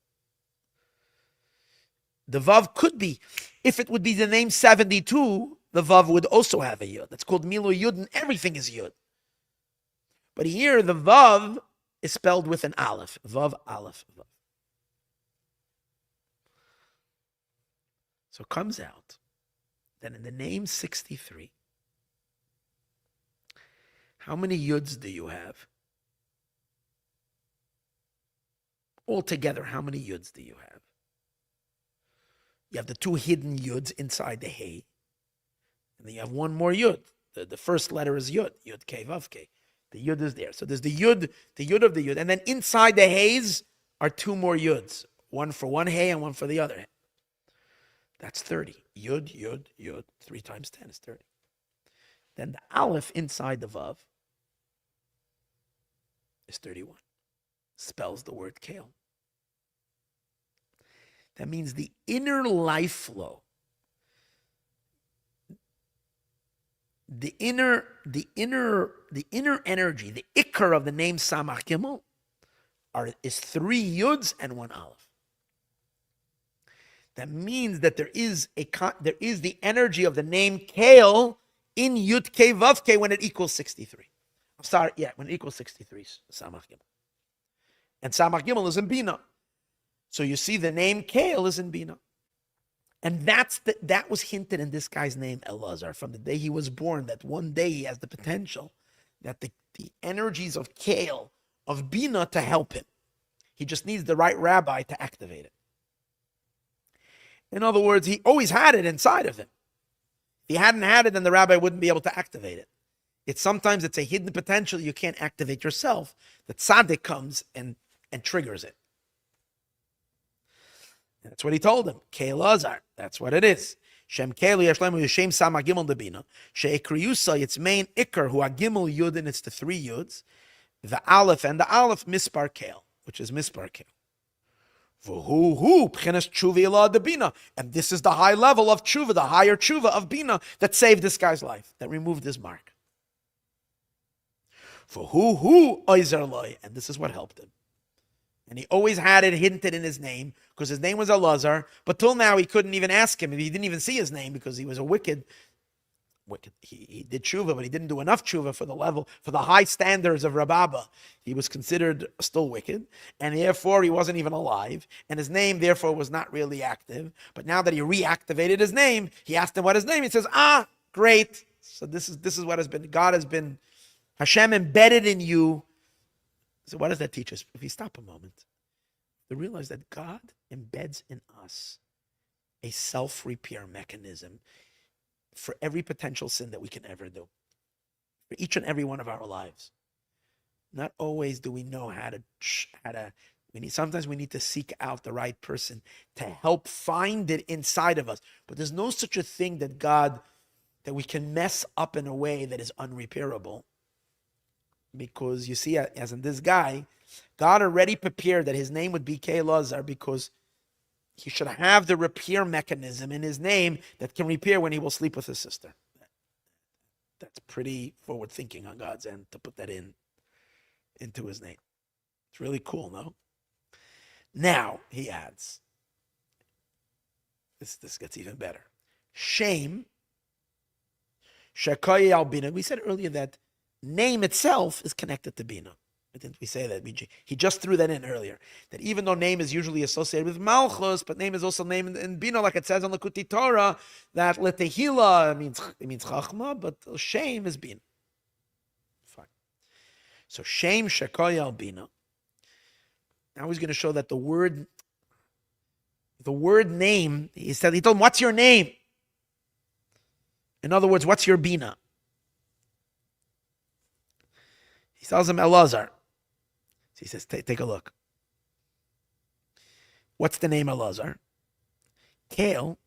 The vav could be, if it would be the name 72, the vav would also have a yud. That's called milu yud, and everything is yud. But here the vav is spelled with an aleph. Vav, aleph, vav. So it comes out that in the name 63, how many yuds do you have? Altogether, how many yuds do you have? You have the two hidden yuds inside the hay. And then you have one more yud. The first letter is yud. Yud ke vav ke. The yud is there. So there's the yud of the yud. And then inside the hays are two more yuds. One for one hay and one for the other hay. That's 30. Yud, yud, yud. 3 times 10 is 30. Then the aleph inside the vav is 31. Spells the word kale. That means the inner life flow, the inner energy, the ikar of the name Samach Gimel is 3 yuds and 1 aleph. That means that there is the energy of the name kale in yud ke vav ke when it equals 63. I'm sorry, when it equals 63, Samach Gimel. And Samach Gimel is in Bina. So you see the name Kale is in Bina. And that was hinted in this guy's name, Alazar, from the day he was born, that one day he has the potential that the energies of Kale, of Bina, to help him. He just needs the right rabbi to activate it. In other words, he always had it inside of him. If he hadn't had it, then the rabbi wouldn't be able to activate it. Sometimes it's a hidden potential you can't activate yourself, that tzaddik comes and triggers it. That's what he told him. Alazar. That's what it is. Shem Kelu Yashlemu Yeshem Sama Gimel Debina. She'ekriyusa, its main ikar, who Gimel Yud, and it's the 3 yuds. The aleph, and the aleph mispar Kale, which is mispar Kale. V'hu b'chinas tshuva ila de Bina. And this is the high level of tshuva, the higher tshuva of Bina that saved this guy's life, that removed his mark. V'hu oizer loy, and this is what helped him. And he always had it hinted in his name, because his name was Alazar, but till now he couldn't even ask him. He didn't even see his name because he was a wicked. He did tshuva, but he didn't do enough tshuva for the high standards of Rababa. He was considered still wicked, and therefore he wasn't even alive, and his name therefore was not really active. But now that he reactivated his name, he asked him what his name. He says, great. So this is what has been. God has been, Hashem embedded in you. So what does that teach us? If we stop a moment, we realize that God embeds in us a self-repair mechanism for every potential sin that we can ever do, for each and every one of our lives. Not always do we know how to. Sometimes we need to seek out the right person to help find it inside of us. But there's no such a thing that we can mess up in a way that is unrepairable. Because you see, as in this guy, God already prepared that his name would be Alazar, because he should have the repair mechanism in his name that can repair when he will sleep with his sister. That's pretty forward thinking on God's end to put that into his name. It's really cool, no? Now, he adds, this gets even better. Shame, Shekoye al Bina. We said earlier that name itself is connected to Bina. Didn't we say that? He just threw that in earlier. That even though name is usually associated with Malchus, but name is also named in Bina, like it says on the Lekutei Torah, that Letehila means Chachma, but shame is Bina. Fine. So shame Shekoy al Bina. Now he's going to show that the word, The word name, he told him, what's your name? In other words, what's your Bina? He tells him Alazar. So he says, take a look. What's the name Alazar? Kale,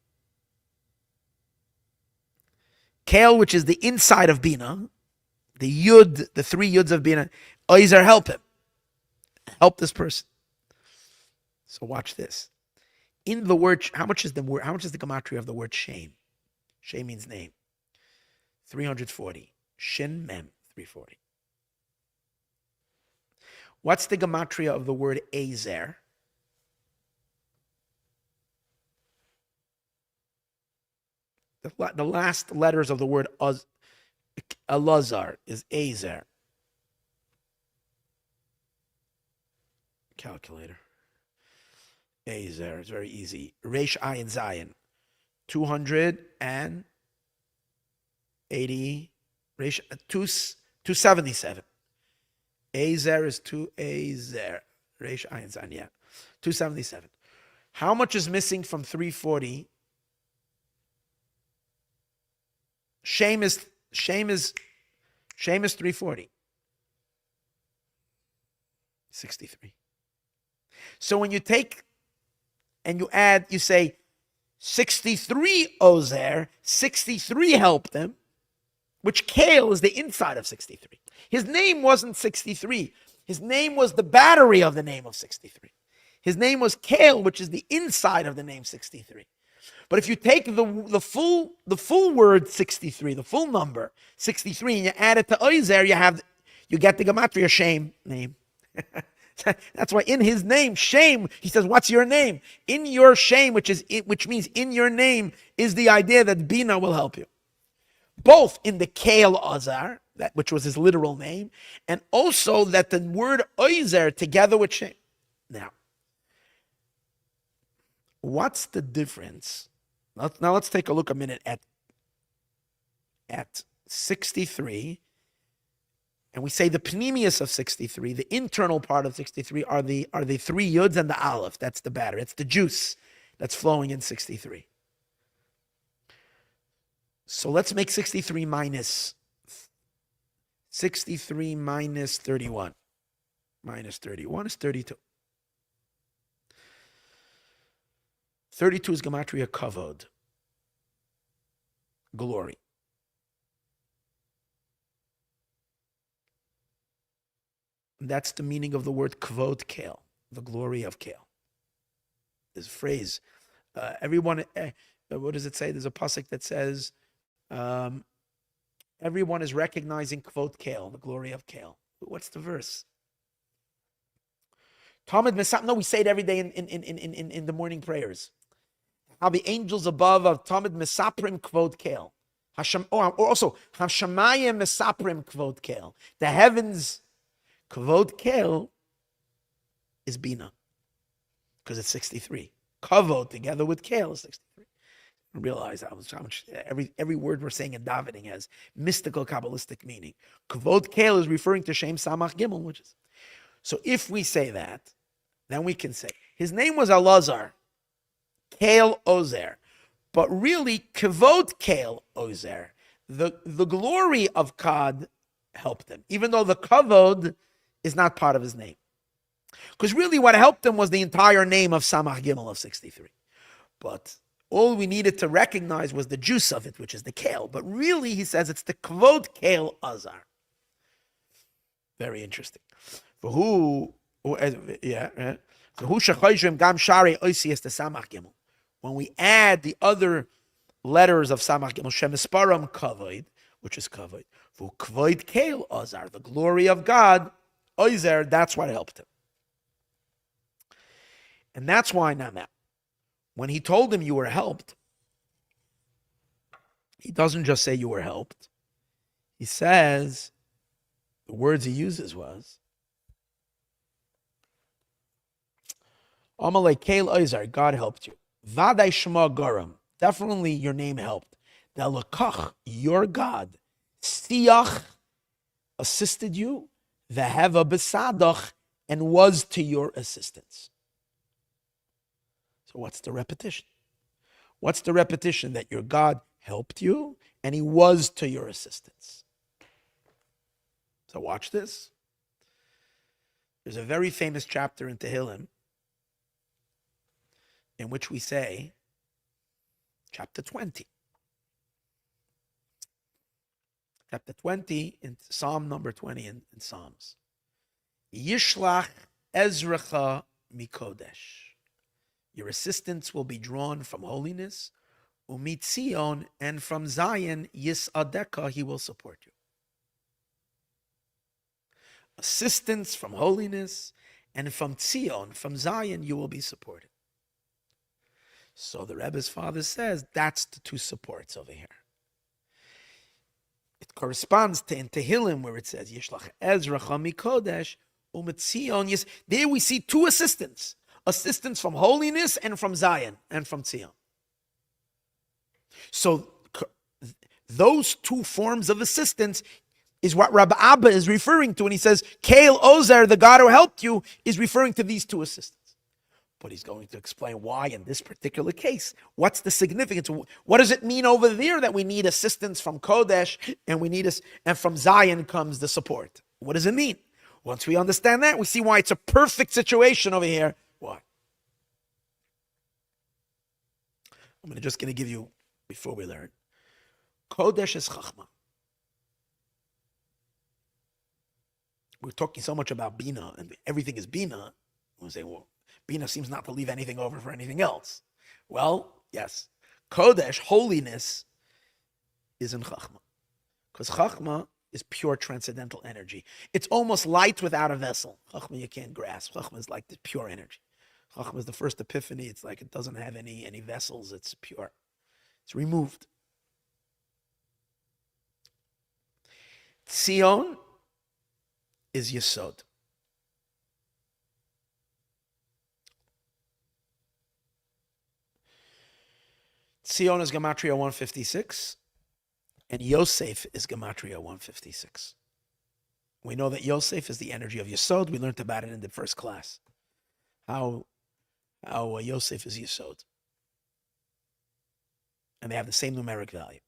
which is the inside of Bina, the Yud, the 3 Yuds of Bina. Alazar, help him. Help this person. So watch this. In the word, how much is the gematria of the word shame? Shame means name. 340. Shin mem 340. What's the gematria of the word Azer? The last letters of the word Alazar is Azer. Calculator. Azer, it's very easy. Resh Ayin Zayin. 280. 277. Azer is 2 Azer. Resh Ayin Zayin, yeah. 277. How much is missing from 340? Shame is 340. 63. So when you take and you add, you say 63 Ozer, 63 helped him, which Kale is the inside of 63. His name wasn't 63. His name was the battery of the name of 63. His name was Kale, which is the inside of the name 63. But if you take the full word 63, the full number 63, and you add it to Ozer, you get the gematria shame name. That's why in his name, shame, he says, what's your name? In your shame, which means in your name, is the idea that Bina will help you. Both in the Kale Alazar, which was his literal name, and also that the word Ozer together with shame. Now, what's the difference? Now let's take a look a minute at 63. And we say the pneumius of 63, the internal part of 63, are the 3 yuds and the aleph. That's the batter. It's the juice that's flowing in 63. So let's make 63 minus 31. Minus 31 is 32. 32 is gematria kavod, glory. That's the meaning of the word kvod kale, the glory of kale. This phrase, everyone, what does it say? There's a pasuk that says, everyone is recognizing kvod kale, the glory of kale. What's the verse? Talmud Mesap. No, we say it every day in the morning prayers. How the angels above of Talmud Mesaprim kvod kale. Also Hashemayim Mesaprim kvod kale. The heavens. Kavod Kale is Bina, because it's 63. Kavod together with Kale is 63. I realize how much every word we're saying in davening has mystical Kabbalistic meaning. Kavod Kale is referring to Shem Samach Gimel, which is. So if we say that, then we can say his name was Alazar, Kale Ozer, but really Kavod Kale Ozer, the glory of Kad helped him, even though the Kavod is not part of his name. Because really what helped him was the entire name of Samach Gimel of 63. But all we needed to recognize was the juice of it, which is the kale. But really, he says it's the kvod kale azar. Very interesting. For who, yeah. For who shechayshrim gam shari oisias to Samach Gimel. When we add the other letters of Samach Gimel, shemisparam kavod, which is kavod, for kvod kale azar, the glory of God, Ozer, that's what helped him. And that's why now, when he told him you were helped, he doesn't just say you were helped. He says, the words he uses was, Amalei Kale Ozer, God helped you. Vaday Shema Garam, definitely your name helped. The Lekach, your God, Siach, assisted you. Veheva besadach, and was to your assistance. So what's the repetition? What's the repetition? That your God helped you and he was to your assistance. So watch this. There's a very famous chapter in Tehillim in which we say, chapter 20. Chapter 20 in Psalm number 20 in Psalms. Yishlach Ezracha Mikodesh. Your assistance will be drawn from holiness. Umitzion, and from Zion, Yisadeka, he will support you. Assistance from holiness, and from Tzion, from Zion, you will be supported. So the Rebbe's father says that's the two supports over here. It corresponds to in Tehillim where it says Yishlach Ezracha Mikodesh Umitzion. Yes, there we see two assistants. Assistance from holiness and from Zion and from Tzion. So those two forms of assistance is what Rabbi Abba is referring to when he says, Kael Ozer, the God who helped you, is referring to these two assistants. But he's going to explain why in this particular case. What's the significance? What does it mean over there that we need assistance from Kodesh and from Zion comes the support? What does it mean? Once we understand that, we see why it's a perfect situation over here. Why? I'm just going to give you, before we learn, Kodesh is Chachma. We're talking so much about Bina, and everything is Bina. We say, well, Bina seems not to leave anything over for anything else. Well, yes. Kodesh, holiness, is in Chachma. Because Chachma is pure transcendental energy. It's almost light without a vessel. Chachma you can't grasp. Chachma is like the pure energy. Chachma is the first epiphany. It's like it doesn't have any vessels. It's pure. It's removed. Tzion is Yesod. Tzion is Gematria 156, and Yosef is Gematria 156. We know that Yosef is the energy of Yesod. We learned about it in the first class. How Yosef is Yesod. And they have the same numeric value.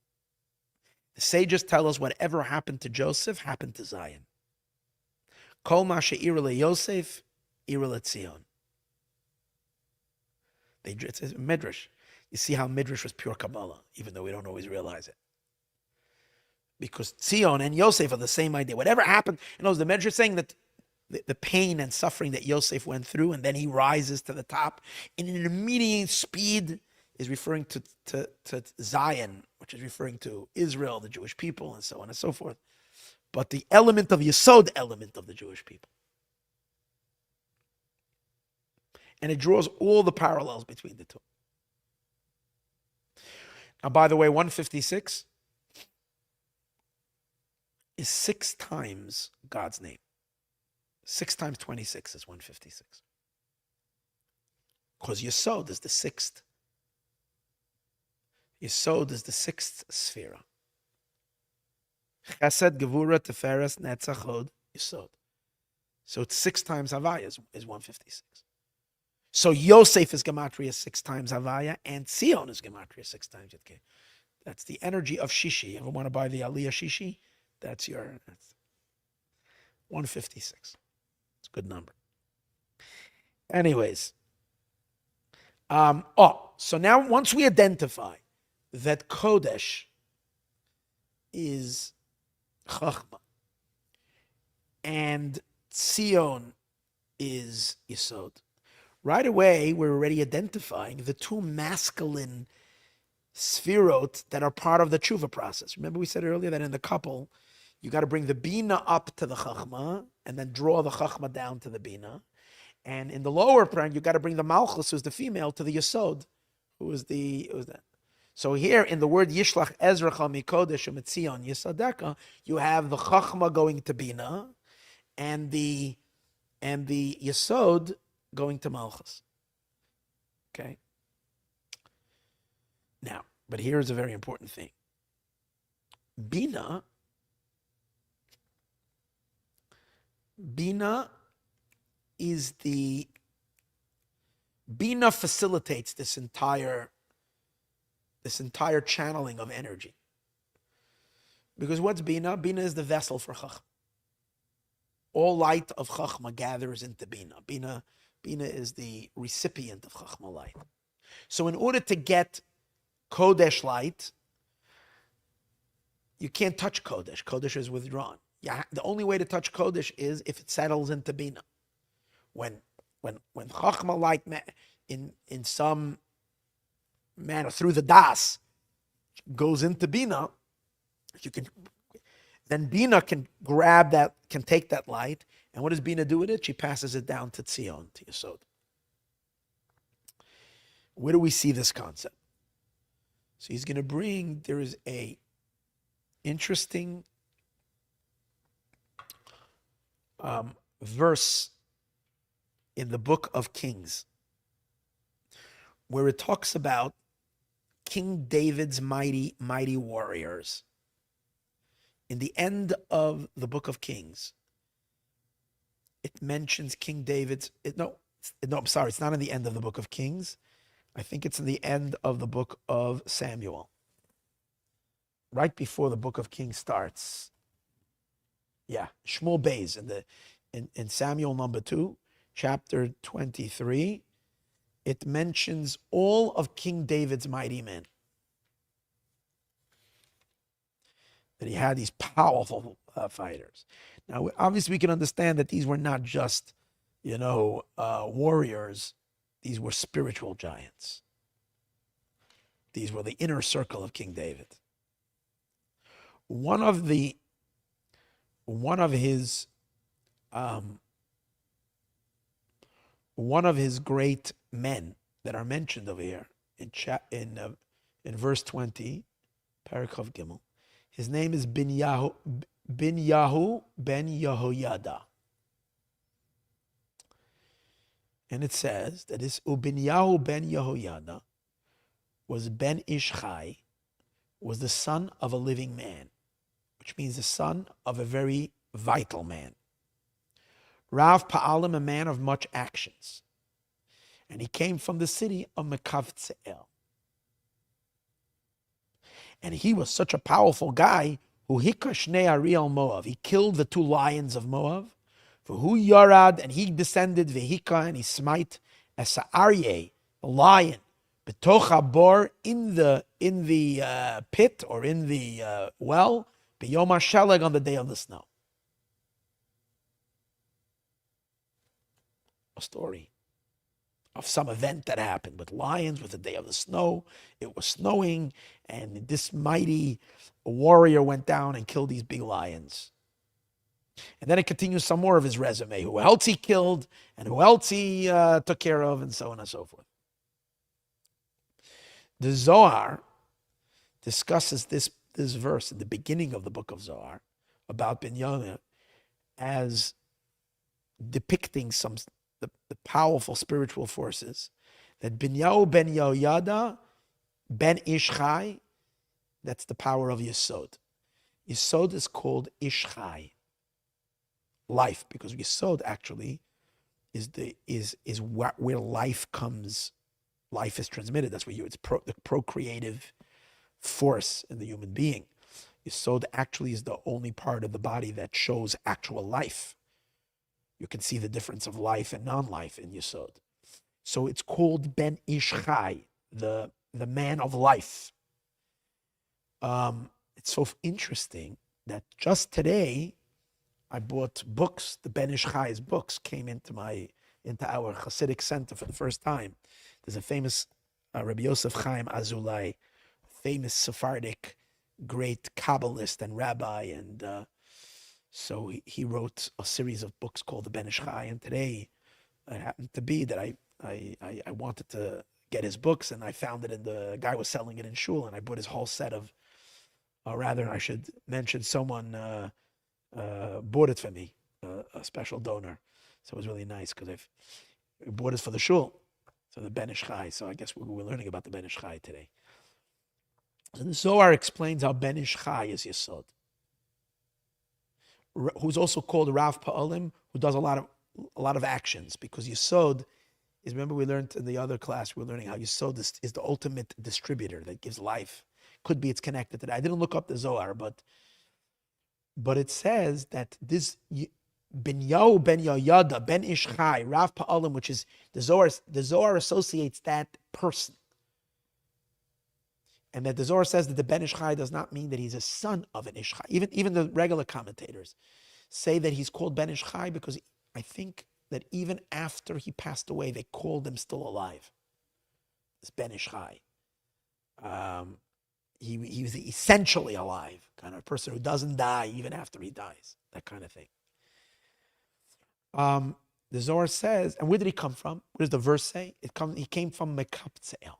The sages tell us whatever happened to Joseph happened to Zion. Kol ma she'ira leYosef, ira leTzion. It's a midrash. You see how midrash was pure kabbalah, even though we don't always realize it. Because Tzion and Yosef are the same idea. Whatever happened, the midrash is saying that the pain and suffering that Yosef went through, and then he rises to the top in an immediate speed, is referring to Zion, which is referring to Israel, the Jewish people, and so on and so forth. But the element of Yesod, element of the Jewish people. And it draws all the parallels between the two. Now, by the way, 156 is 6 times God's name. 6 times 26 is 156. Because Yesod is the 6th. Yesod is the 6th sphere. Chesed, Gevura, Teferes, Netzach, Hod, Yesod. So it's 6 times Havaya is 156. So Yosef is Gematria 6 times Havaya, and Tzion is Gematria 6 times Yitke. That's the energy of Shishi. Ever want to buy the Aliyah Shishi? That's 156. It's a good number. Anyways. So now once we identify that Kodesh is Chachma and Tzion is Yesod, right away we're already identifying the two masculine sphirot that are part of the tshuva process. Remember we said earlier that in the couple, you got to bring the Bina up to the Chachma and then draw the Chachma down to the Bina. And in the lower prank, you got to bring the Malchus, who's the female, to the Yesod, who is that. So here in the word Yishlach Ezracha Mikodesh Umetzion Yisadeka, you have the Chachma going to Bina, and the Yesod going to Malchus. Okay. Now, but here is a very important thing. Bina is the Bina facilitates this entire channeling of energy. Because what's Bina? Bina is the vessel for Chachma. All light of Chachma gathers into Bina. Bina is the recipient of Chachma light. So in order to get Kodesh light, you can't touch Kodesh. Kodesh is withdrawn. The only way to touch Kodesh is if it settles into Bina. When Chachma light in some manner through the Das goes into Bina, then Bina can grab that, can take that light, and what does Bina do with it? She passes it down to Tzion, to Yesod. Where do we see this concept? So he's going to bring, there is a interesting verse in the book of Kings where it talks about King David's mighty warriors. In the end of the book of Kings, it mentions King David's, it's not in the end of the book of Kings. I think it's in the end of the book of Samuel. Right before the book of Kings starts. Yeah, Shmuel Beis in Samuel number 2, chapter 23, it mentions all of King David's mighty men. That he had these powerful fighters. Now, obviously, we can understand that these were not just, warriors. These were spiritual giants. These were the inner circle of King David. One of his great men that are mentioned over here in verse 20, Parakhov Gimel. His name is Binyahu ben Yehoyada. And it says that this Binyahu ben Yehoyada was Ben Ishchai, was the son of a living man, which means the son of a very vital man. Rav Pa'alim, a man of much actions. And he came from the city of Mekavtze'el. And he was such a powerful guy who hika shnei Ariel Moav. He killed the 2 lions of Moav. For who yarad, and he descended vehika, and he smite as Aryeh, the lion, betocha bor, in the pit or in the well, b'yom hasheleg, on the day of the snow. A story of some event that happened with lions, with the day of the snow. It was snowing, and this mighty warrior went down and killed these big lions. And then it continues some more of his resume, who else he killed, and who else he took care of, and so on and so forth. The Zohar discusses this verse in the beginning of the book of Zohar about Binyamin as depicting the powerful spiritual forces that Binyahu ben Yehoyada ben Ishchai, that's the power of Yesod. Yesod is called Ishchai, life, because Yesod actually is where life comes. Life is transmitted. That's where it's the procreative force in the human being. Yesod actually is the only part of the body that shows actual life. You can see the difference of life and non-life in Yesod. So it's called Ben Ishchai, the man of life. It's so interesting that just today I bought books. The Ben Ishchai's books came into our Hasidic center for the first time. There's a famous Rabbi Yosef Chaim Azulai, famous Sephardic great Kabbalist and rabbi, and so he wrote a series of books called the Ben Ishchai. And today it happened to be that I wanted to get his books, and I found it in the guy was selling it in shul, and I bought his whole set of. Rather, I should mention someone bought it for me, a special donor. So it was really nice because I bought it for the shul. So the Ben Ishchai. So I guess we're learning about the Ben Ishchai today. And the Zohar explains how Ben Ishchai is Yesod, who's also called Rav Pa'alim, who does a lot of actions, because Yesod is, remember we learned in the other class, we were learning how Yesod is the ultimate distributor that gives life. Could be it's connected to that. I didn't look up the Zohar, but it says that this Ben Yahu Ben Yoyada Ben Ish Chai Rav Pa'alim, which is the Zohar associates that person. And that the Zohar says that the Ben Ish Chai does not mean that he's a son of an Ish Chai. Even the regular commentators say that he's called Ben Ish Chai because I think that even after he passed away, they called him still alive. It's Ben Ish Chai. He was essentially alive, kind of person who doesn't die even after he dies, that kind of thing. The Zohar says, and where did he come from? What does the verse say? He came from Mekaptzel.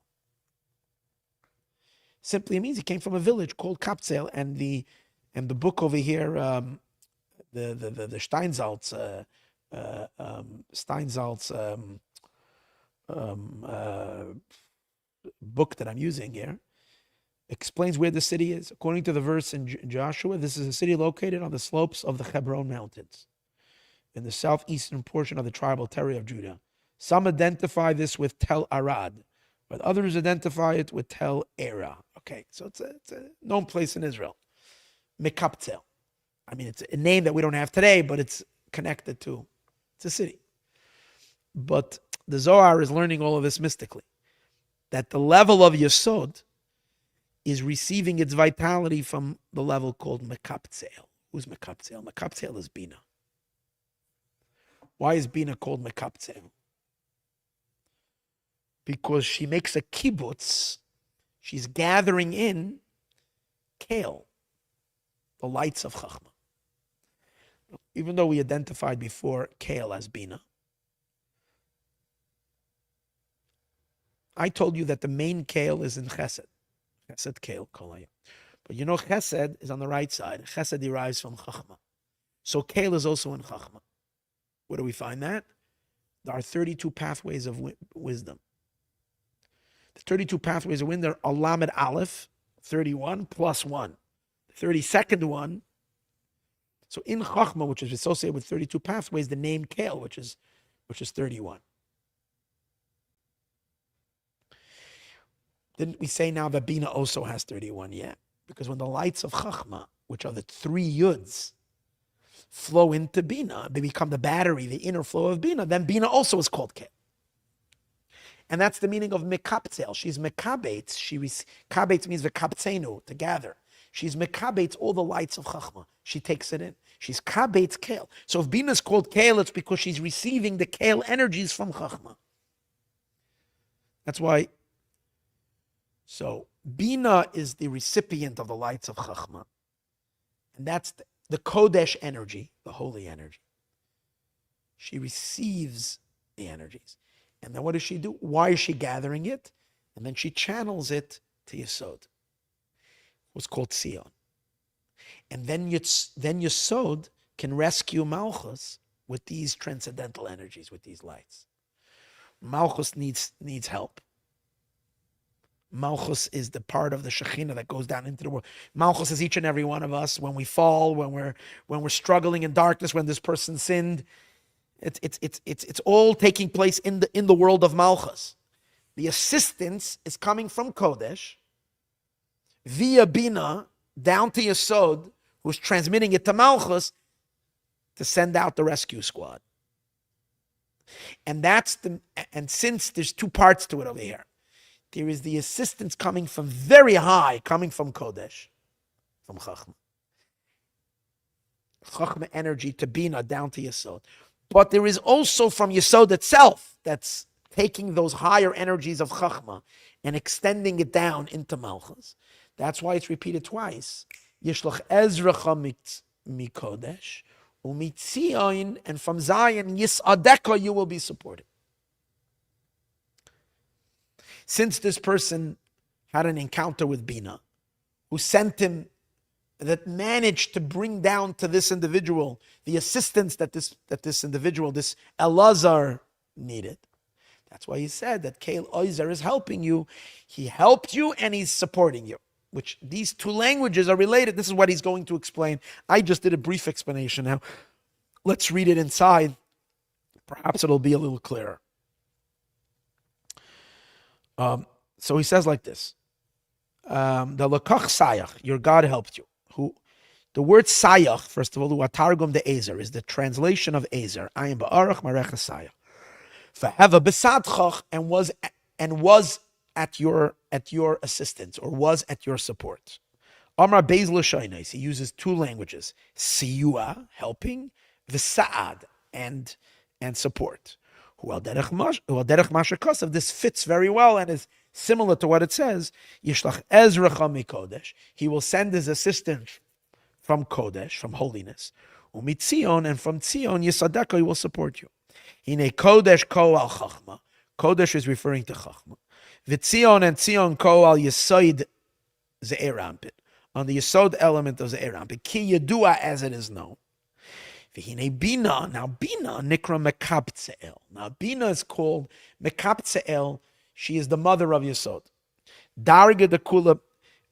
Simply means he came from a village called Kaptzel, and the book over here, the Steinsaltz book that I'm using here explains where the city is. According to the verse in Joshua, this is a city located on the slopes of the Hebron Mountains in the southeastern portion of the tribal territory of Judah. Some identify this with Tel Arad, but others identify it with Tel Era. Okay, so it's a known place in Israel. Mekaptzel. I mean, it's a name that we don't have today, but it's connected to, it's a city. But the Zohar is learning all of this mystically, that the level of Yesod is receiving its vitality from the level called Mekaptzel. Who's Mekaptzel? Mekaptzel is Bina. Why is Bina called Mekaptzel? Because she makes a kibbutz. She's gathering in Kale, the lights of Chachma. Even though we identified before Kale as Bina, I told you that the main Kale is in Chesed. Chesed Kale, Kolaya. But you know Chesed is on the right side. Chesed derives from Chachma. So Kale is also in Chachma. Where do we find that? There are 32 pathways of wisdom. The 32 pathways of wisdom are Lamed Aleph, 31 plus 1. The 32nd one. So in Chachma, which is associated with 32 pathways, the name Kale, which is 31. Didn't we say now that Bina also has 31? Yeah. Because when the lights of Chachma, which are the 3 Yuds, flow into Bina, they become the battery, the inner flow of Bina, then Bina also is called Kale. And that's the meaning of Mekaptzel. She's Mekabetz. Kabetz means Vekaptzenu, to gather. She's Mekabetz all the lights of Chachma. She takes it in. She's Kabetz Kale. So if Bina is called Kale, it's because she's receiving the Kale energies from Chachma. That's why. So Bina is the recipient of the lights of Chachma. And that's the Kodesh energy, the holy energy. She receives the energies. And then what does she do? Why is she gathering it? And then she channels it to Yesod. What's called Sion. And then Yesod can rescue Malchus with these transcendental energies, with these lights. Malchus needs help. Malchus is the part of the Shekhinah that goes down into the world. Malchus is each and every one of us. When we fall, when we're struggling in darkness, when this person sinned, it's all taking place in the world of Malchus. The assistance is coming from Kodesh via Bina down to Yesod, who's transmitting it to Malchus to send out the rescue squad. And since there's 2 parts to it over here. There is the assistance coming from very high, coming from Kodesh, from Chachma. Chachma energy to Bina down to Yesod. But there is also from Yesod itself that's taking those higher energies of Chachma and extending it down into Malchus. That's why it's repeated twice. Yishlach Ezracha mikodesh umitzion, and from Zion Yisadeka you will be supported. Since this person had an encounter with Bina, who sent him, that managed to bring down to this individual the assistance that this individual, this Alazar, needed. That's why he said that Kale Oizer is helping you. He helped you and he's supporting you. Which these 2 languages are related. This is what he's going to explain. I just did a brief explanation now. Let's read it inside. Perhaps it'll be a little clearer. So he says like this: the lekach sayach, your God helped you. Who the word sayach, first of all, the targum de ezer is the translation of ezer. I am ba'arach marecha sayach. Fahava besadchach, and was at your assistance, or was at your support. Amar Beis L'Shonos, he uses two languages: siyua, helping, v'sa'ad, and support. Who derech masha kosav. This fits very well and is similar to what it says. Yishlach ezracha mikodesh. He will send his assistant from Kodesh, from holiness. Umitzion, and from Tzion Yisadeka, he will support you. Hine Kodesh ko al chachma. Kodesh is referring to chachma. Vitzion and Tzion ko al Yisoid ze'erampit. On the Yisod element of ze'erampit. Ki yedua, as it is known. V'hine Bina. Now Bina nikra mekabtze'el. Now Bina is called mekabtze'el. She is the mother of Yisod. Darga de kula,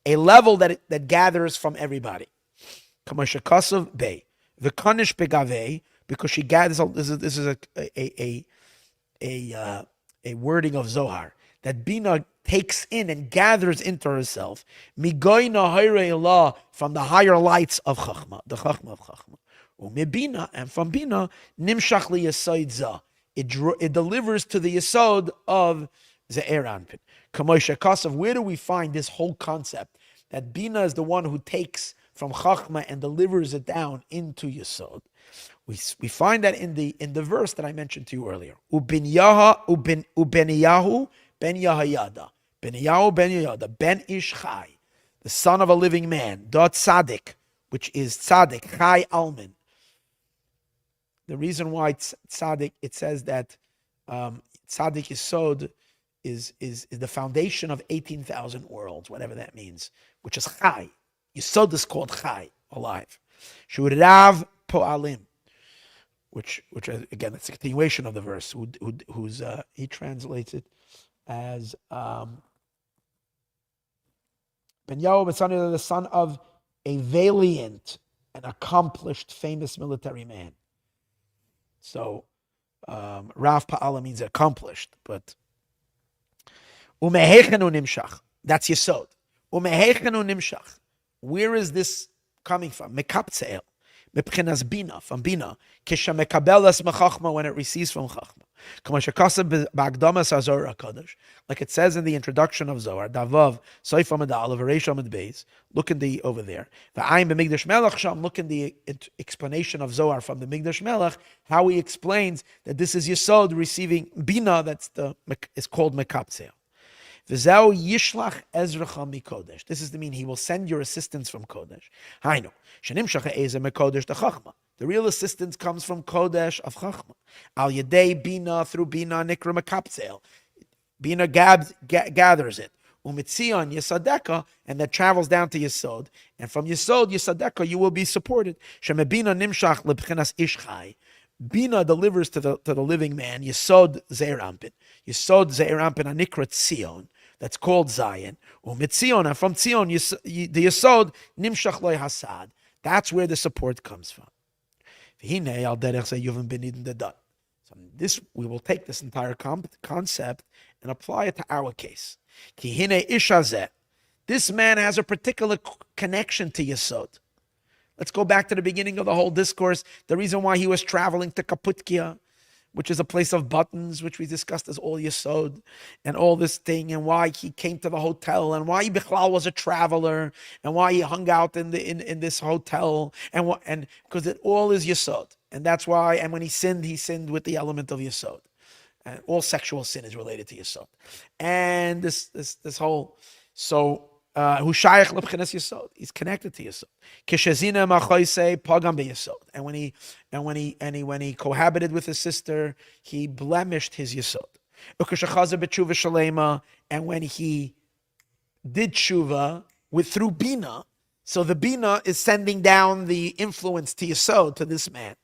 a level that gathers from everybody. Kamashakasav Bey. The Kanish Begave, because she gathers. This is a wording of Zohar that Bina takes in and gathers into herself. Migoyna Hayre, from the higher lights of Chachma, the Chachma of Chachma. Umibina, and from Bina Nimshach li Yesod Zah. It delivers to the Yesod of Ze'eranpin. Kamashakasav. Where do we find this whole concept that Bina is the one who takes from Chachma and delivers it down into Yesod? We find that in the verse that I mentioned to you earlier. Ubeniyahu ben Yahayada. Beniyahu ben Yahayada. Ben Ish Chai. The son of a living man. Dot Tzadik, which is Tzadik. Chai Almin. The reason why Tzadik, it says that Tzadik Yesod is the foundation of 18,000 worlds, whatever that means, which is Chai. Yesod is called Chai, alive. Shurav Po'alim, which again, it's a continuation of the verse. He translates it as Ben Yahu, the son of a valiant and accomplished, famous military man. So Rav Pa'ala means accomplished, but Umehechenu Nimshach. That's Yesod. Umehechenu Nimshach. Where is this coming from? Mekaptze'el. Mepchenas Bina, from Bina. Kisha mekabelas mechachma, when it receives from Chachma. Kamashakasav ba'agdamas hazor HaKadosh. Like it says in the introduction of Zohar, Davav, Soif Amid Aleph, Reish Amid Beis. Look in the over there. V'ayim b'migdash melech sham. Look in the explanation of Zohar from the Migdash Melech, how he explains that this is Yesod receiving Bina, is called mekaptze'el. V'zeu yishlach ezracha mikodesh. This is the mean he will send your assistance from Kodesh. Hainu shenimshach ezer mekodesh to Chachma. The real assistance comes from Kodesh of Chachma. Al yedei Bina, through Bina nikra mekaptze'el. Bina gathers it. Umitzion Yisadeka, and that travels down to Yesod. And from Yesod Yisadeka you will be supported. Shemebina nimshach lebchinas ishchai. Bina delivers to the living man. Yesod ze'erampin. Yesod ze'erampin anikra tzion. That's called Zion. Umitzion, and from Tzion, the Yesod nimshach loy hasad. That's where the support comes from. V'hinei al derech ze yuvim benidin dedat. So this, we will take this entire concept and apply it to our case. Ki hinei ishazeh. This man has a particular connection to Yesod. Let's go back to the beginning of the whole discourse. The reason why he was traveling to Kaputkia, which is a place of buttons, which we discussed as all Yesod, and all this thing, and why he came to the hotel, and why he Bichlal was a traveler, and why he hung out in this hotel, and because it all is Yesod. And that's why, and when he sinned with the element of Yesod. And all sexual sin is related to Yesod. And this whole, so who shayach lebchinas Yesod, he's connected to Yesod. Kishazina machoisei pagam beYesod, and when he cohabited with his sister, he blemished his Yesod. Ukashachaza b'tshuva shalema, and when he did tshuva through Bina, so the Bina is sending down the influence to Yesod, to this man.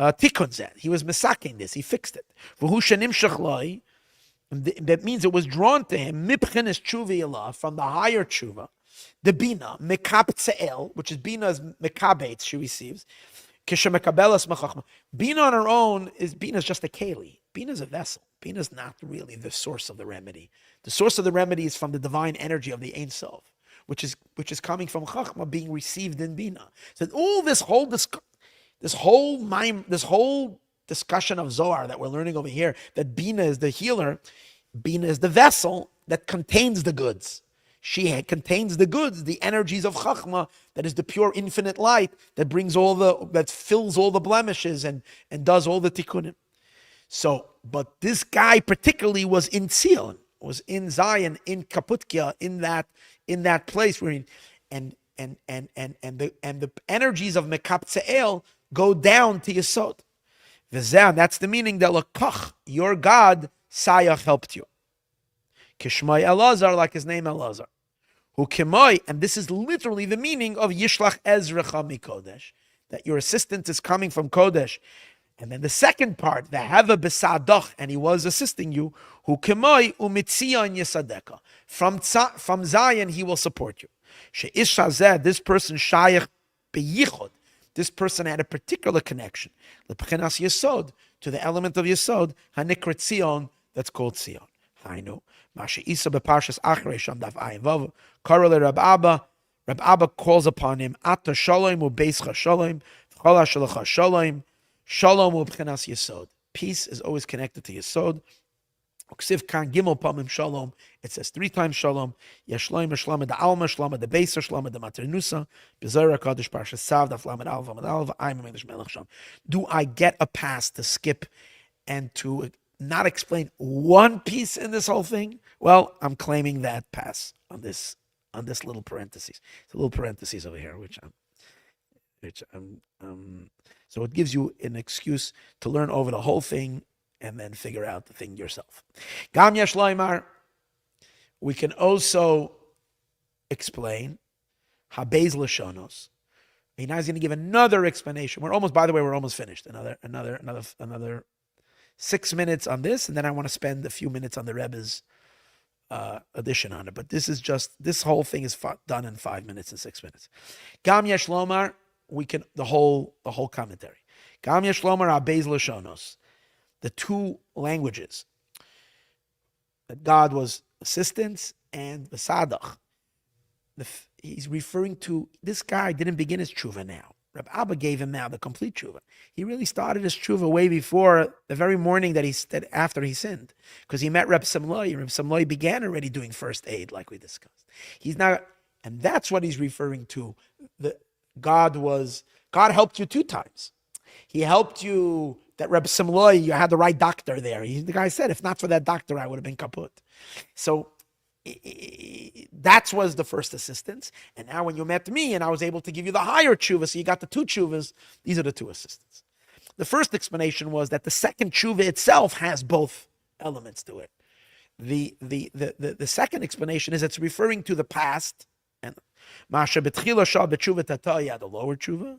Tikkun zeh, he was misaking this, he fixed it. V'hu shenimshach loi. That means it was drawn to him mipchenes tshuva from the higher tshuva, the Bina mekaptze'el, which is Bina's mekabetz, she receives. Kisha mekabelas mechachma. Bina on her own is just a keli. Bina is a vessel. Bina is not really the source of the remedy. The source of the remedy is from the divine energy of the Ein Sof, which is coming from Chachma being received in Bina. So all this whole discussion of Zohar that we're learning over here, that Bina is the healer, Bina is the vessel that contains the goods. She contains the goods, the energies of Chachma, that is the pure infinite light that fills all the blemishes and does all the tikkunim. So, but this guy particularly was in Zion, was in Zion, in Kaputkia, in that place where and the energies of Mekaptze'el go down to Yesod. That's the meaning that Lakach, your God, Sayach helped you. Kishmai Alazar, like his name Alazar. Who Kimoi, and this is literally the meaning of Yishlach Ezrecha Mikodesh, that your assistant is coming from Kodesh. And then the second part, the Hava Besadach, and he was assisting you. Who Kimoi Umitzion Yesadeka. From Zion he will support you. She'ish Hazeh, this person Shayach Beyichod. This person had a particular connection. L'Pchenas Yesod, to the element of Yesod, Hanikrat Zion, that's called Zion. I know. Masha Isa beParshas Achrei Sham Daf Ayin Vav. Karole Rab Abba. Rab Abba calls upon him. Ata Shalom uBeischa Shalom. V'Chala Shalacha Shalom. Shalom uB'Chenas Yesod. Peace is always connected to Yesod. Uksiv Kan Gimel Pamim Shalom. It says 3 times Shalom. Yeshloim Shlama de Alma Shlama de Beiser Shlama de Maternusa. Bezerah Kadosh Parshas Sav Daf Lamed Alva Lamed Alva. I'm English Melech Sham. Do I get a pass to skip and to not explain one piece in this whole thing? Well, I'm claiming that pass on this little parentheses. It's a little parentheses over here, so it gives you an excuse to learn over the whole thing and then figure out the thing yourself. Gam yesh loymar, we can also explain habez lashonos. Now he's going to give another explanation. We're almost finished. Another 6 minutes on this, and then I want to spend a few minutes on the Rebbe's addition on it. But this whole thing is done in 5 minutes and 6 minutes. Gam yesh lomar, the whole commentary. Gam yesh lomar habez lashonos, the 2 languages that God was assistance and besadach. He's referring to this guy didn't begin his tshuva now. Reb Abba gave him now the complete tshuva. He really started his tshuva way before the very morning after he sinned, because he met Reb Samloi. Reb Samloi began already doing first aid, like we discussed. And that's what he's referring to. God helped you 2 times. He helped you that Reb Samloi, you had the right doctor there. The guy said, if not for that doctor, I would have been kaput. So that was the first assistance. And now when you met me and I was able to give you the higher tshuva, so you got the 2 tshuvas, these are the 2 assistants. The first explanation was that the second tshuva itself has both elements to it. The second explanation is it's referring to the past, and Masha betchila shah b'tshuva tata, you had the lower tshuva,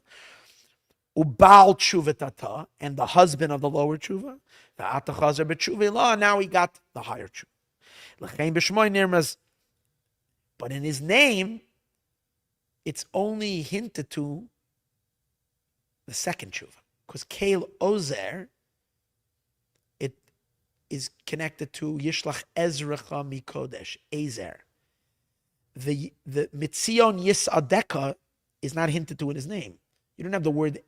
ubal tshuva tata, and the husband of the lower tshuva, the atachazar b'tshuva la, now he got the higher tshuva. But in his name, it's only hinted to the second tshuva, because Keil Ozer, it is connected to Yishlach Ezrecha Mikodesh, Ezer. The Mitzion Yisadeka is not hinted to in his name. You don't have the word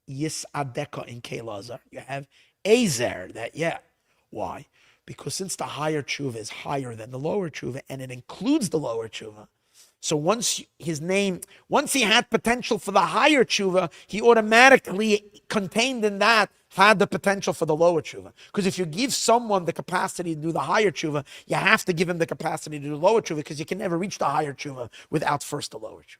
Yisadeka in Keil Ozer. You have Ezer. Why? Because since the higher tshuva is higher than the lower tshuva, and it includes the lower tshuva, so once he had potential for the higher tshuva, he automatically contained in that had the potential for the lower tshuva. Because if you give someone the capacity to do the higher tshuva, you have to give him the capacity to do the lower tshuva, because you can never reach the higher tshuva without first the lower tshuva.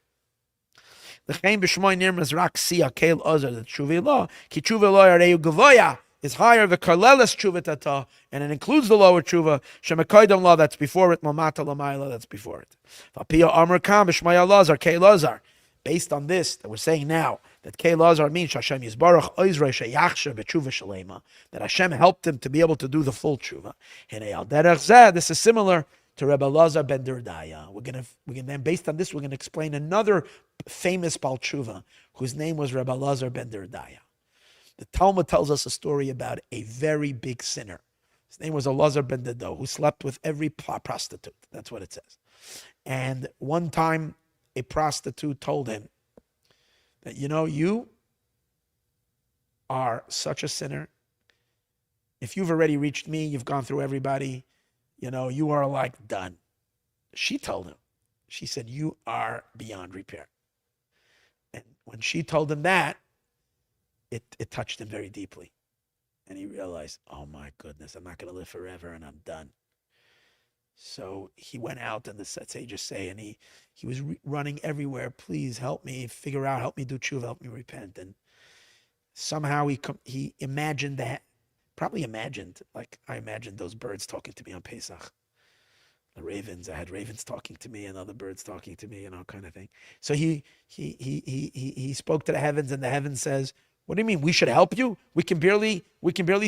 Is higher the karleles tshuva tata, and it includes the lower tshuva shemekaydam law that's before it, mamata lamayla that's before it. V'apiyah amar kam b'shmai Alazar kei Alazar. Based on this that we're saying now, that kei Alazar means Hashem Yisbarach oizrei sheyachsher b'tshuva shalema, that Hashem helped him to be able to do the full tshuva. Hinei al derech zeh, this is similar to Rebbe Alazar ben Derdaya. We're gonna then, based on this, we're gonna explain another famous Bal Tshuva whose name was Rebbe Alazar ben Derdaya. The Talmud tells us a story about a very big sinner His name was Alazar ben Dedo, who slept with every prostitute. That's what it says. And one time, a prostitute told him that, you are such a sinner. If you've already reached me, you've gone through everybody, you are like done. She told him, she said, you are beyond repair. And when she told him that, it touched him very deeply. And he realized, oh my goodness, I'm not going to live forever and I'm done. So he went out, and the sages say, and he was running everywhere. Please help me figure out, help me do tshuva, help me repent. And somehow he imagined that, probably imagined, like I imagined those birds talking to me on Pesach. The ravens, I had ravens talking to me and other birds talking to me and all kind of thing. So he spoke to the heavens, and the heavens says, what do you mean? We should help you? We can barely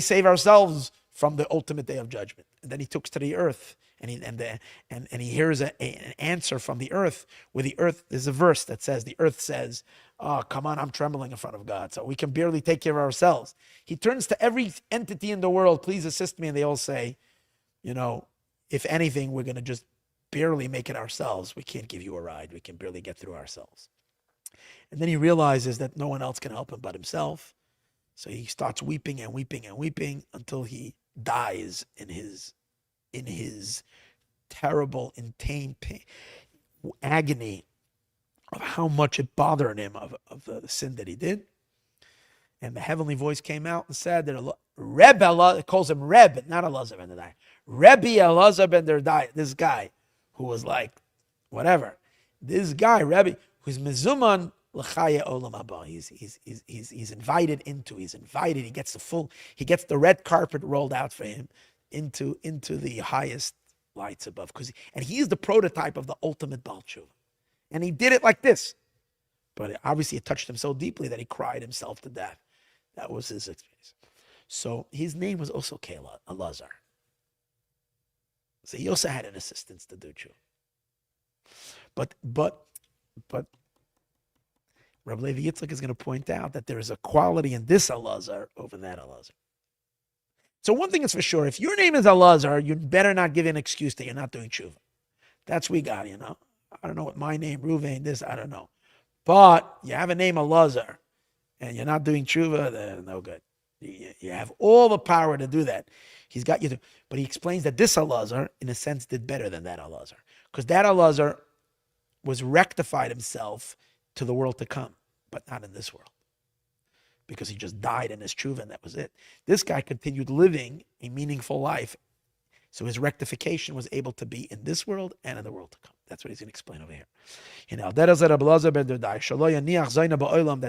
save ourselves from the ultimate day of judgment. And then he talks to the earth, and he hears an answer from the earth, where the earth, there's a verse that says, the earth says, oh, come on, I'm trembling in front of God. So we can barely take care of ourselves. He turns to every entity in the world, please assist me. And they all say, if anything, we're going to just barely make it ourselves. We can't give you a ride. We can barely get through ourselves. And then he realizes that no one else can help him but himself. So he starts weeping and weeping and weeping until he dies in his terrible, intense pain, agony of how much it bothered him of the sin that he did. And the heavenly voice came out and said that Reb Alazar, it calls him Reb, not Alazar ben Derdai. Rebbe Alazar ben Derdai, this guy who was like, whatever. This guy, Rebbe, who's mezuman l'chaya olam haba. He's invited, he gets the red carpet rolled out for him into the highest lights above. And he is the prototype of the ultimate Baal Tshuva. And he did it like this. But obviously it touched him so deeply that he cried himself to death. That was his experience. So his name was also Alazar. So he also had an assistant to do tshuva. But Rabbi Levi Yitzchak is going to point out that there is a quality in this Alazar over that Alazar. So one thing is for sure, if your name is Alazar, you better not give an excuse that you're not doing tshuva. That's we got, I don't know what my name, Ruvain, this, I don't know. But you have a name Alazar, and you're not doing tshuva, then no good. You have all the power to do that. He's got you to, but he explains that this Alazar, in a sense, did better than that Alazar. Because that Alazar was rectified himself to the world to come, but not in this world. Because he just died in his tshuva, and that was it. This guy continued living a meaningful life. So his rectification was able to be in this world and in the world to come. That's what he's going to explain over here. That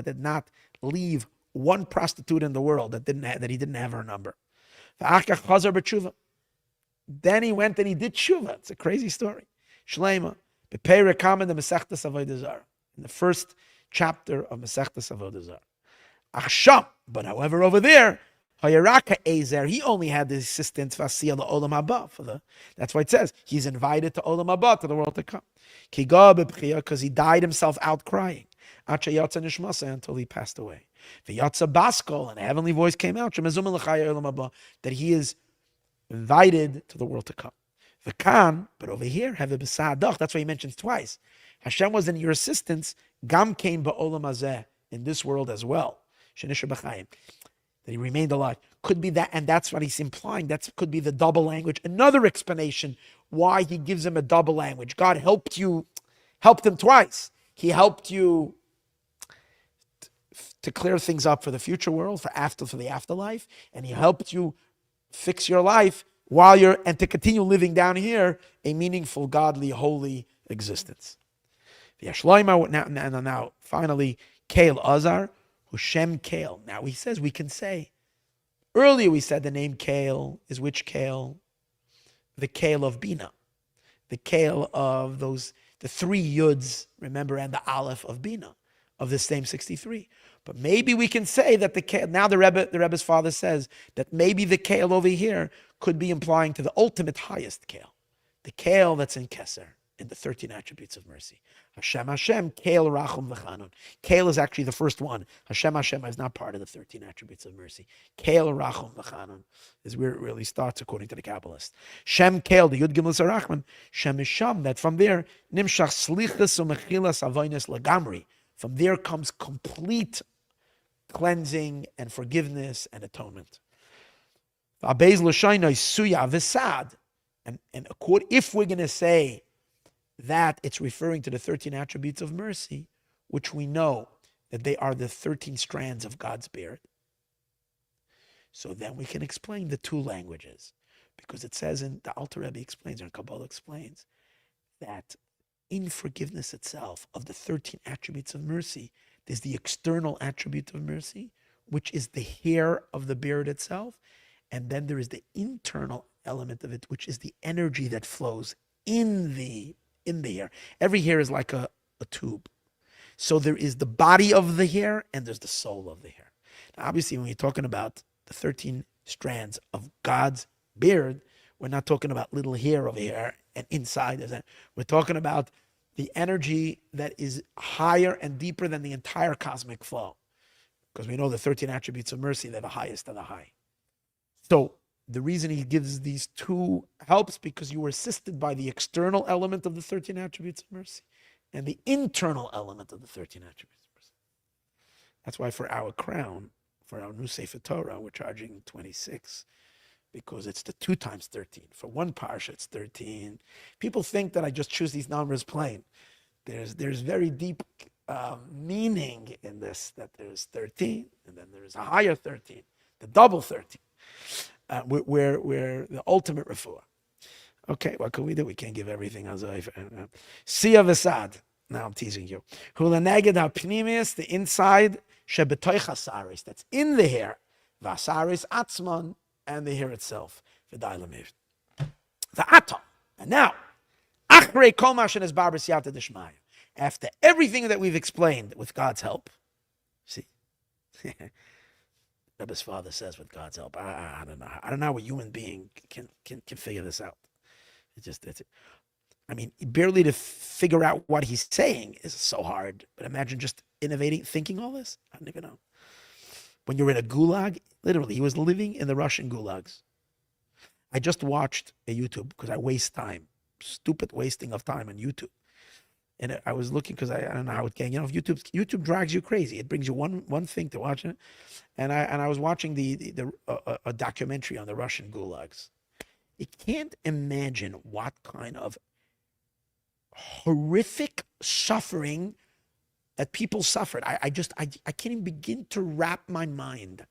did not leave one prostitute in the world that he didn't have her number. Then he went and he did tshuva. It's a crazy story. Shleima. In the first chapter of Masechtas Avodah Zarah. But however, over there, he only had the assistance that's why it says he's invited to Olam Haba, to the world to come. Because he died himself out crying until he passed away. And a heavenly voice came out that he is invited to the world to come. But over here, that's why he mentions twice. Hashem was in your assistance, gam came ba'olam hazeh, in this world as well. That he remained alive. Could be that, and that's what he's implying. That could be the double language. Another explanation why he gives him a double language. God helped him twice. He helped you to clear things up for the future world, for the afterlife, and he helped you fix your life and to continue living down here a meaningful, godly, holy existence. Now, finally, Kael Azar, Hushem Kael. Now he says we can say, earlier we said the name Kael is which Kael? The Kael of Bina. The Kael of the three Yuds, remember, and the Aleph of Bina, of the same 63. But maybe we can say that the Kael, now the Rebbe's father says that maybe the Kael over here could be implying to the ultimate highest Kael. The Kael that's in Keser. in the 13 attributes of mercy. Hashem, Keil, Rachum, V'chanun. Keil is actually the first one. Hashem is not part of the 13 attributes of mercy. Keil, Rachum, V'chanun is where it really starts according to the Kabbalists. Shem, Keil, the Yud Gimel Sarachman. Shem is Sham, that from there, Nimshach Slichas U'Mechilas Avoynes Lagamri. From there comes complete cleansing and forgiveness and atonement. And if we're going to say that it's referring to the 13 attributes of mercy, which we know that they are the 13 strands of God's beard, so then we can explain the two languages. Because it says in the Alter Rebbe explains, or Kabbalah explains, that in forgiveness itself of the 13 attributes of mercy, there's the external attribute of mercy, which is the hair of the beard itself. And then there is the internal element of it, which is the energy that flows in the hair. Every hair is like a tube. So there is the body of the hair and there's the soul of the hair. Now, obviously, when you're talking about the 13 strands of God's beard, we're not talking about little hair over here and inside. We're talking about the energy that is higher and deeper than the entire cosmic flow. Because we know the 13 attributes of mercy, they're the highest of the high. So the reason he gives these two helps because you were assisted by the external element of the 13 attributes of mercy and the internal element of the 13 attributes of mercy. That's why for our crown, for our new Sefer Torah, we're charging 26 because it's the 2 times 13. For one parsha, it's 13. People think that I just choose these numbers plain. There's very deep meaning in this, that there's 13 and then there's a higher 13, the double 13. We're the ultimate refuah. Okay, what can we do? We can't give everything. Siya v'sad. Now I'm teasing you. Hulaneged ha'pnimius, the inside, shebetoich hasaris, that's in the hair. Vasaris atzman, and the hair itself. V'day lemiv. V'atom. And now, achrei kol mashen es bar b'siyata d'shmaya. After everything that we've explained with God's help, see, Rebbe's father says, with God's help, I don't know. I don't know how a human being can figure this out. Barely to figure out what he's saying is so hard. But imagine just innovating, thinking all this. I don't even know. When you're in a gulag, literally, he was living in the Russian gulags. I just watched a YouTube because I waste time, stupid wasting of time on YouTube. And I was looking because I don't know how it can. YouTube drags you crazy. It brings you one thing to watch it, and I was watching a documentary on the Russian gulags. You can't imagine what kind of horrific suffering that people suffered. I can't even begin to wrap my mind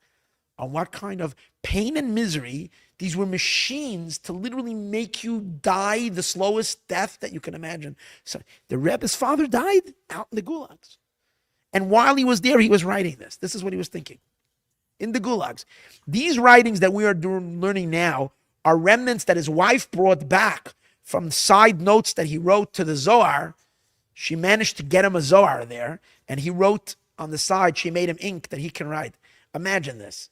on what kind of pain and misery. These were machines to literally make you die the slowest death that you can imagine. So the Rebbe's father died out in the gulags. And while he was there, he was writing this. This is what he was thinking. In the gulags. These writings that we are learning now are remnants that his wife brought back from side notes that he wrote to the Zohar. She managed to get him a Zohar there, and he wrote on the side, she made him ink that he can write. Imagine this.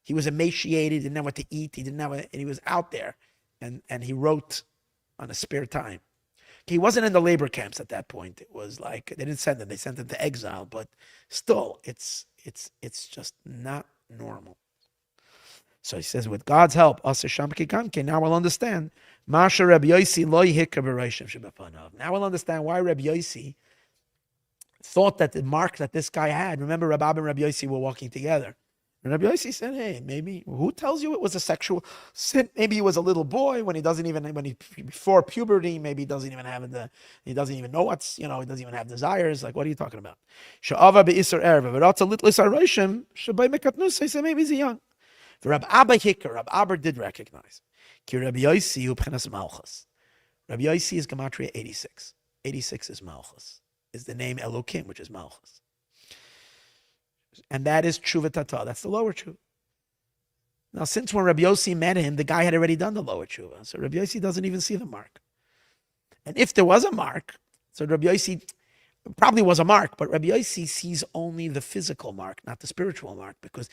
He was emaciated, he didn't know what to eat, and he was out there, and he wrote on his spare time. He wasn't in the labor camps at that point. It was like, they didn't send him, they sent him to exile, but still, it's just not normal. So he says, with God's help, now we'll understand. Now we'll understand why Rabbi Yossi thought that the mark that this guy had, remember Rabbi Abba and Rabbi Yossi were walking together. And Rabbi Yossi said, hey, maybe, who tells you it was a sexual sin? Maybe he was a little boy before puberty, maybe he doesn't even know what's, he doesn't even have desires. Like, what are you talking about? Maybe he's young. Rabbi Abba Hikar, Rabbi Abba did recognize. Rabbi Yossi is Gematria 86. 86 is Malchus, is the name Elokim, which is Malchus. And that is Tshuva Tata. That's the lower Tshuva. Now, since when Rabbi Yossi met him, the guy had already done the lower Tshuva. So Rabbi Yossi doesn't even see the mark. And if there was a mark, so Rabbi Yossi probably was a mark, but Rabbi Yossi sees only the physical mark, not the spiritual mark, because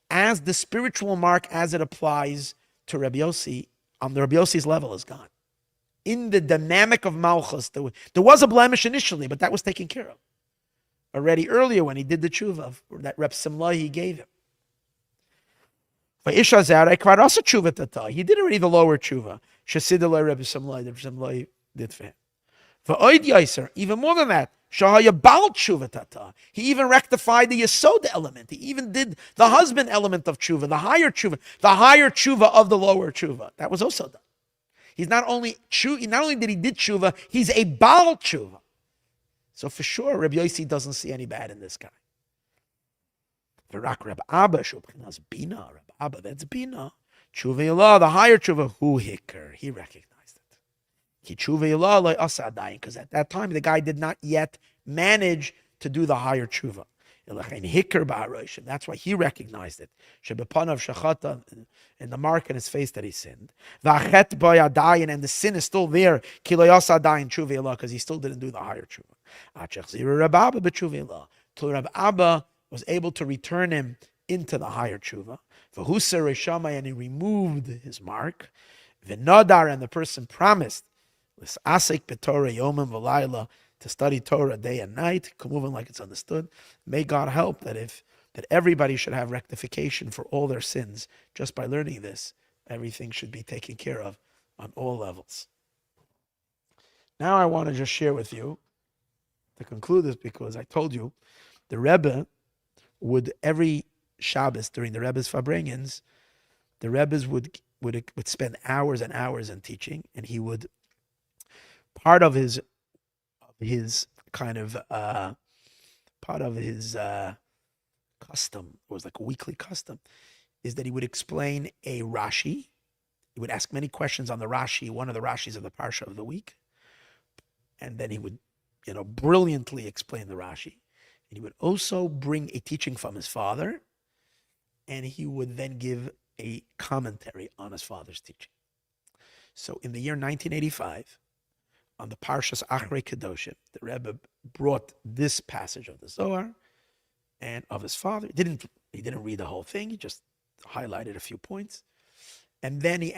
as the spiritual mark, as it applies to Rabbi Yossi, on the Rabbi Yossi's level is gone. in the dynamic of Malchus, there was a blemish initially, but that was taken care of already earlier when he did the tshuva, that Reb Simlai he gave him. He did already the lower tshuva. Reb Simlai did for him. Even more than that, he even rectified the Yesod element. He even did the husband element of tshuva, the higher tshuva of the lower tshuva. That was also done. He's not only did he did tshuva, he's a Baal tshuva. So for sure, Rabbi Yossi doesn't see any bad in this guy. V'rak Reb Abba, that's Bina. Reb Abba, that's Bina. Tshuva Yelah, the higher tshuva, hu hikr, he recognized it. Ki tshuva Yelah lo asa adayin, because at that time the guy did not yet manage to do the higher tshuva. That's why he recognized it. Shebepanav shachata, in the mark in his face that he sinned. V'achet boyadayin, and the sin is still there. Ki lo asa adayin tshuva Yelah, because he still didn't do the higher tshuva. Reb Abba b'tshuva Yelah, till Reb Abba was able to return him into the higher tshuva. V'huser reshamai, and he removed his mark. V'nadar, and the person promised l'sasek b'torah yomim v'layla, to study Torah day and night, moving like it's understood. May God help that everybody should have rectification for all their sins. Just by learning this, everything should be taken care of on all levels. Now I want to just share with you, to conclude this, because I told you, the Rebbe would, every Shabbos during the Rebbe's Farbrengens, the Rebbe's would spend hours and hours in teaching, and he would, part of his custom, it was like a weekly custom, is that he would explain a Rashi. He would ask many questions on the Rashi, one of the Rashis of the Parsha of the week, and then he would, brilliantly explain the Rashi. And he would also bring a teaching from his father, and he would then give a commentary on his father's teaching. So in the year 1985, on the Parshas Achrei Kedoshim, the Rebbe brought this passage of the Zohar and of his father. He didn't read the whole thing. He just highlighted a few points, and then he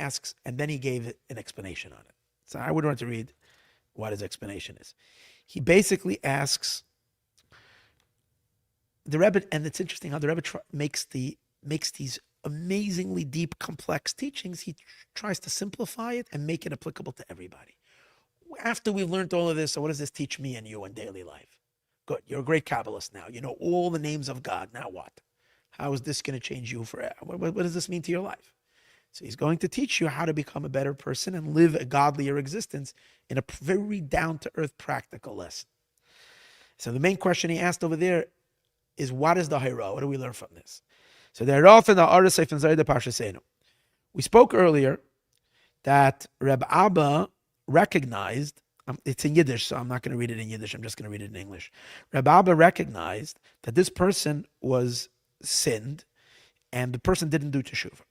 gave an explanation on it. So I would want to read what his explanation is. He basically asks the Rebbe, and it's interesting how the Rebbe makes these amazingly deep, complex teachings. He tries to simplify it and make it applicable to everybody. After we've learned all of this, so what does this teach me and you in daily life? Good, you're a great Kabbalist now. You know all the names of God. Now what? How is this going to change you forever? What does this mean to your life? So he's going to teach you how to become a better person and live a godlier existence in a very down-to-earth practical lesson. So the main question he asked over there is, what is the Hira? What do we learn from this? So the Hira from the Aris Seif and Zayda Parshasenu. We spoke earlier that Reb Abba recognized, it's in Yiddish, so I'm not going to read it in Yiddish, I'm just going to read it in English. Reb Abba recognized that this person was sinned, and the person didn't do teshuvah.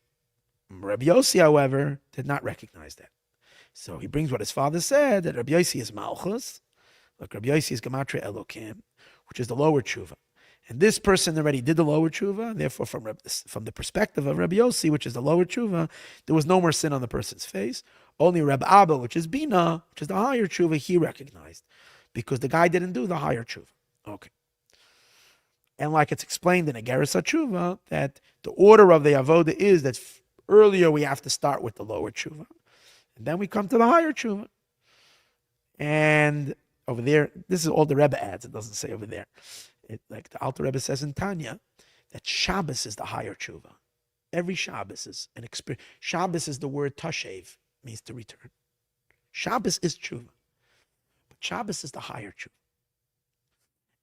Rabbi Yossi, however, did not recognize that. So he brings what his father said, that Rabbi Yossi is Malchus, like Rabbi Yossi is Gematria Elokim, which is the lower tshuva. And this person already did the lower tshuva, and therefore from the perspective of Rabbi Yossi, which is the lower tshuva, there was no more sin on the person's face. Only Reb Abba, which is Bina, which is the higher tshuva, he recognized, because the guy didn't do the higher tshuva. Okay. And like it's explained in Igeres HaTshuva, that the order of the avoda is that earlier we have to start with the lower tshuva, and then we come to the higher tshuva. And over there, this is all the Rebbe adds, it doesn't say over there. Like the Alter Rebbe says in Tanya, that Shabbos is the higher tshuva. Every Shabbos is an experience. Shabbos is the word tashev, means to return. Shabbos is tshuva, but Shabbos is the higher tshuva.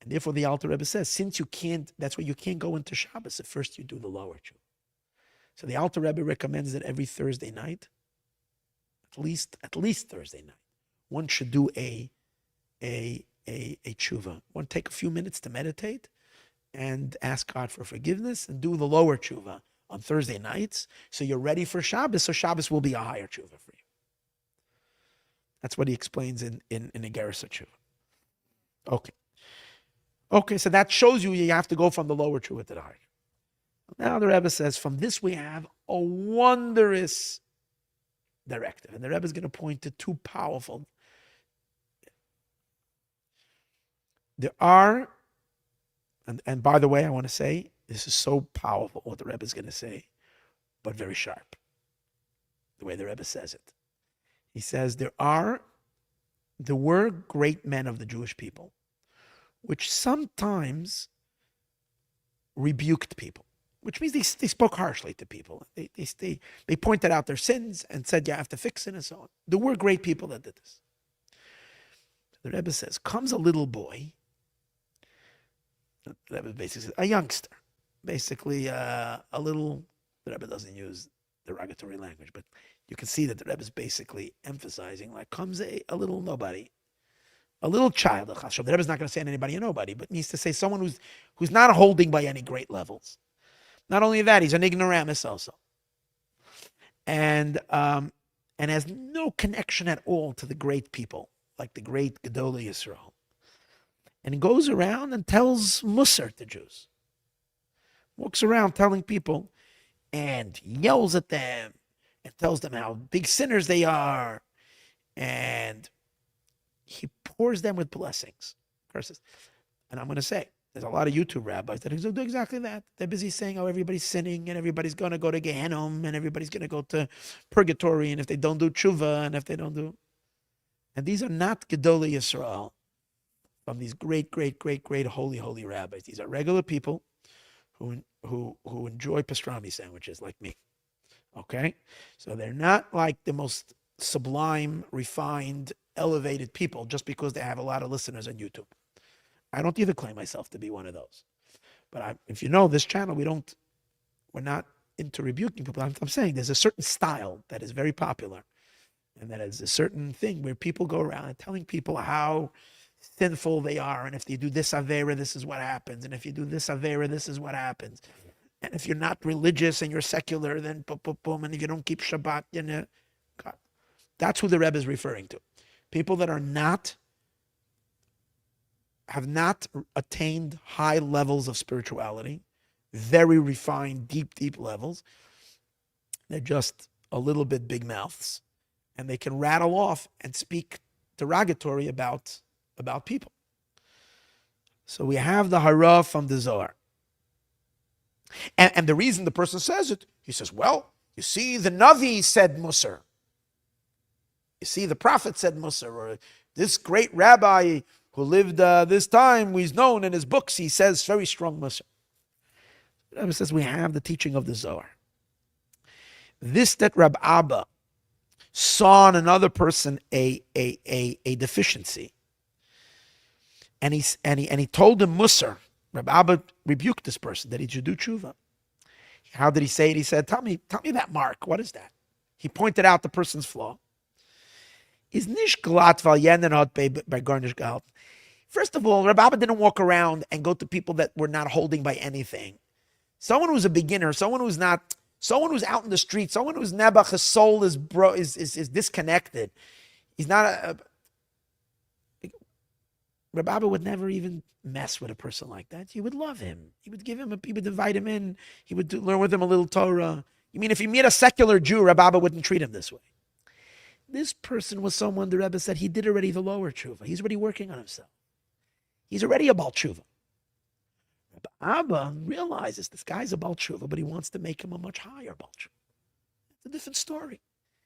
And therefore the Alter Rebbe says, since you can't, that's why you can't go into Shabbos at first you do the lower tshuva. So the Alter Rebbe recommends that every Thursday night, at least Thursday night, one should do a tshuva. One take a few minutes to meditate and ask God for forgiveness and do the lower tshuva on Thursday nights, so you're ready for Shabbos, so Shabbos will be a higher tshuva for you. That's what he explains in Igeres HaTshuva. Okay, so that shows you have to go from the lower tshuva to the higher. Now the Rebbe says, from this we have a wondrous directive. And the Rebbe is going to point to two powerful. There are, and by the way, I want to say, this is so powerful what the Rebbe is going to say, but very sharp, the way the Rebbe says it. He says, there were great men of the Jewish people, which sometimes rebuked people, which means they spoke harshly to people. They pointed out their sins and said, you have to fix it and so on. There were great people that did this. The Rebbe says, comes a little boy, the Rebbe basically says, a youngster, basically a little, the Rebbe doesn't use derogatory language, but you can see that the Rebbe is basically emphasizing, like, comes a little nobody, a little child. The Rebbe is not going to say anybody a nobody, but needs to say someone who's not holding by any great levels. Not only that, he's an ignoramus also, and has no connection at all to the great people, like the great Gedolei Yisrael. And he goes around and tells Musar to Jews. Walks around telling people and yells at them and tells them how big sinners they are. And he pours them with blessings, curses. And I'm going to say, there's a lot of YouTube rabbis that do exactly that. They're busy saying, oh, everybody's sinning and everybody's going to go to Gehenna and everybody's going to go to purgatory. And if they don't do tshuva and if they don't do... And these are not Gedolei Yisrael from these great, great, great, great holy rabbis. These are regular people who enjoy pastrami sandwiches like me. Okay? So they're not like the most sublime, refined, elevated people just because they have a lot of listeners on YouTube. I don't even claim myself to be one of those. But if you know this channel, we're not into rebuking people. I'm saying there's a certain style that is very popular. And that is a certain thing where people go around and telling people how sinful they are. And if they do this Avera, this is what happens. And if you do this Avera, this is what happens. And if you're not religious and you're secular, then boom, boom, boom. And if you don't keep Shabbat, you know, God. That's who the Rebbe is referring to. People that have not attained high levels of spirituality, very refined, deep levels. They're just a little bit big mouths. And they can rattle off and speak derogatory about people. So we have the hara from the Zohar. And the reason the person says it, he says, well, you see, the Navi said Musar. You see, the prophet said Musar. Or this great rabbi who lived this time, he's known in his books, he says very strong Musar. The Rebbe says we have the teaching of the Zohar. This that Rab Abba saw in another person a deficiency, and he told him Musar. Rab Abba rebuked this person that he should do tshuva. How did he say it? He said, "Tell me that mark. What is that?" He pointed out the person's flaw. Is nish glat val yenen hat by garnish gehalten. First of all, Rab Abba didn't walk around and go to people that were not holding by anything. Someone who's a beginner, someone who's out in the street, someone who's nebuch, his soul is disconnected. He's not Rab Abba would never even mess with a person like that. He would love him. He would he would invite him in. He would learn with him a little Torah. You mean if you meet a secular Jew, Rab Abba wouldn't treat him this way. This person was someone the Rebbe said he did already the lower tshuva. He's already working on himself. He's already a Baal Tshuva. Rab Abba realizes this guy's a Baal Tshuva, but he wants to make him a much higher Baal Tshuva. It's a different story.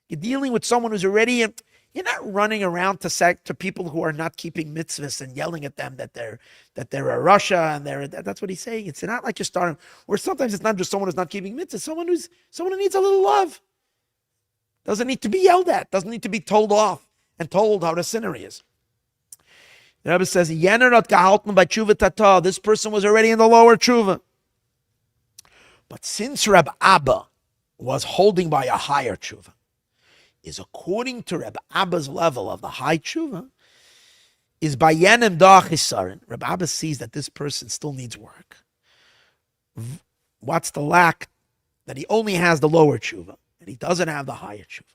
You're dealing with someone who's already, you're not running around to people who are not keeping mitzvahs and yelling at them that they're a Russia and that's what he's saying. It's not like you're starting, or sometimes it's not just someone who's not keeping mitzvahs, someone who needs a little love. Doesn't need to be yelled at, doesn't need to be told off and told how the sinner he is. The Rebbe says, Yener not gehalten by tshuva tata. This person was already in the lower tshuva. But since Rab Abba was holding by a higher tshuva, is according to Rab Abba's level of the high tshuva, is by yenem da chisaron. Rab Abba sees that this person still needs work. What's the lack? That he only has the lower tshuva, and he doesn't have the higher tshuva.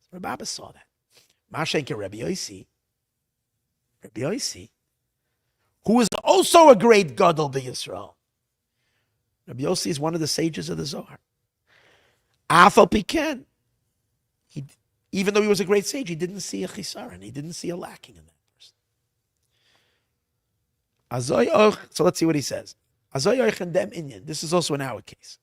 So Rab Abba saw that. Mashenke Rabbi Yossi, who is also a great gadol b'Yisrael. Rabbi Yossi is one of the sages of the Zohar. Afal piken. Even though he was a great sage, he didn't see a chisaron. He didn't see a lacking in that person. So let's see what he says. This is also in our case.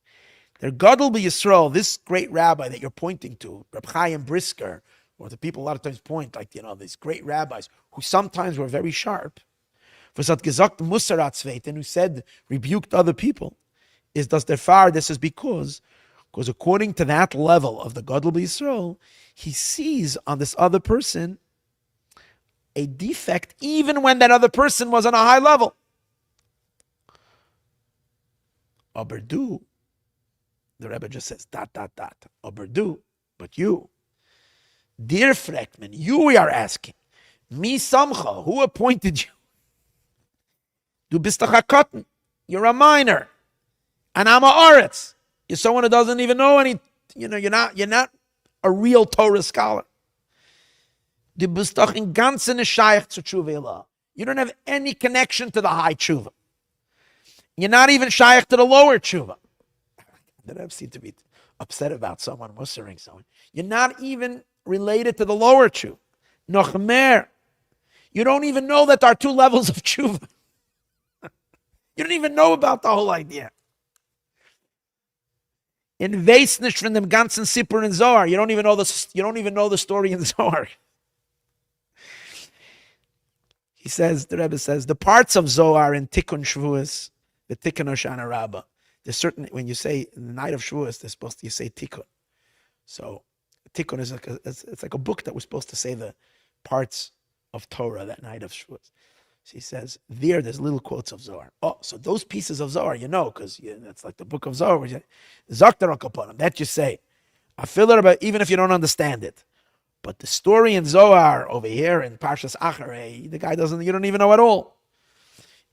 There gadol b'Yisrael, this great rabbi that you're pointing to, Reb Chaim Brisker, or the people a lot of times point, like, these great rabbis who sometimes were very sharp, who said, rebuked other people, is das der Fall. This is because according to that level of the gadol b'Yisrael, he sees on this other person a defect, even when that other person was on a high level. Oberdu, the Rebbe just says, ... Oberdu, but you, dear Freckman, we are asking, Mi Samcha, who appointed you? Du bist doch a cotton, you're a minor, and I'm a oretz. You're someone who doesn't even know any, you're not a real Torah scholar. Du bist doch in ganzen Shaykh zu Tshuva. You don't have any connection to the high Tshuva. You're not even Shaykh to the lower Tshuva. The Rebbe seemed to be upset about someone mussering someone. You're not even related to the lower Tshuva. Noch mehr. You don't even know that there are two levels of Tshuva. You don't even know about the whole idea. In Weisnish from dem ganzen Sipur in Zohar, you don't even know the story in Zohar. The Rebbe says, the parts of Zohar in Tikkun Shavuos, the Tikkun Hoshana Rabbah, there's certain, when you say the night of Shavuos, you say Tikkun. So Tikkun is it's like a book that was supposed to say the parts of Torah that night of Shavuos. So he says, there's little quotes of Zohar. Oh, so those pieces of Zohar, because it's like the book of Zohar, that you say. I feel it about, even if you don't understand it. But the story in Zohar over here in Parshas Acharei, the guy you don't even know at all.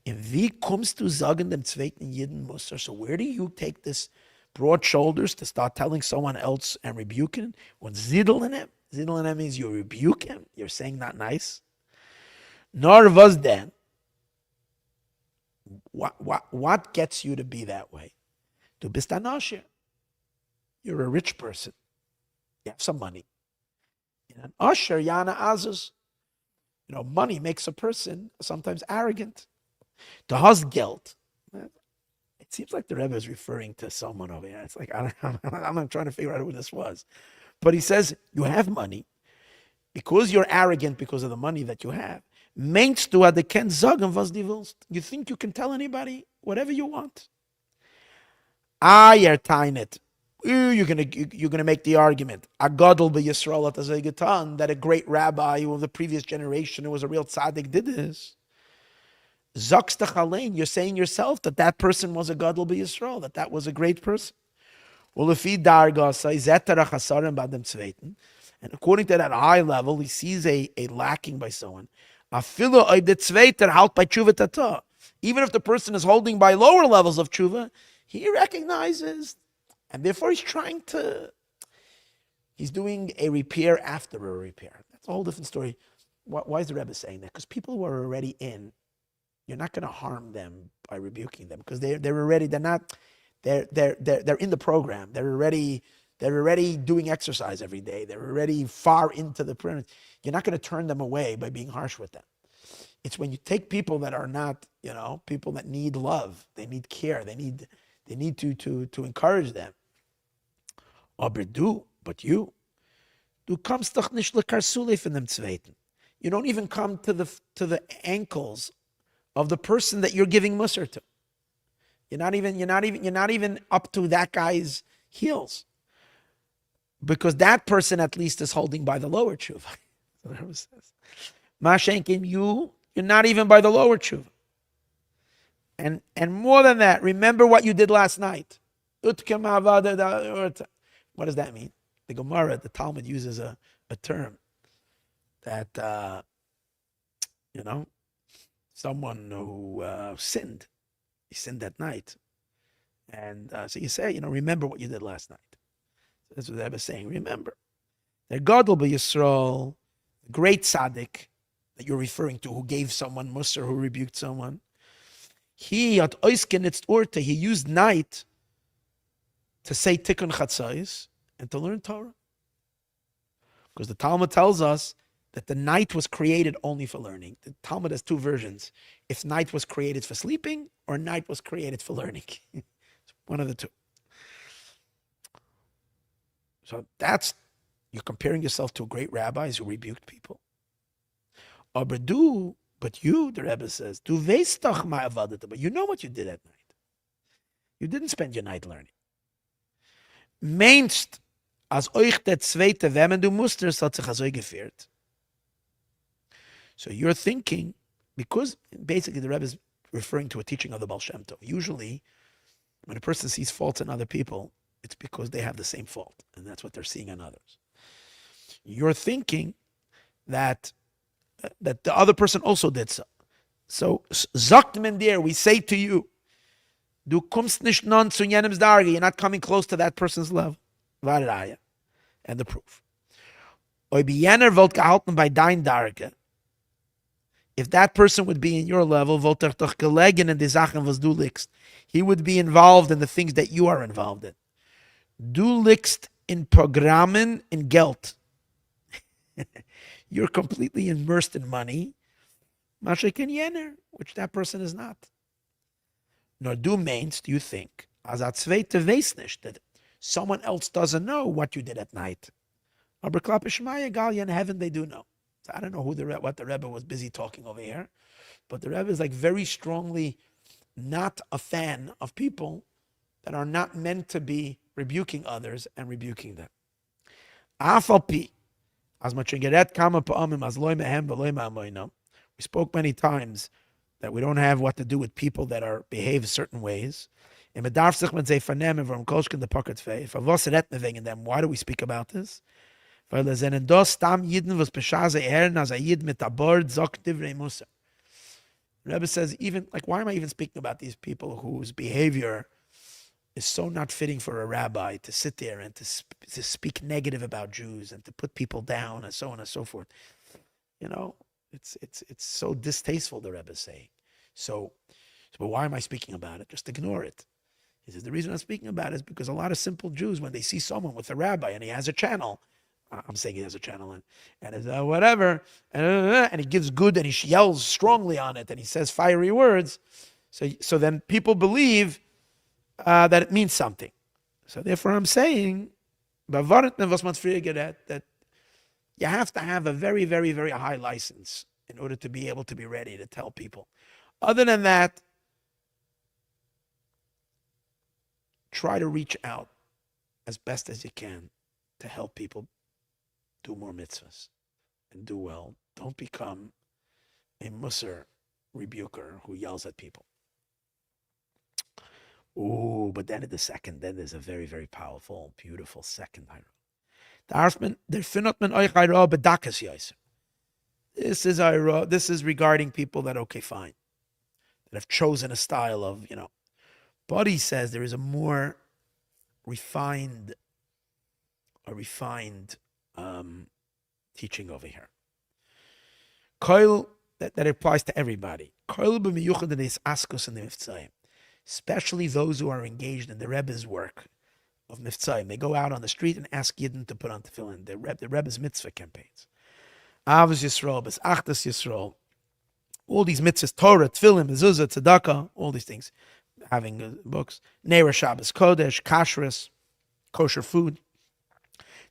In wie kommst du sagen dem zweiten Yidden Musar? So where do you take this broad shoulders to start telling someone else and rebuking? When zidel in him means you rebuke him. You're saying not nice. Nor was then. What gets you to be that way? Du bist ein Asher. You're a rich person. You have some money. An Asher, Yana Azus. Money makes a person sometimes arrogant. Du hast Geld. It seems like the Rebbe is referring to someone over here. It's like, I'm not trying to figure out who this was. But he says, you have money. Because you're arrogant because of the money that you have. Meinst du, de ken sagen, was die willst? You think you can tell anybody whatever you want? You're tainet. You're gonna make the argument. A gadol b'Yisrael getan, that a great rabbi of the previous generation who was a real tzaddik did this. Zokst chalein, you're saying yourself that person was a gadol b'Yisrael, that was a great person. Ulefi darga say zeter chasarim badem tzveiten, and according to that high level, he sees a lacking by someone. Afilu oid the tzveiter halt by tshuva tata. Even if the person is holding by lower levels of tshuva, he recognizes. And therefore he's doing a repair after a repair. That's a whole different story. Why is the Rebbe saying that? Because people who are already in, you're not going to harm them by rebuking them because they're in the program. They're already doing exercise every day. They're already far into the pyramid. You're not going to turn them away by being harsh with them. It's when you take people that are not, people that need love, they need care, they need to encourage them. But you kommst doch nicht lekarsule von dem Zweiten. You don't even come to the ankles of the person that you're giving musar to. You're not even up to that guy's heels, because that person at least is holding by the lower tshuva. That's what it says. Mashenkin, you're not even by the lower tshuva. And more than that, remember what you did last night. What does that mean? The Gemara, the Talmud uses a term that, someone who sinned. He sinned that night. And so you say, remember what you did last night. So that's what the Rebbe is saying. Remember. The Gadol b'Yisrael, the great tzaddik that you're referring to, who gave someone musar, who rebuked someone, he used night to say tikkun chatzais and to learn Torah. Because the Talmud tells us that the night was created only for learning. The Talmud has two versions. If night was created for sleeping or night was created for learning. One of the two. So you're comparing yourself to great rabbis who rebuked people. But you, the Rebbe says, but you know what you did at night. You didn't spend your night learning. Meinst, als euch der zweite Wemmen du Musters hat sich also geführt. So you're thinking, because basically the Rebbe is referring to a teaching of the Baal Shem Tov. Usually, when a person sees faults in other people, it's because they have the same fault, and that's what they're seeing in others. You're thinking that the other person also did so. So, sagt men dir, we say to you, du kommst nicht non zu jenem's Darge, you're not coming close to that person's level. Varaya. And the proof. Oi bi jener wollt gehalten bei dein Darge, if that person would be in your level, wollt doch gelegen in die Sachen, was du liegst. He would be involved in the things that you are involved in. Du liegst in Programmen, in Geld. You're completely immersed in money, Mashik and Yener, which that person is not. Nor do means, do you think, as that zweite weiß nicht, that someone else doesn't know what you did at night. Aber klappe Shmaya gal in heaven they do know. So I don't know what the Rebbe was busy talking over here, but the Rebbe is like very strongly not a fan of people that are not meant to be rebuking others and rebuking them. Afalpi. We spoke many times that we don't have what to do with people that behave certain ways. Why do we speak about this? Rebbe says, why am I even speaking about these people whose behavior is so not fitting for a rabbi to sit there and to speak negative about Jews and to put people down and so on and so forth. It's so distasteful, the Rebbe is saying. So why am I speaking about it? Just ignore it. He says, the reason I'm speaking about it is because a lot of simple Jews, when they see someone with a rabbi and he has a channel, I'm saying he has a channel and it's whatever, and he gives good and he yells strongly on it and he says fiery words. So then people believe that it means something. So therefore I'm saying that you have to have a very, very, very high license in order to be able to be ready to tell people. Other than that, try to reach out as best as you can to help people do more mitzvahs and do well. Don't become a musar rebuker who yells at people. Oh, but then there's a very, very powerful, beautiful second hierarchy. This is regarding people that, okay, fine, that have chosen a style of, But he says there is a more refined teaching over here. That applies to everybody. Especially those who are engaged in the Rebbe's work of Miftzayim. They go out on the street and ask Yidden to put on tefillin. The Rebbe's mitzvah campaigns. Avos Yisrael, Besachtas Yisrael. All these mitzvahs, Torah, tefillin, mezuzah, tzedakah, all these things. Having books. Neira Shabbos Kodesh, kashrus, kosher food.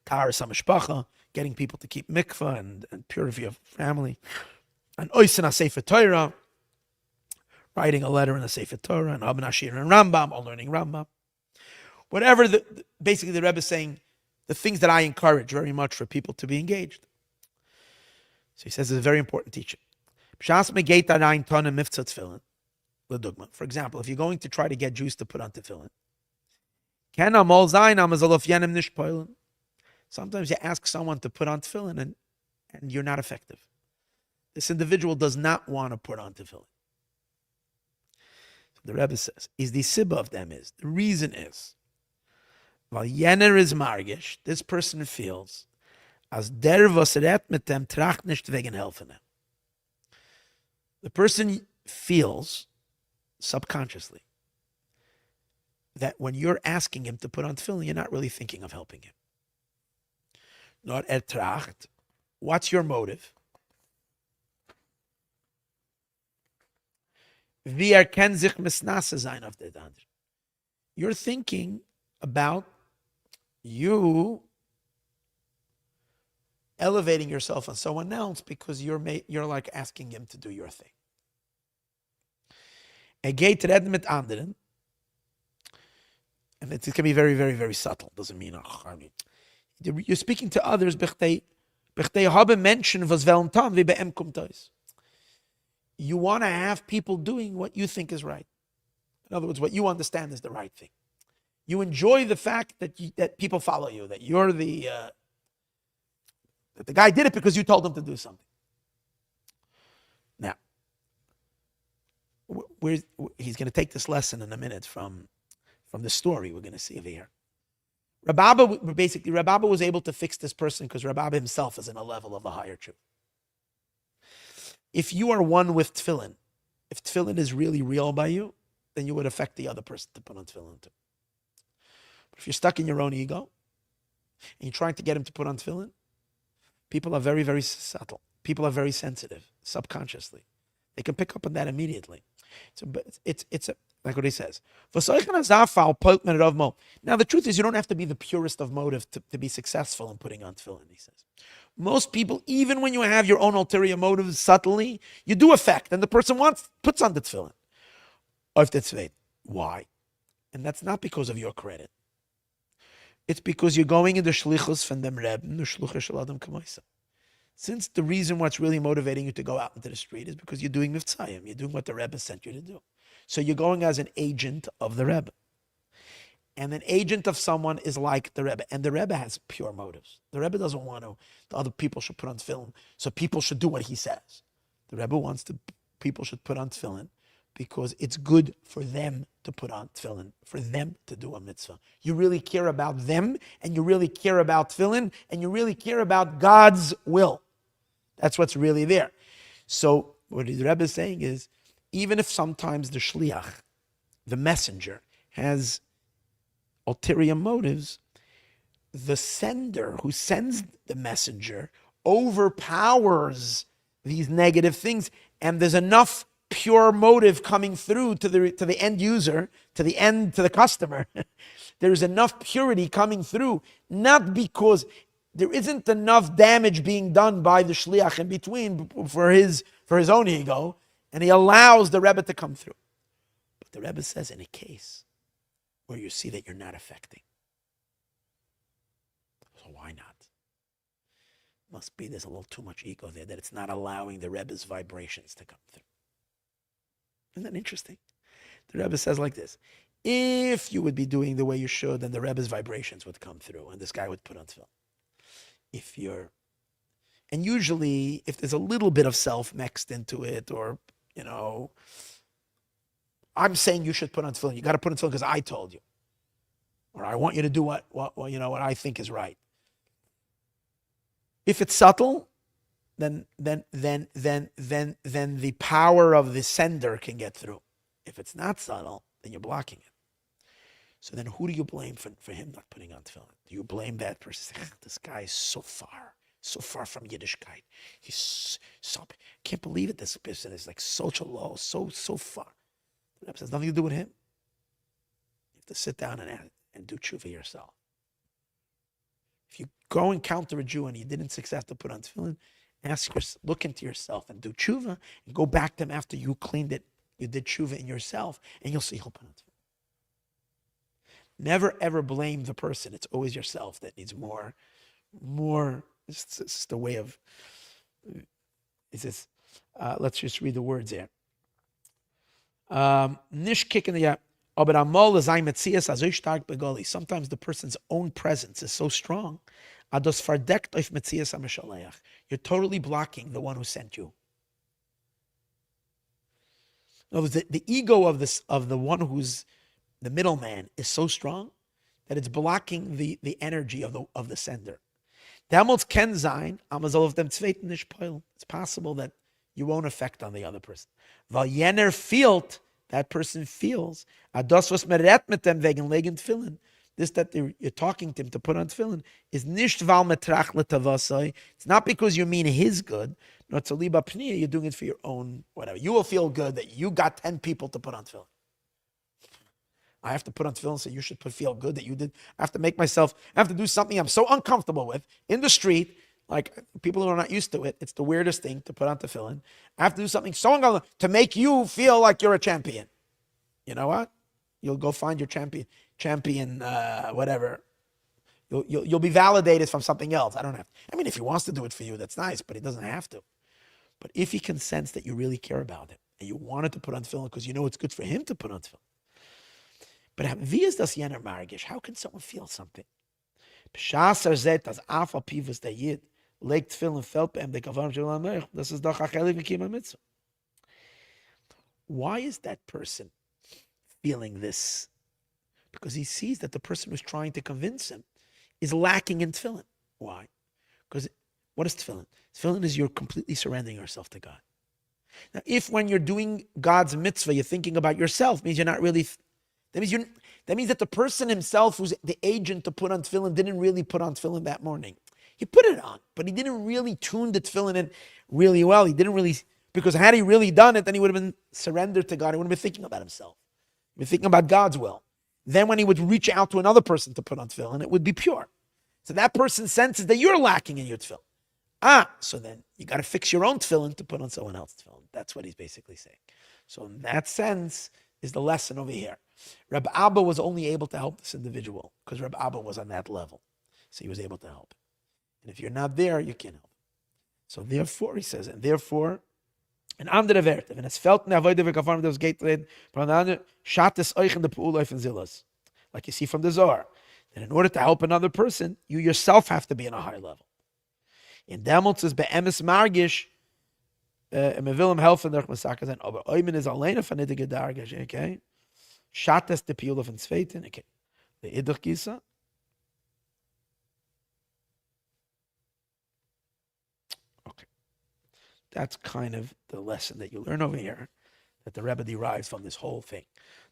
Taharas HaMishpacha, getting people to keep mikvah and purity of family. And Oisin HaSefer Torah, writing a letter in the Sefer Torah, and Abin Ashir and Rambam, or learning Rambam. Whatever, basically the Rebbe is saying, the things that I encourage very much for people to be engaged. So he says it's a very important teaching. For example, if you're going to try to get Jews to put on tefillin, sometimes you ask someone to put on tefillin and you're not effective. This individual does not want to put on tefillin. The Rebbe says, the reason is, while jener is margish, this person feels, as der was mit dem tracht nicht wegen helfen. The person feels, subconsciously, that when you're asking him to put on tefillin, you're not really thinking of helping him. not Tracht. What's your motive? Wie kann sich Misnase sein auf der andere? You're thinking about you elevating yourself on someone else because you're like asking him to do your thing. Geht reden mit anderen, and it can be very, very, very subtle. Doesn't mean you're speaking to others. You want to have people doing what you think is right. In other words, what you understand is the right thing. You enjoy the fact that people follow you, that you're that the guy did it because you told him to do something. Now, he's going to take this lesson in a minute from the story we're going to see over here. Rabbi Abba was able to fix this person because Rabbi Abba himself is in a level of the higher truth. If you are one with tefillin, if tefillin is really real by you, then you would affect the other person to put on tefillin too. But if you're stuck in your own ego and you're trying to get him to put on tefillin, people are very, very subtle. People are very sensitive, subconsciously. They can pick up on that immediately. It's like what he says. Now, the truth is, you don't have to be the purest of motive to be successful in putting on tefillin, he says. Most people, even when you have your own ulterior motives subtly, you do affect, and the person puts on the tefillin. Why? And that's not because of your credit. It's because you're going in the shlichus from them Rebbe, the shlucha shel adam kamoisa. Since the reason what's really motivating you to go out into the street is because you're doing mivtzayim, you're doing what the Rebbe sent you to do. So you're going as an agent of the Rebbe. And an agent of someone is like the Rebbe. And the Rebbe has pure motives. The Rebbe doesn't want the other people should put on tefillin, so people should do what he says. The Rebbe wants people should put on tefillin because it's good for them to put on tefillin, for them to do a mitzvah. You really care about them, and you really care about tefillin, and you really care about God's will. That's what's really there. So what the Rebbe is saying is, even if sometimes the shliach, the messenger, has ulterior motives, the sender who sends the messenger overpowers these negative things, and there's enough pure motive coming through to the end user, to the customer. There's enough purity coming through, not because there isn't enough damage being done by the shliach in between for his own ego, and he allows the Rebbe to come through. But the Rebbe says, in a case where you see that you're not affecting, so why not? Must be there's a little too much ego there, that it's not allowing the Rebbe's vibrations to come through. Isn't that interesting? The Rebbe says like this: if you would be doing the way you should, then the Rebbe's vibrations would come through, and this guy would put on tefillin. And usually, if there's a little bit of self mixed into it, or I'm saying you should put on tefillin. You got to put on tefillin because I told you, or I want you to do what I think is right. If it's subtle, then the power of the sender can get through. If it's not subtle, then you're blocking it. So then who do you blame for him not putting on tefillin? Do you blame that person? This guy is so far from Yiddishkeit. He's so, can't believe it. This person is like so low, so far. It has nothing to do with him. You have to sit down and do tshuva yourself. If you go and counter a Jew and you didn't success to put on tefillin, look into yourself and do tshuva, and go back to him after you cleaned it. You did tshuva in yourself, and you'll see he'll put on tefillin. Never ever blame the person. It's always yourself that needs more. It's just a way of. Let's just read the words here. Sometimes the person's own presence is so strong. You're totally blocking the one who sent you. In other words, the ego of the one who's the middleman is so strong that it's blocking the energy of the sender. It's possible that you won't affect on the other person. That person feels this that you're talking to him to put on tefillin is nicht val metrach letavasai. It's not because you mean his good. Not to liba pniya. You're doing it for your own whatever. You will feel good that you got 10 people to put on tefillin. I have to put on tefillin, so you should feel good that you did. I have to do something I'm so uncomfortable with in the street. Like people who are not used to it, it's the weirdest thing to put on tefillin. I have to do something so uncomfortable to make you feel like you're a champion. You know what? You'll go find your champion, whatever. You'll be validated from something else. I don't have. I mean, if he wants to do it for you, that's nice, but he doesn't have to. But if he can sense that you really care about him and you wanted to put on tefillin because you know it's good for him to put on tefillin. But wie ist das jener margish? How can someone feel something? B'shasar zet as afa pivus der Yid legt tefillin felt beim de kavam shel HaMelech. Das ist doch a chelik v'kiyum mitzvah. Why is that person feeling this? Because he sees that the person who's trying to convince him is lacking in tefillin. Why? Because what is tefillin? Tefillin is you're completely surrendering yourself to God. Now, if when you're doing God's mitzvah, you're thinking about yourself, means you're not really. That means that the person himself, who's the agent to put on tefillin, didn't really put on tefillin that morning. He put it on, but he didn't really tune the tefillin in really well. He didn't really, because had he really done it, then he would have been surrendered to God. He wouldn't have been thinking about himself. He would be thinking about God's will. Then when he would reach out to another person to put on tefillin, it would be pure. So that person senses that you're lacking in your tefillin. So then you got to fix your own tefillin to put on someone else's tefillin. That's what he's basically saying. So in that sense is the lesson over here. Reb Abba was only able to help this individual because Reb Abba was on that level. So he was able to help. And if you're not there, you can't help. So therefore, he says, and andere Werte, wenn es fällt in der Avoide v'kafarm das geht reden, von einer schatt es euch in der Poolleif in Zillas. Like you see from the Zohar, that in order to help another person, you yourself have to be on a high level. In Demolz is be'emes margish, me will ihm helfen durch Masaka sein, aber Oymen ist alleine von der Gedargisch, okay? Schatt es der Poolleif in Zweiten, okay? The Idach Gisa. Okay. That's kind of the lesson that you learn over here, that the Rebbe derives from this whole thing.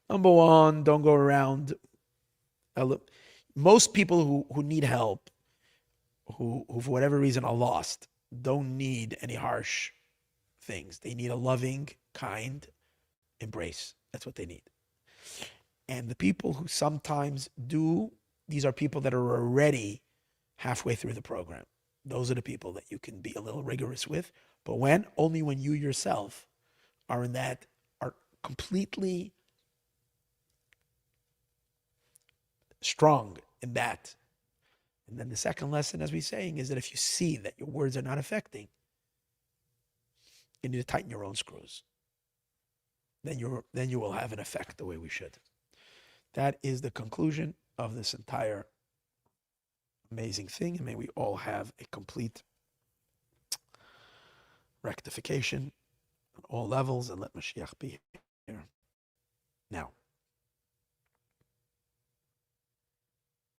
Number one, don't go around. Most people who need help, who for whatever reason are lost, don't need any harsh things. They need a loving, kind embrace. That's what they need. And the people who sometimes do, these are people that are already halfway through the program. Those are the people that you can be a little rigorous with. But when? Only when you yourself are completely strong in that. And then the second lesson, as we're saying, is that if you see that your words are not affecting, you need to tighten your own screws. Then you will have an effect the way we should. That is the conclusion of this entire amazing thing. And may we all have a complete rectification on all levels, and let Mashiach be here now.